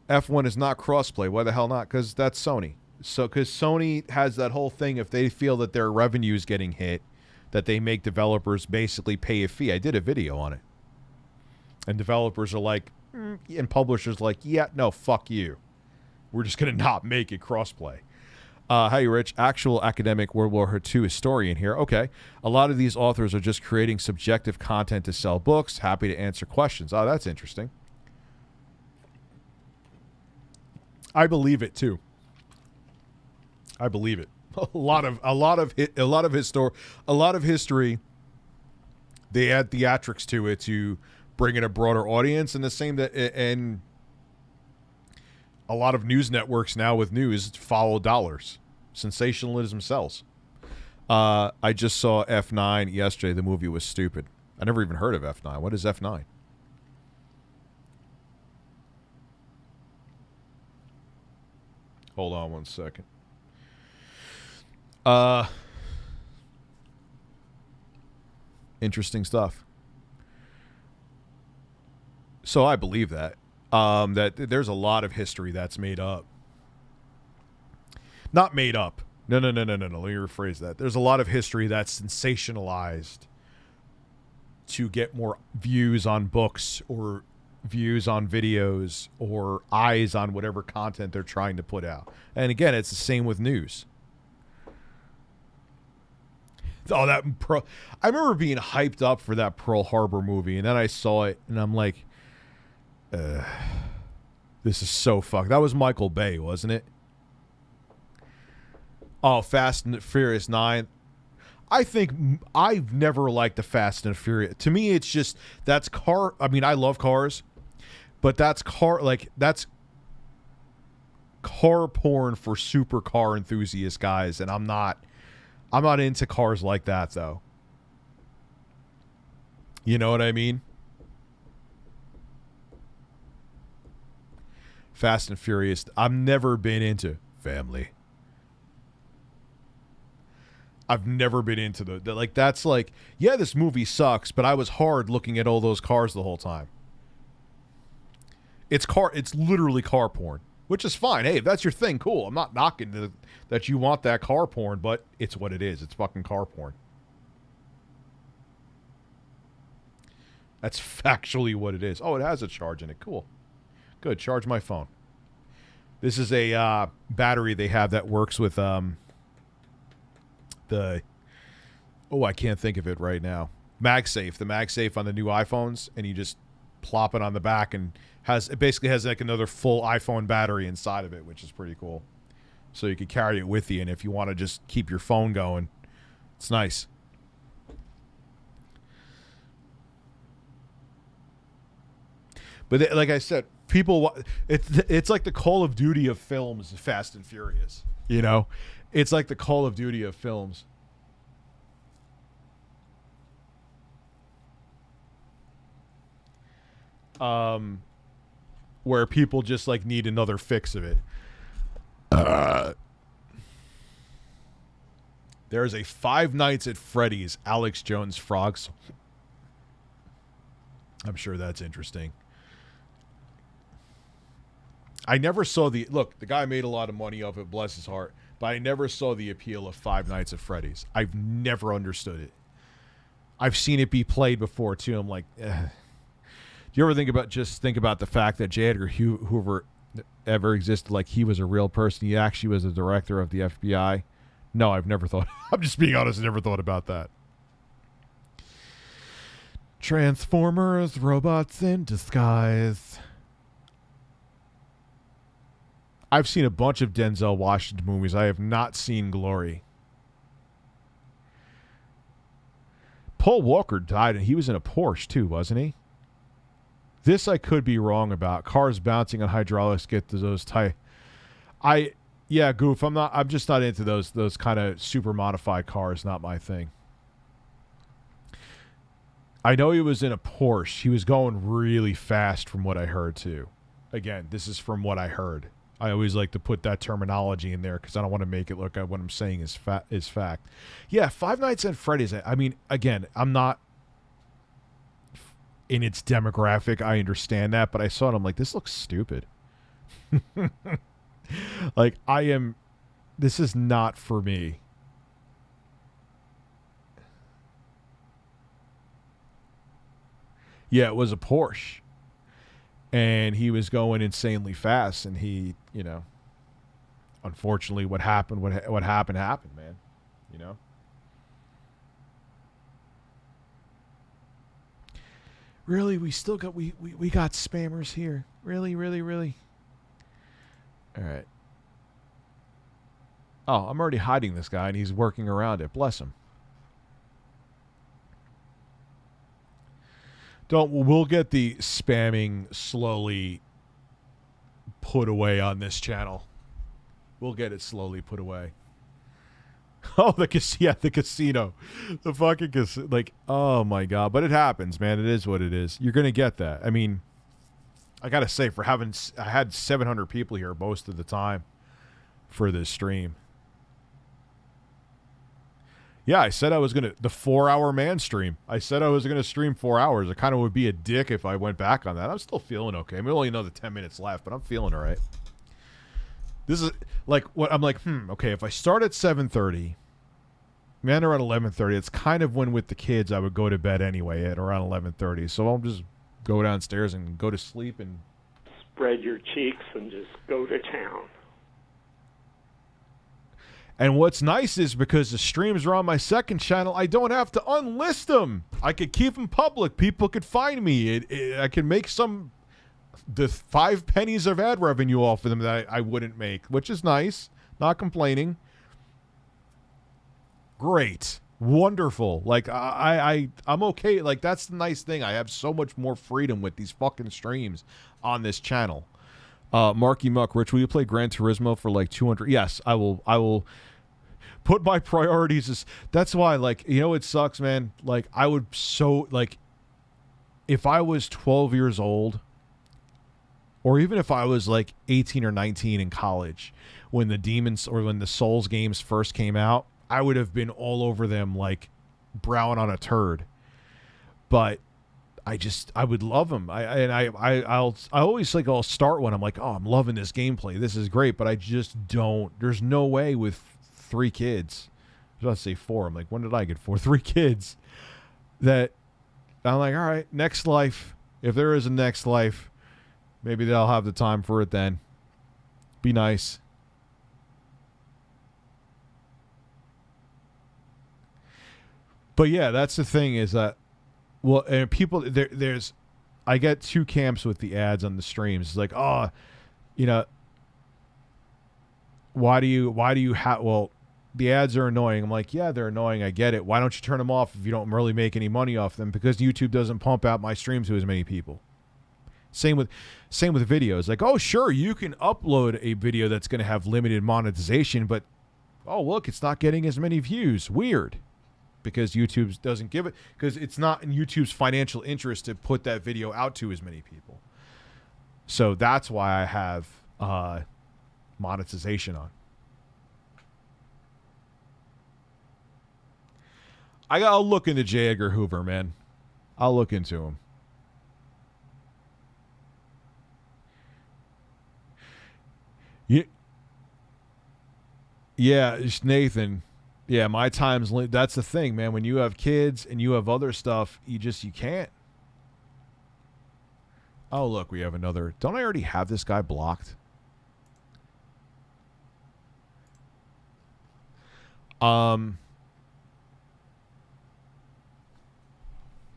F1 is not crossplay. Why the hell not? Because that's Sony. So because Sony has that whole thing, if they feel that their revenue is getting hit, that they make developers basically pay a fee. I did a video on it. And developers are like, and publishers like, yeah, no, fuck you. We're just going to not make it crossplay. Hi, Rich. Actual academic World War II historian here. Okay. A lot of these authors are just creating subjective content to sell books. Happy to answer questions. Oh, that's interesting. I believe it too. I believe it. A lot of history. They add theatrics to it to bring in a broader audience, and the same that and a lot of news networks now with news follow dollars. Sensationalism sells. I just saw F9 yesterday. The movie was stupid. I never even heard of F9. What is F9? Hold on one second. Interesting stuff. So I believe that. That there's a lot of history that's made up. Not made up. No. Let me rephrase that. There's a lot of history that's sensationalized to get more views on books or views on videos or eyes on whatever content they're trying to put out. And again, it's the same with news. I remember being hyped up for that Pearl Harbor movie, and then I saw it, and I'm like, this is so fucked. That was Michael Bay, wasn't it? Oh, Fast and Furious 9. I think I've never liked the Fast and Furious. To me, it's just that's car. I mean, I love cars, but that's car. Like that's car porn for supercar enthusiast guys, and I'm not into cars like that though. You know what I mean? Fast and Furious. I've never been into family. I've never been into the like. That's like, yeah, this movie sucks, but I was hard looking at all those cars the whole time. It's literally car porn, which is fine. Hey, if that's your thing, cool. I'm not knocking that you want that car porn, but it's what it is. It's fucking car porn. That's factually what it is. Oh, it has a charge in it. Cool. Good. Charge my phone. This is a battery they have that works with I can't think of it right now. MagSafe. The MagSafe on the new iPhones, and you just plop it on the back, and it basically has like another full iPhone battery inside of it, which is pretty cool. So you can carry it with you, and if you want to just keep your phone going, it's nice. But like I said, it's like the Call of Duty of films, Fast and Furious. You know, it's like the Call of Duty of films. Where people just like need another fix of it. There's a Five Nights at Freddy's Alex Jones frog song. I'm sure that's interesting. I never saw the guy made a lot of money off it, bless his heart, but I never saw the appeal of Five Nights at Freddy's. I've never understood it. I've seen it be played before too. I'm like, do you ever think about the fact that J. Edgar Hoover ever existed, like he was a real person? He actually was the director of the FBI. No, I've never thought. I'm just being honest. I never thought about that. Transformers, robots in disguise. I've seen a bunch of Denzel Washington movies. I have not seen Glory. Paul Walker died, and he was in a Porsche too, wasn't he? This I could be wrong about. Cars bouncing on hydraulics get to those tight. Yeah, Goof. I'm just not into those kind of super modified cars. Not my thing. I know he was in a Porsche. He was going really fast, from what I heard too. Again, this is from what I heard. I always like to put that terminology in there because I don't want to make it look like what I'm saying is fact. Yeah, Five Nights at Freddy's. I mean, again, I'm not in its demographic. I understand that, but I saw it. I'm like, this looks stupid. Like, this is not for me. Yeah, it was a Porsche. And he was going insanely fast, and he, you know, unfortunately, what happened, man. You know. Really, we still got we got spammers here. Really. All right. Oh, I'm already hiding this guy, and he's working around it. Bless him. We'll get the spamming slowly put away on this channel. We'll get it slowly put away. Oh, the casino. The fucking casino. Like, oh my God. But it happens, man. It is what it is. You're going to get that. I mean, I got to say, I had 700 people here most of the time for this stream. Yeah, I said I was going to, the 4-hour man stream. I said I was going to stream 4 hours. I kind of would be a dick if I went back on that. I'm still feeling okay. I mean, only another 10 minutes left, but I'm feeling all right. This is like what I'm like, okay, if I start at 7:30, man, around 11:30, it's kind of when with the kids I would go to bed anyway at around 11:30. So I'll just go downstairs and go to sleep and spread your cheeks and just go to town. And what's nice is because the streams are on my second channel, I don't have to unlist them. I could keep them public. People could find me. I can make the 5 pennies of ad revenue off of them that I wouldn't make, which is nice. Not complaining. Great. Wonderful. Like, I'm okay. Like, that's the nice thing. I have so much more freedom with these fucking streams on this channel. Marky Muck, Rich, will you play Gran Turismo for like 200? Yes, I will. I will put my priorities as. That's why, like, you know, it sucks, man. Like, I would so like, if I was 12 years old, or even if I was like 18 or 19 in college, when the Demons or when the Souls games first came out, I would have been all over them like browing on a turd. But I would love them. I'll always like, I'll start when I'm like, oh, I'm loving this gameplay. This is great. But I just don't. There's no way with 3 kids. I was about to say 4. I'm like, when did I get 4? 3 kids. That I'm like, all right, next life. If there is a next life, maybe they'll have the time for it then. Be nice. But yeah, that's the thing is that, well, and people, there's, I get 2 camps with the ads on the streams. It's like, oh, you know, why do you have, well, the ads are annoying. I'm like, yeah, they're annoying. I get it. Why don't you turn them off if you don't really make any money off them? Because YouTube doesn't pump out my streams to as many people. Same with videos. Like, oh, sure, you can upload a video that's going to have limited monetization, but, oh, look, it's not getting as many views. Weird. Because YouTube doesn't give it, because it's not in YouTube's financial interest to put that video out to as many people. So that's why I have monetization on. I'll look into J. Edgar Hoover, man. I'll look into him. Yeah, it's Nathan. Yeah, my time's that's the thing, man. When you have kids and you have other stuff, you can't. Oh, look, we have another. Don't I already have this guy blocked?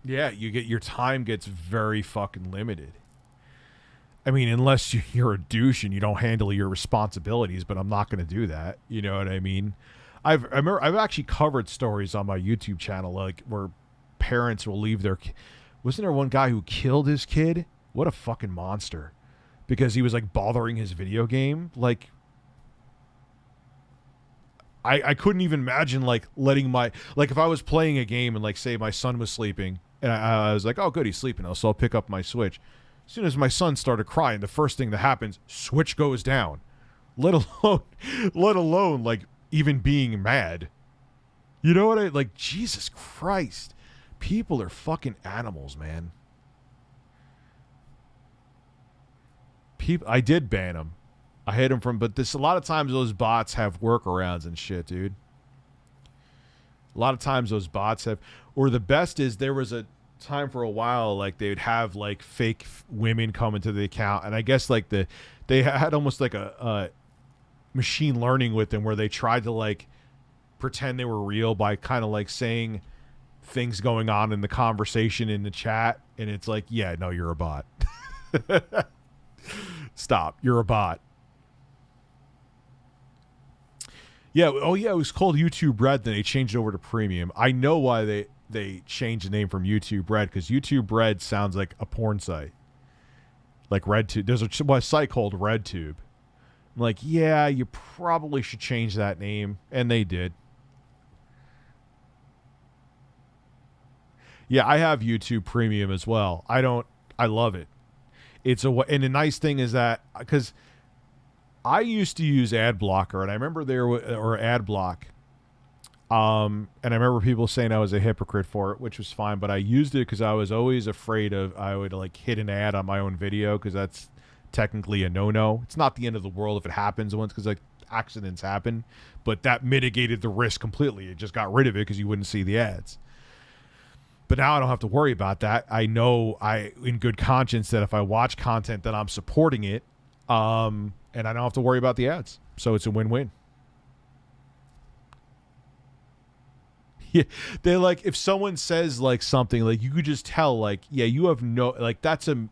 Yeah, your time gets very fucking limited. I mean, unless you're a douche and you don't handle your responsibilities, but I'm not going to do that. You know what I mean? I've actually covered stories on my YouTube channel, like where parents will leave their. Wasn't there one guy who killed his kid? What a fucking monster! Because he was like bothering his video game. Like, I couldn't even imagine like letting my, like, if I was playing a game and like say my son was sleeping and I was like, oh good, he's sleeping now, so I'll pick up my Switch. As soon as my son started crying, the first thing that happens, Switch goes down. Let alone like even being mad. You know what I like? Jesus Christ. People are fucking animals, man. I did ban them. I hid them from, but a lot of times those bots have workarounds and shit, dude. A lot of times those bots have, or the best is there was a time for a while, like they would have like fake women come into the account, and I guess like they had almost like a machine learning with them where they tried to like pretend they were real by kind of like saying things going on in the conversation in the chat, and it's like, yeah, no, you're a bot. Stop, you're a bot. Yeah, oh yeah, it was called YouTube Red, then they changed it over to Premium. I know why they changed the name from YouTube Red, because YouTube Red sounds like a porn site. Like RedTube. There's a site called RedTube. I'm like, yeah, you probably should change that name. And they did. Yeah, I have YouTube Premium as well. I love it. And the nice thing is that, because I used to use ad blocker, and I remember or ad block. And I remember people saying I was a hypocrite for it, which was fine, but I used it because I was always afraid I would like hit an ad on my own video, because that's technically a no-no. It's not the end of the world if it happens once, because like accidents happen, but that mitigated the risk completely. It just got rid of it because you wouldn't see the ads. But now I don't have to worry about that. I know in good conscience that if I watch content, that I'm supporting it, and I don't have to worry about the ads. So it's a win-win. Yeah, they're like, if someone says like something, like you could just tell, like, yeah, you have no, like that's an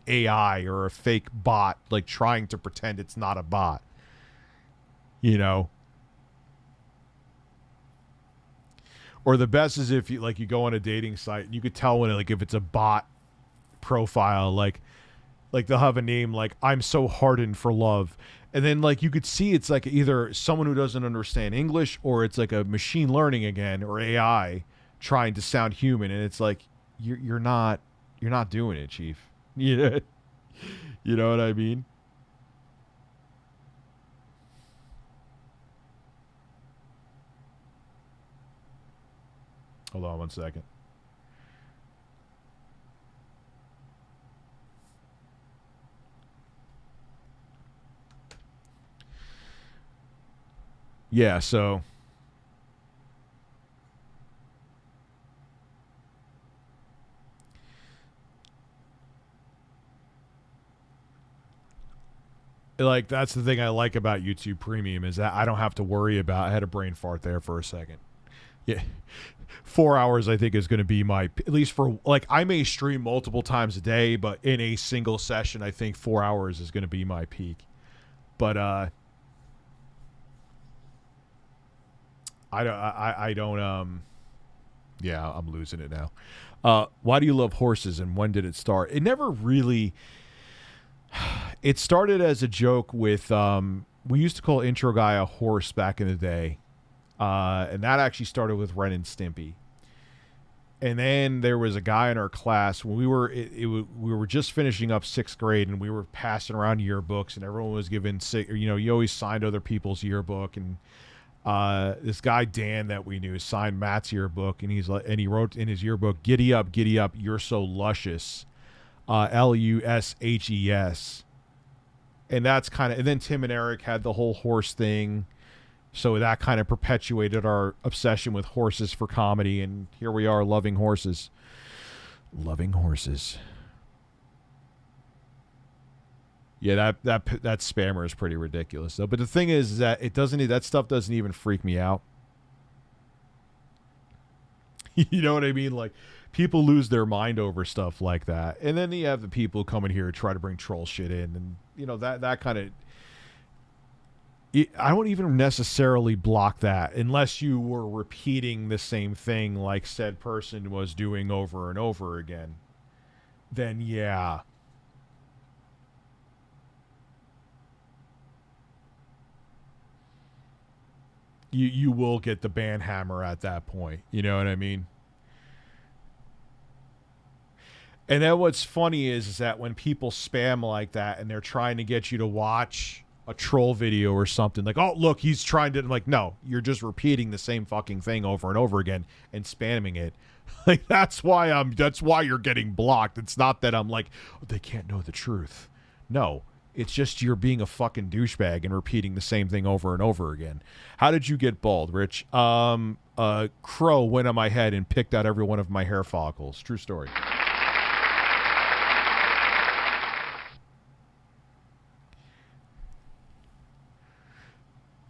AI or a fake bot, like trying to pretend it's not a bot. You know. Or the best is if you go on a dating site and you could tell when if it's a bot profile, like Like they'll have a name like I'm so hardened for love. And then like you could see it's like either someone who doesn't understand English or it's like a machine learning again or AI trying to sound human. And it's like you're not doing it, Chief. You know what I mean? Hold on one second. Yeah, so like that's the thing I like about YouTube Premium is that I don't have to worry about. I had a brain fart there for a second. Yeah. 4 hours I think is going to be my, at least for like I may stream multiple times a day, but in a single session I think 4 hours is going to be my peak. But I don't yeah, I'm losing it now. Why do you love horses and when did it start? It never really, it started as a joke with we used to call Intro Guy a horse back in the day. And that actually started with Ren and Stimpy. And then there was a guy in our class when we were just finishing up 6th grade and we were passing around yearbooks and everyone was given, you know, you always signed other people's yearbook. And this guy, Dan, that we knew signed Matt's yearbook. And he's like, and he wrote in his yearbook, giddy up, you're so luscious. Lushes. And that's kind of, and then Tim and Eric had the whole horse thing. So that kind of perpetuated our obsession with horses for comedy, and here we are loving horses. Loving horses. Yeah, that spammer is pretty ridiculous though. But the thing is that that stuff doesn't even freak me out. You know what I mean? Like people lose their mind over stuff like that. And then you have the people who come in here and try to bring troll shit in, and you know that kind of, I don't even necessarily block that unless you were repeating the same thing like said person was doing over and over again. Then yeah. You will get the ban hammer at that point. You know what I mean? And then what's funny is that when people spam like that and they're trying to get you to watch a troll video or something like, oh, look, he's trying to, like, no, you're just repeating the same fucking thing over and over again and spamming it. Like, that's why you're getting blocked. It's not that I'm like, oh, they can't know the truth. No, it's just you're being a fucking douchebag and repeating the same thing over and over again. How did you get bald, Rich? Crow went on my head and picked out every one of my hair follicles. True story.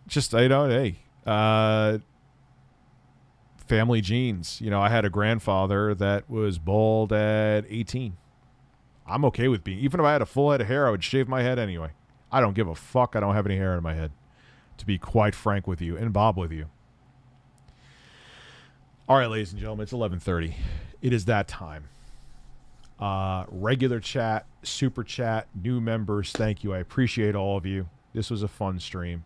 Just, you know, hey, family genes. You know, I had a grandfather that was bald at 18. I'm okay with being, even if I had a full head of hair, I would shave my head anyway. I don't give a fuck. I don't have any hair in my head, to be quite frank with you, and Bob with you. All right, ladies and gentlemen, it's 11:30. It is that time. Regular chat, super chat, new members, thank you. I appreciate all of you. This was a fun stream.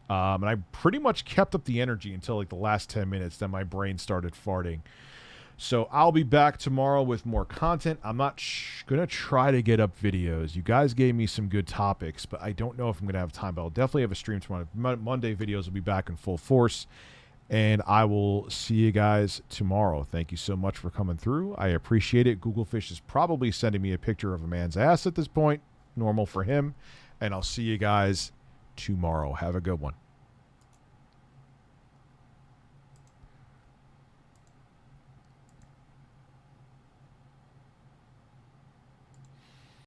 And I pretty much kept up the energy until like the last 10 minutes. Then my brain started farting. So I'll be back tomorrow with more content. I'm not going to try to get up videos. You guys gave me some good topics, but I don't know if I'm going to have time. But I'll definitely have a stream tomorrow. Monday videos will be back in full force. And I will see you guys tomorrow. Thank you so much for coming through. I appreciate it. Google Fish is probably sending me a picture of a man's ass at this point. Normal for him. And I'll see you guys tomorrow. Have a good one.